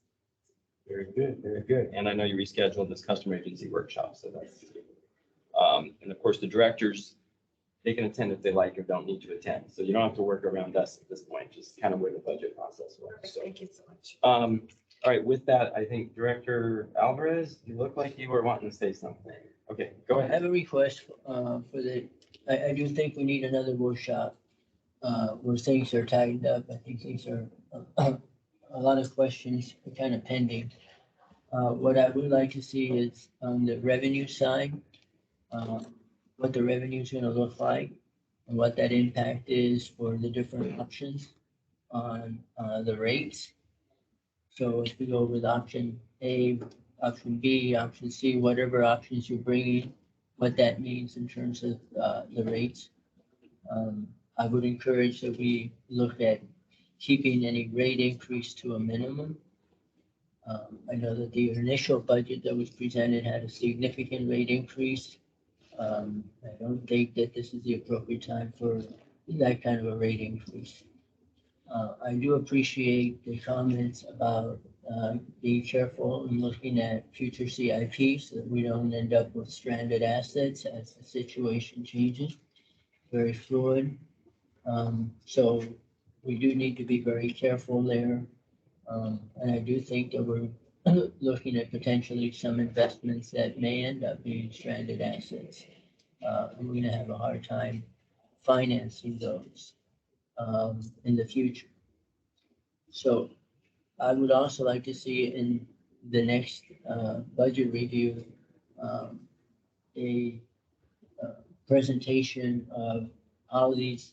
S2: Very good, very good. And I know you rescheduled this customer agency workshop, so that's and of course the directors, they can attend if they like or don't need to attend. So you don't have to work around us at this point, just kind of where the budget process works. So,
S1: thank you so much.
S2: all right, with that, I think Director Alvarez, you look like you were wanting to say something. Okay, go
S8: I
S2: ahead.
S8: have a request I do think we need another workshop where things are tightened up. I think things are a lot of questions are kind of pending. What I would like to see is on the revenue side, what the revenue is gonna look like and what that impact is for the different options on, the rates. So if we go with option A, option B, option C, whatever options you're bringing, what that means in terms of, the rates. I would encourage that we look at keeping any rate increase to a minimum. I know that the initial budget that was presented had a significant rate increase. I don't think that this is the appropriate time for that kind of a rate increase. I do appreciate the comments about, being careful and looking at future CIPs so that we don't end up with stranded assets as the situation changes. Very fluid. So we do need to be very careful there. And I do think that we're looking at potentially some investments that may end up being stranded assets. And we're gonna have a hard time financing those, in the future. So I would also like to see in the next, budget review, a presentation of how these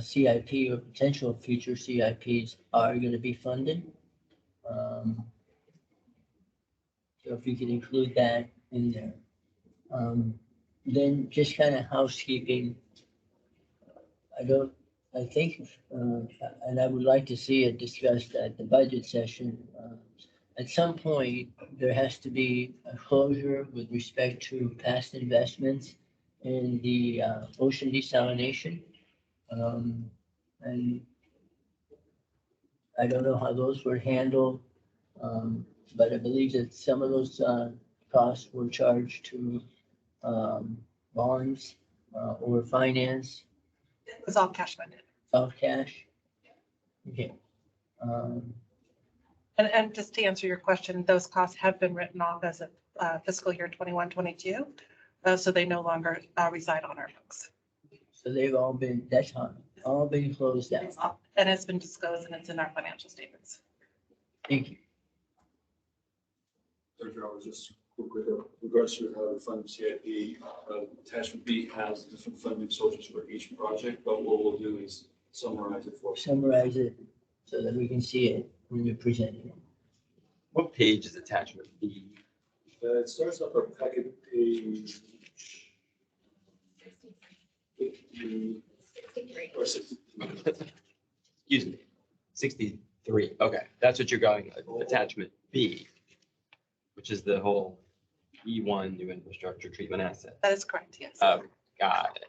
S8: CIP or potential future CIPs are gonna be funded. So if you could include that in there. Then just kind of housekeeping. I think, and I would like to see it discussed at the budget session. At some point, there has to be a closure with respect to past investments in the ocean desalination. And I don't know how those were handled, but I believe that some of those costs were charged to bonds or finance,
S1: It was all cash funded.
S8: of cash. Okay.
S1: And just to answer your question, those costs have been written off as of fiscal year 21-22. So they no longer reside on our books.
S8: So they've all been, that's all been closed out.
S1: And it's been disclosed and it's in our financial statements.
S8: Thank you.
S10: Dr. I was just quickly, regards to how to fund CIP, attachment B has different funding sources for each project, but what we'll do is summarize it for us.
S8: Summarize it so that we can see it when you're presenting it.
S2: What page is attachment B?
S10: It starts off our packet page 50 or 60.
S2: Excuse me, 63. Okay, that's what you're going with, attachment B, which is the whole E1 new infrastructure treatment asset.
S1: That is correct, yes.
S2: Oh, got it.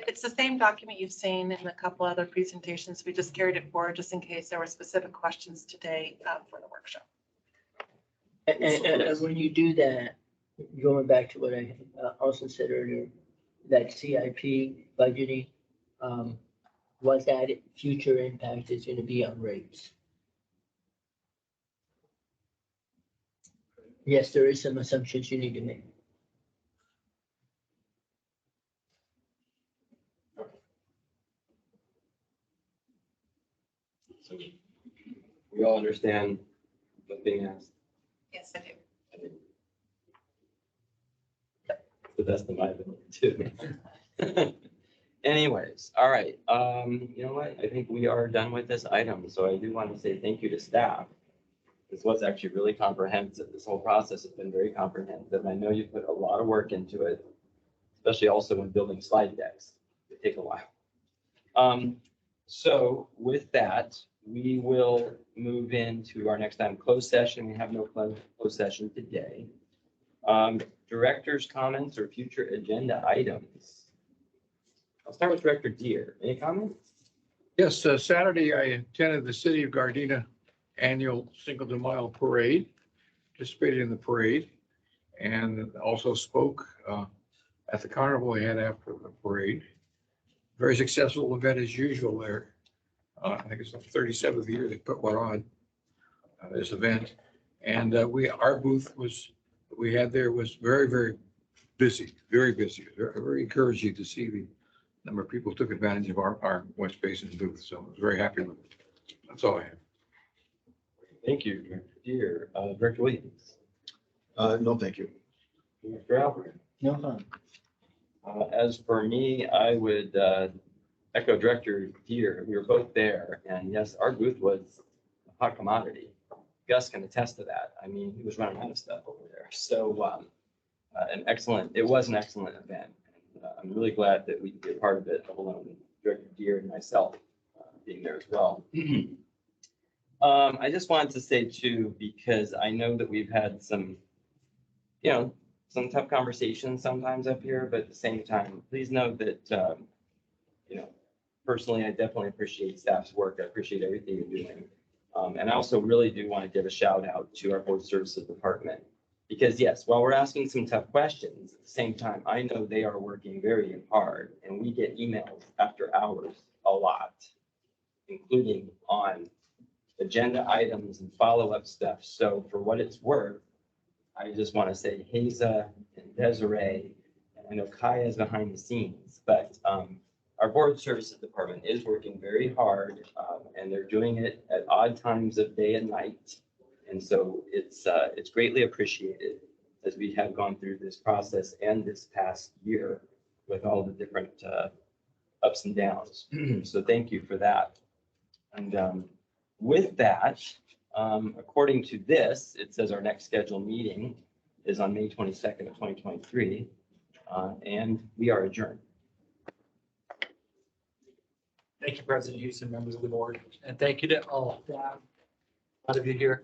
S1: It's the same document you've seen in a couple other presentations. We just carried it forward just in case there were specific questions today for the workshop.
S8: And when you do that, going back to what I also said earlier, that CIP budgeting, what that future impact is gonna be on rates. Yes, there is some assumptions you need to make.
S2: So we all understand what's being asked.
S1: Yes, I do.
S2: The best of my ability too. Anyways, all right, you know what? I think we are done with this item, so I do want to say thank you to staff. This was actually really comprehensive. This whole process has been very comprehensive. I know you put a lot of work into it, especially also when building slide decks. They take a while. So with that, we will move into our next time closed session. We have no closed session today. Director's comments or future agenda items. I'll start with Director Deere. Any comments?
S9: Yes, Saturday I attended the City of Gardena annual Cinco de Mayo parade, participated in the parade, and also spoke at the carnival we had after the parade. Very successful event as usual there. I think it's the 37th year they put one on this event. And our booth we had there was very, very busy, very busy. Very encouraging to see the number of people who took advantage of our West Basin booth. So I was very happy with it. That's all I have.
S2: Thank you, Director Deere, Director Williams,
S11: No, thank you.
S2: Mr. Albert.
S8: No harm.
S2: As for me, I would echo Director Deere. We were both there, and yes, our booth was a hot commodity. Gus can attest to that. I mean, he was running out of stuff over there. So it was an excellent event. And, I'm really glad that we could be a part of it, along with Director Deere and myself being there as well. I just wanted to say too, because I know that we've had some, some tough conversations sometimes up here, but at the same time, please know that, personally, I definitely appreciate staff's work. I appreciate everything you're doing. And I also really do want to give a shout out to our board services department. Because yes, while we're asking some tough questions, at the same time, I know they are working very hard and we get emails after hours a lot, including on agenda items and follow-up stuff. So for what it's worth, I just want to say Haza and Desiree, and I know Kaya is behind the scenes, but our board services department is working very hard and they're doing it at odd times of day and night. And so it's greatly appreciated as we have gone through this process and this past year with all the different ups and downs. So thank you for that. And with that, according to this, it says our next scheduled meeting is on May 22nd of 2023, and we are adjourned.
S3: Thank you, President Houston, members of the board, and thank you to all staff, a lot of you here.